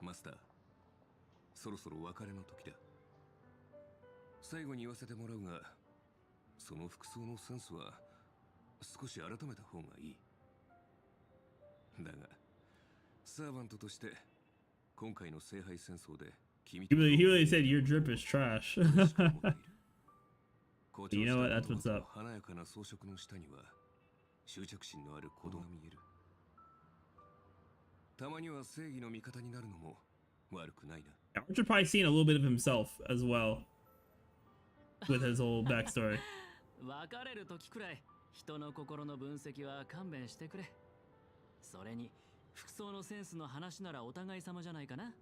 マスター、そろそろ別れの時だ。最後に言わせてもらうが、その服装のセンスは少し改めた方がいい。だが、サーバントとして今回の聖杯戦争で君 He really said your drip is trash. You know what? That's what's up. 華やかな装飾の下には執着心のある鼓動が見える。たまには正義の味方になるのも悪くないな。Archer probably seen a little bit of himself as well with his whole backstory. 別れる時くらい人の心の分析は勘弁してくれ。それに服装のセンスの話ならお互い様じゃないかな。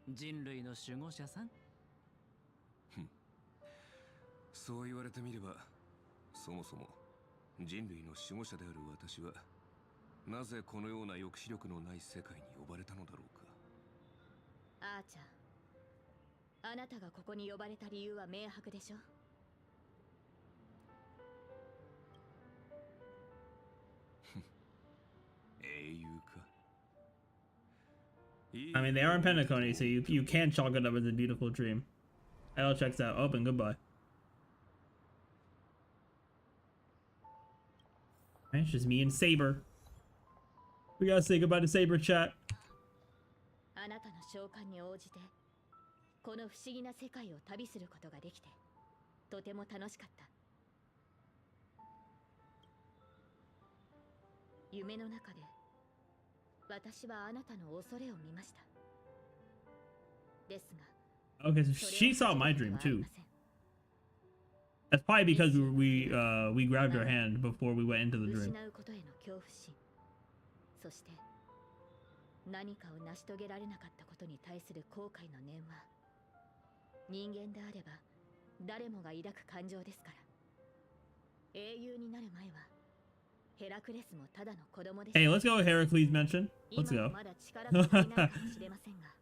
人類の守護者さん。そそう言われてみれば、そもそも人類の守護者である私はなぜこのような抑止力のない世界に呼ばれたのだろうか。アーチャー、あなたがここに呼ばれた理由は明白でしょ。英雄か。I mean, they are in Pentacony, so you can chalk it up as a beautiful dream. L checks out. Open. Goodbye. Alright, it's just me and Saber. We gotta say goodbye to Saber, chat. あなたの召喚に応じてこの不思議な世界を旅することができてとても楽しかった。夢の中で私はあなたの恐れを見ました。ですが Okay, so she saw my dream too. That's probably because we grabbed her hand before we went into the dream. 失うことへの恐怖心、そして何かを成し遂げられなかったことに対する後悔の念は人間であれば誰もが抱く感情ですから。英雄になる前はヘラクレスもただの子供でした。 Hey, let's go Heracles mention. Let's 今 go. もまだ力が足りないかもしれませんが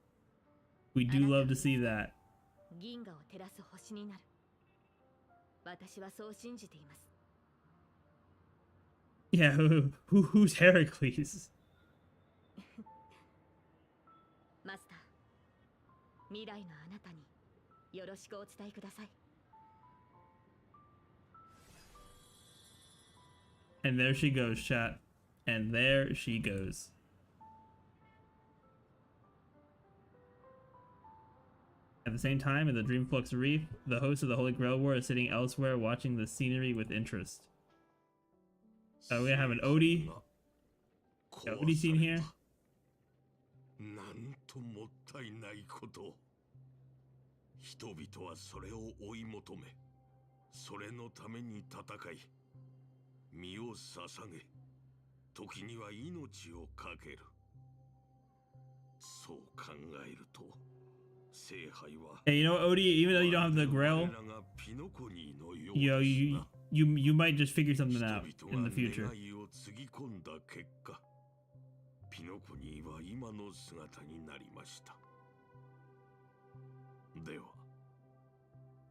We do love to see that. 銀河を照らす星になる。私はそう信じています。 Yeah, who's Heracles? マスター、未来のあなたによろしくお伝えください。 And there she goes, chat. And there she goes. At the same time, in the Dreamflux Reef, the host of the Holy Grail War is sitting elsewhere watching the scenery with interest. We're gonna have an Odie. Got Odie scene here. なんともったいないこと。人々はそれを追い求め、それのために戦い、身を捧げ、時には命を懸ける。そう考えると、聖杯は Hey, you know, Odie, even though you don't have the Grail, you might just figure something out in the future. ピノコニーは今の姿になりました。では、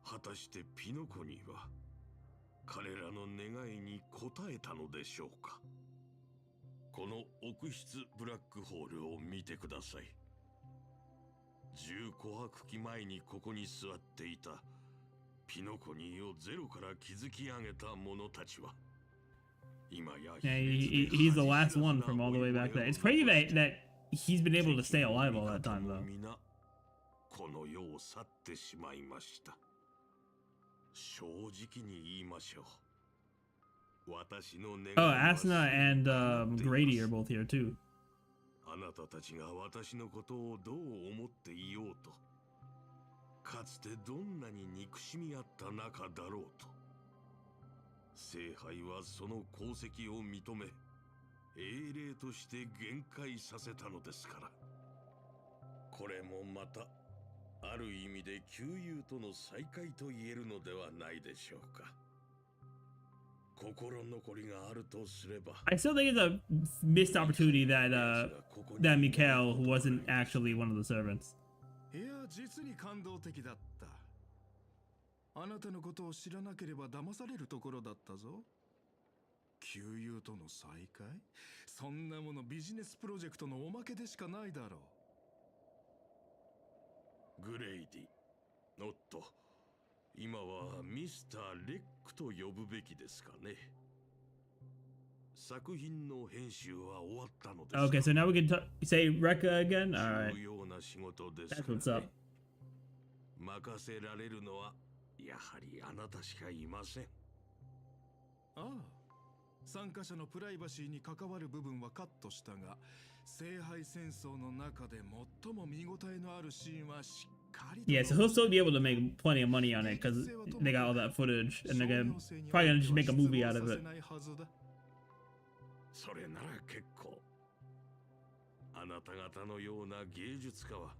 果たしてピノコニーは彼らの願いに応えたのでしょうか。この奥室ブラックホールを見てください。10琥珀期前にここに座っていたピノコニーをゼロから築き上げた者たちは、 Yeah, he's the last one from all the way back there. It's crazy that he's been able to stay alive all that time, though. この世を去ってしまいました。正直に言いましょう。私の願い Oh, Asuna and Grady are both here too. あなたたちが私のことをどう思っていようと、かつてどんなに憎しみ合った仲だろうと、聖杯はその功績を認め、英霊として限界させたのですから。これもまた、ある意味で旧友との再会と言えるのではないでしょうか。心残りがあるとすれば、 I still think it's a missed opportunity that that Mikhail wasn't actually one of the servants. いや、実に感動的だった。あなたのことを知らなければ騙されるところだったぞ。旧友との再会？そんなものビジネスプロジェクトのおまけでしかないだろう。グレイディ、おっと、今はミスター・レックと呼ぶべきですかね。作品の編集は終わったのです。 Okay, so now we can say Rekka again? Alright. 重要な仕事ですか That's what's ら up. ね。任せられるのはやはりあなたしかいません。ああ、参加者のプライバシーに関わる部分はカットしたが、聖杯戦争の中で最も見応えのあるシーンはしっかりと。 Yeah, so he'll still be able to make plenty of money on it because they got all that footage and they're probably gonna just make a movie out of it. それなら結構。あなた方のような芸術家は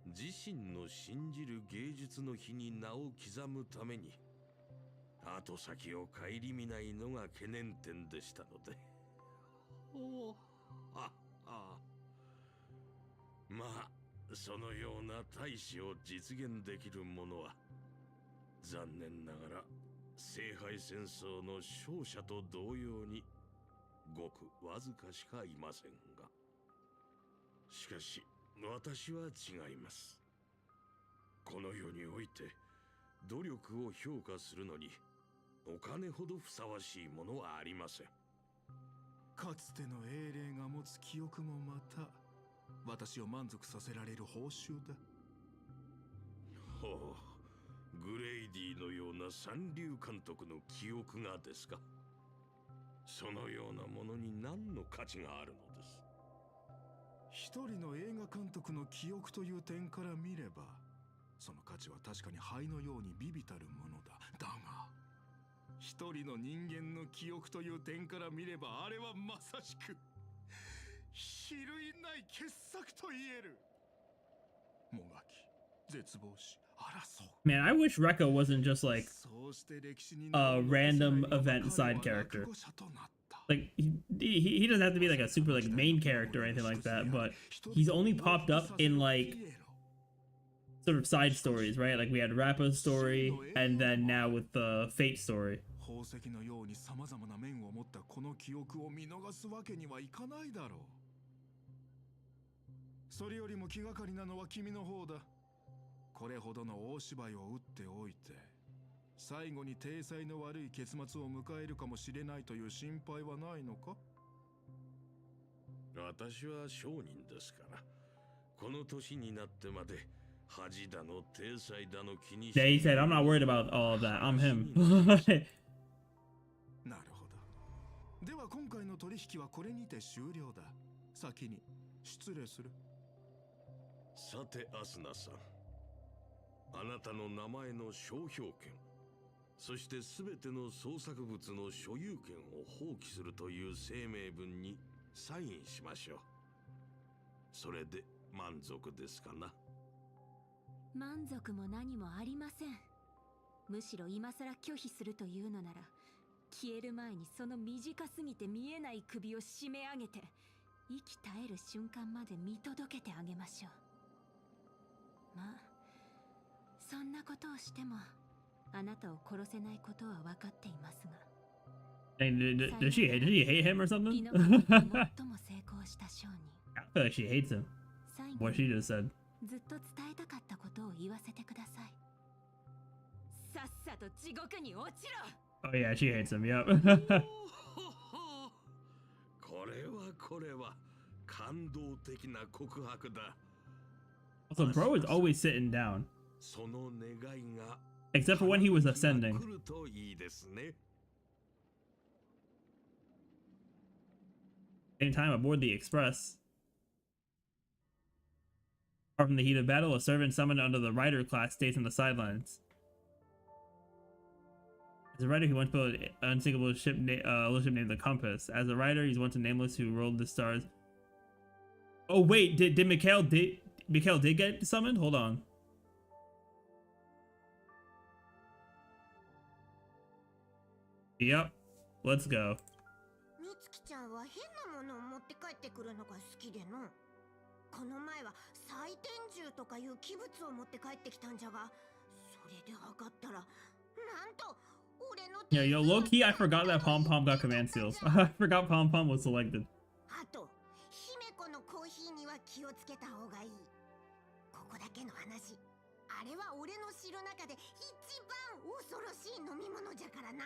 自身の信じる芸術の日に名を刻むために後先を顧みないのが懸念点でしたので。おお、まあそのような大志を実現できる者は残念ながら聖杯戦争の勝者と同様にごくわずかしかいませんが、しかし私は違います。この世において努力を評価するのにお金ほどふさわしいものはありません。かつての英霊が持つ記憶もまた私を満足させられる報酬だ。ほう、グレイディのような三流監督の記憶がですか。そのようなものに何の価値があるのです。一人の映画監督の記憶という点から見ればその価値は確かに灰のように微々たるものだ。だが一人の人間の記憶という点から見ればあれはまさしく比類ない傑作と言える。もがき絶望し争う。 Man, I wish Rekka wasn't just like a random event side character. Like he doesn't have to be like a super like main character or anything like that, but he's only popped up in like sort of side stories, right? Like we had Rappa's story and then now with the Fate story. 宝石のように様々な面を持ったこの記憶を見逃すわけにはいかないだろう。それよりも気がかりなのは君の方だ。これほどの大芝居を打っておいて最後に体裁の悪い結末を迎えるかもしれないという心配はないのか。私は商人ですから、この年になってまで恥だの体裁だの気にして。 Yeah, he said, I'm not worried about all of that. I'm him. なるほど。では今回の取引はこれにて終了だ。先に失礼する。さてアスナさん、あなたの名前の商標権、そして全ての創作物の所有権を放棄するという声明文にサインしましょう。それで満足ですかな。満足も何もありません。むしろ今さら拒否するというのなら消える前にその短すぎて見えない首を締め上げて息絶える瞬間まで見届けてあげましょう。まあそんなことをしてもあなたを殺せないことは分かっていますが。Does she hate him or something? 最も成功した商人。I feel like she hates him. What she just said. ずっと伝えたかったことを言わせてください。さっさと地獄に落ちろ。 Oh yeah, she hates him. Yep. これは感動的な告白だ。 Also, bro is always sitting down. その願いが Except for when he was ascending. 来るといいですね。 Same time aboard the Express. Apart from the heat of battle, a servant summoned under the Rider class stays on the sidelines. As a rider, he once built an unsinkable ship, little ship named the Compass. As a rider, he's once a nameless who rolled the stars. Oh wait, did Mikhail did get summoned? Hold on. Yep, let's go. みつきちゃんは変なものを持って帰ってくるのが好きでの。この前は祭天銃とかいう器物を持って帰ってきたんじゃが、それで測ったらなんと俺の Yeah, yo, low key, I forgot that Pom Pom got command seals. I forgot Pom Pom was selected. あと姫子のコーヒーには気をつけた方がいい。ここだけの話、あれは俺の知る中で一番恐ろしい飲み物じゃからな。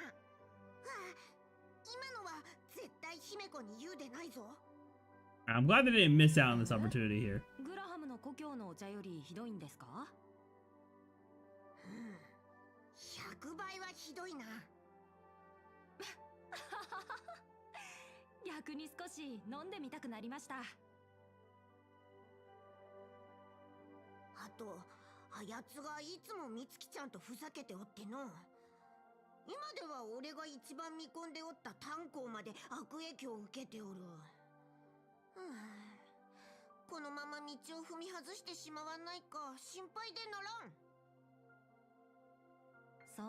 今のは絶対姫子に言うでないぞ。 I'm glad they didn't miss out on this opportunity here. グラハムの故郷のお茶よりひどいんですか？100倍はひどいな。逆に少し飲んでみたくなりました。あと、あやつがいつもみつきちゃんとふざけておっての。今では俺が一番見込んでおった炭鉱まで悪影響を受けておる。このまま道を踏み外してしまわないか心配でならん。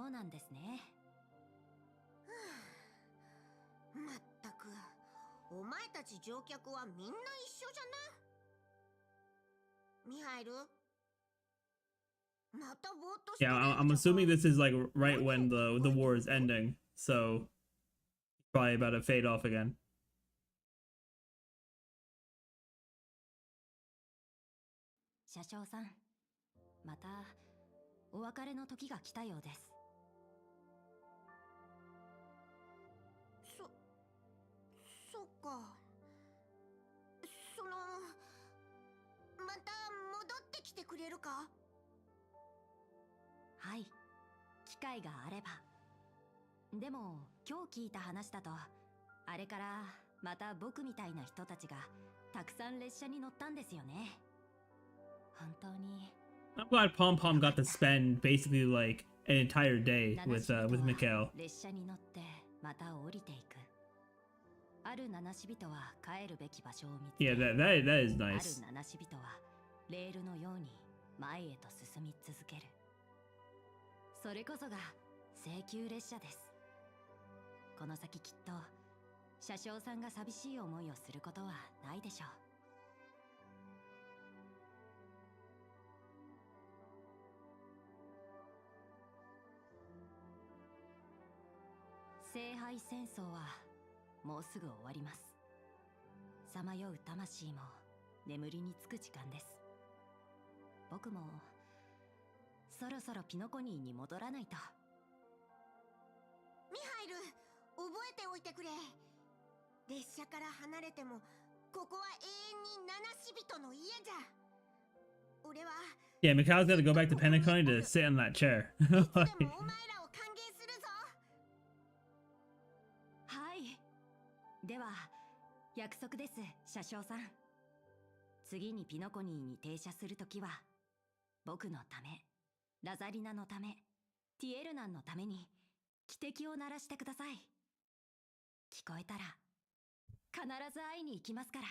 そうなんですね。お前たち乗客はみんな一緒じゃな。ミハイル、またぼーっとしてる Yeah, ようじゃが。 I'm assuming this is like right when the war is ending, so probably about to fade off again. 車掌さん、またお別れの時が来たようです。そっか。また戻ってきてくれるか？はい、機会があれば。でも今日聞いた話だと、あれからまた僕みたいな人たちがたくさん列車に乗ったんですよね。本当に。I'm glad Pom Pom got to spend basically like an entire day with Mikhail. 列車に乗ってまた降りていく。ある七死人は帰るべき場所を見つけ、 Yeah, that is ある nice. 七死人はレールのように前へと進み続ける。それこそが青急列車です。この先きっと車掌さんが寂しい思いをすることはないでしょう。聖杯戦争はもうすぐ終わります。さまよう魂も眠りにつく時間です。僕もそろそろピノコニーに戻らないと。ミハイル、覚えておいてくれ。列車から離れてもここは永遠に七死人の家じゃ。俺は Yeah, Mikhail's got to go back to Penacony to sit in that chair. はい。では約束です、車掌さん。次にピノコニーに停車するときは、僕のため、ラザリナのため、ティエルナンのために汽笛を鳴らしてください。聞こえたら必ず会いに行きますから。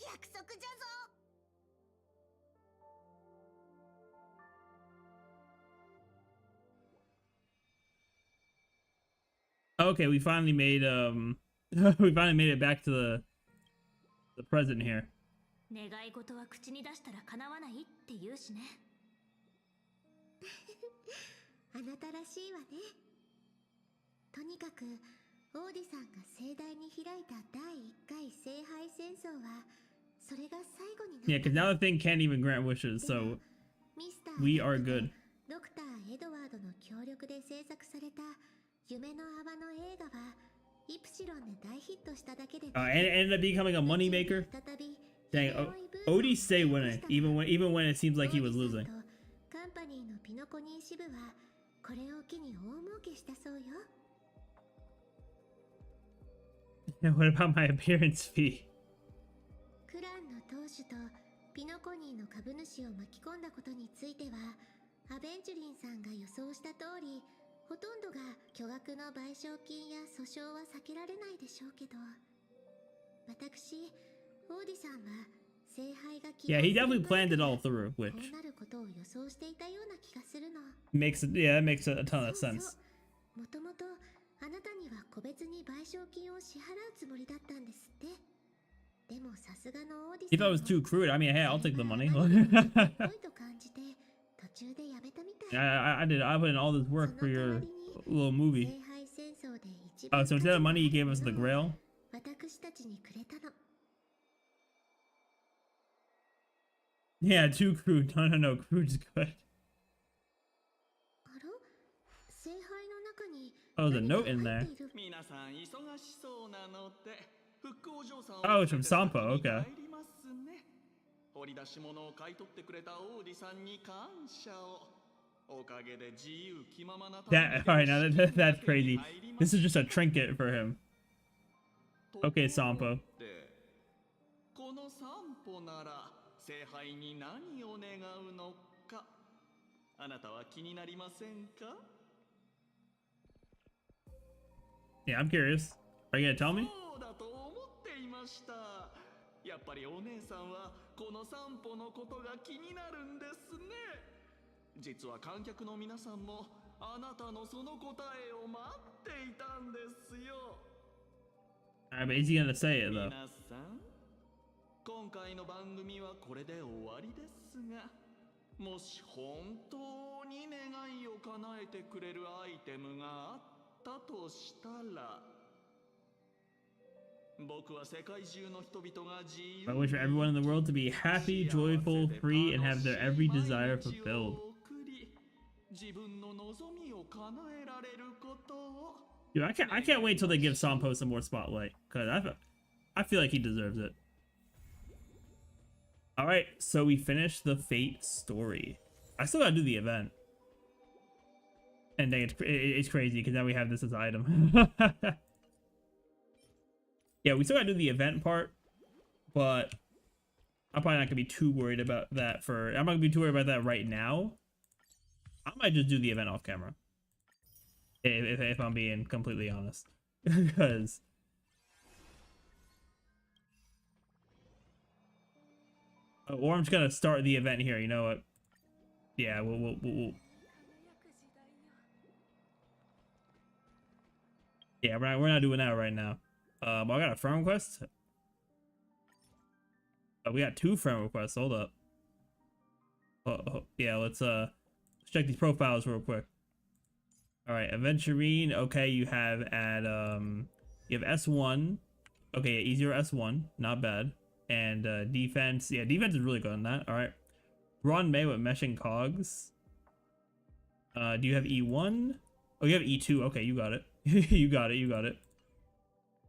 約束じゃぞ。 Okay, we finally made we finally made it back to the present here. 願い事は口に出したら叶わないって言うしね。あなたらしいわね。とにかくオーディさんが盛大に開いた第1回聖杯戦争はそれが最後になった。 Yeah, because now the thing can't even grant wishes, so we are good. ドクターエドワードの協力で制作された夢の泡の映画はイプシロンで大ヒットしただけで、 And it ended up becoming a moneymaker. Dang, Odie stay winning, even when it seems like he was losing. カンパニーのピノコニー支部はこれを機に大儲けしたそうよ。 And what about my appearance fee? クランの当主とピノコニーの株主を巻き込んだことについては、アベンチュリンさんが予想した通り、ほとんどが巨額の賠償金や訴訟は避けられないでしょうけど、私、オーディさんは聖杯が Yeah, he definitely planned it all through, which こうなることを予想していたような気がするの。 that makes a ton of sense. もともとあなたには個別に賠償金を支払うつもりだったんですって。でもさすがのオーディ He thought it was too crude. I mean, hey, I'll take the money. と感じて途中でやめたみたい。 I put in all this work for your little movie. 聖杯戦争で一 Oh, 番 so instead of money, he gave us the grail? 私たちにくれたの。 Yeah, too crude. No, crude's good. あら、聖杯の中に Oh, there's a note in there. 皆さん忙しそうなので復興嬢さん Oh, it's from Sampo, okay. 帰りますね。掘り出し物を買い取ってくれたオーディさんに感謝を。おかげで自由気ままな That, alright, now that's crazy. This is just a trinket for him. Okay, Sampo. この散歩なら聖杯に何を願うのかあなたは気になりませんか？ Yeah, I'm curious. Are you gonna tell me? そうだと思っていました。やっぱりお姉さんはこの散歩のことが気になるんですね。実は観客の皆さんもあなたのその答えを待っていたんですよ。Alright, but is he gonna say it though? 皆さん、今回の番組はこれで終わりですが、もし本当に願いを叶えてくれるアイテムがあったとしたら、僕は世界中の人々が自由 I wish for everyone in the world to be happy, joyful, free, and have their every desire fulfilled. 自分の望みを叶えられることを Dude, I can't wait till they give Sampo some more spotlight, cause I feel like he deserves it. All right, so we finished the Fate story. I still gotta do the event, and dang, it's crazy because now we have this as an item. Yeah, we still gotta do the event part, but I'm probably not gonna be too worried about that. I'm not gonna be too worried about that right now. I might just do the event off camera. If I'm being completely honest, because or I'm just gonna start the event here. You know what? Yeah, we'll yeah, we're not doing that right now. I got a friend request. We got 2 friend requests. Hold up. Yeah, let's check these profiles real quick. All right, Aventurine. Okay, you have at you have S1. Okay, yeah, easier S1, not bad. And defense. Yeah, defense is really good on that. All right. Ron May with meshing cogs. Do you have E1? Oh, you have E2. Okay, you got it. You got it.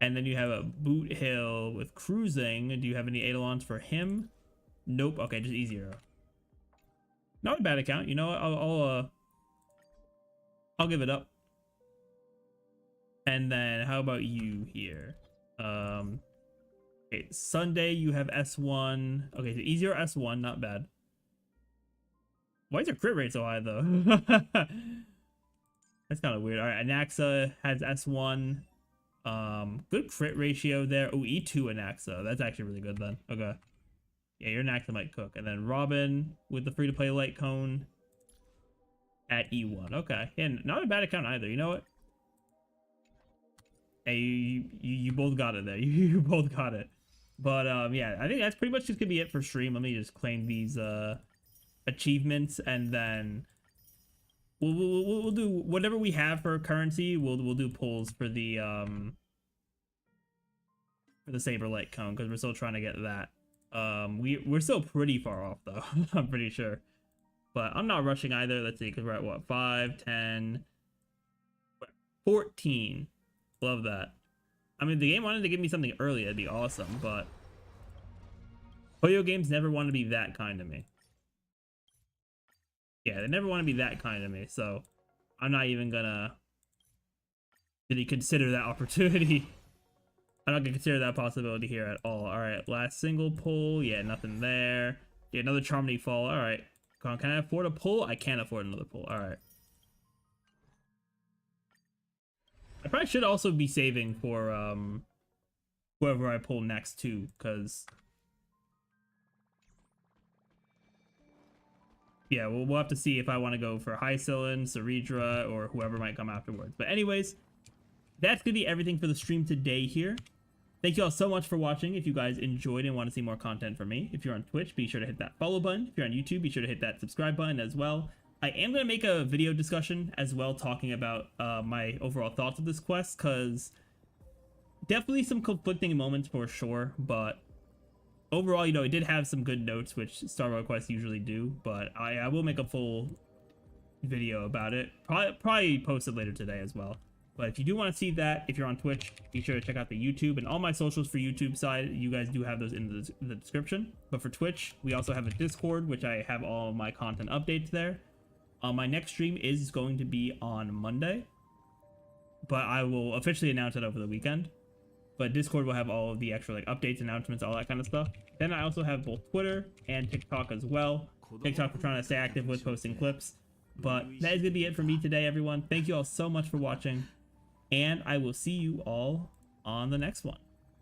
And then you have a Boot Hill with cruising. Do you have any Eidolons for him? Nope. Okay, just easier. Not a bad account. You know what? I'll give it up. And then how about you here? Okay, Sunday you have S1. Okay, so easier S1, not bad. Why is your crit rate so high though? That's kind of weird. All right, Anaxa has S1. Good crit ratio there. Oh, E2 Anaxa. That's actually really good then. Okay. Yeah, your Anaxa might cook. And then Robin with the free-to-play light cone at E1. Okay. And not a bad account either. You know what? Hey, you both got it there. You both got it. But yeah, I think that's pretty much just gonna be it for stream. Let me just claim these achievements, and then we'll do whatever we have for currency. We'll do pulls for the saber light cone, because we're still trying to get that. We're still pretty far off though. I'm pretty sure, but I'm not rushing either. Let's see, because we're at what, 5, 10, 14. Love that. I mean, the game wanted to give me something early. That'd be awesome, but Puyo games never want to be that kind to me. Yeah, they never want to be that kind to me, so I'm not even gonna really consider that opportunity. I'm not gonna consider that possibility here at all. All right, last single pull. Yeah, nothing there. Yeah, another Charmony Fall. All right, can I afford a pull? I can't afford another pull. All right. I probably should also be saving for whoever I pull next too, because yeah, we'll have to see if I want to go for Hycillin, Ceridra, or whoever might come afterwards. But anyways, that's gonna be everything for the stream today here. Thank you all so much for watching. If you guys enjoyed and want to see more content from me, if you're on Twitch, be sure to hit that follow button. If you're on YouTube, be sure to hit that subscribe button as well. I am going to make a video discussion as well, talking about my overall thoughts of this quest, because definitely some conflicting moments for sure, but overall, you know, it did have some good notes, which Star Wars quests usually do, but I will make a full video about it, probably post it later today as well. But if you do want to see that, if you're on Twitch, be sure to check out the YouTube, and all my socials for YouTube side, you guys do have those in the description. But for Twitch, we also have a Discord, which I have all of my content updates there. My next stream is going to be on Monday, but I will officially announce it over the weekend. But Discord will have all of the extra like updates, announcements, all that kind of stuff. Then I also have both Twitter and TikTok as well. TikTok we're trying to stay active with posting clips. But that is going to be it for me today, everyone. Thank you all so much for watching, and I will see you all on the next one.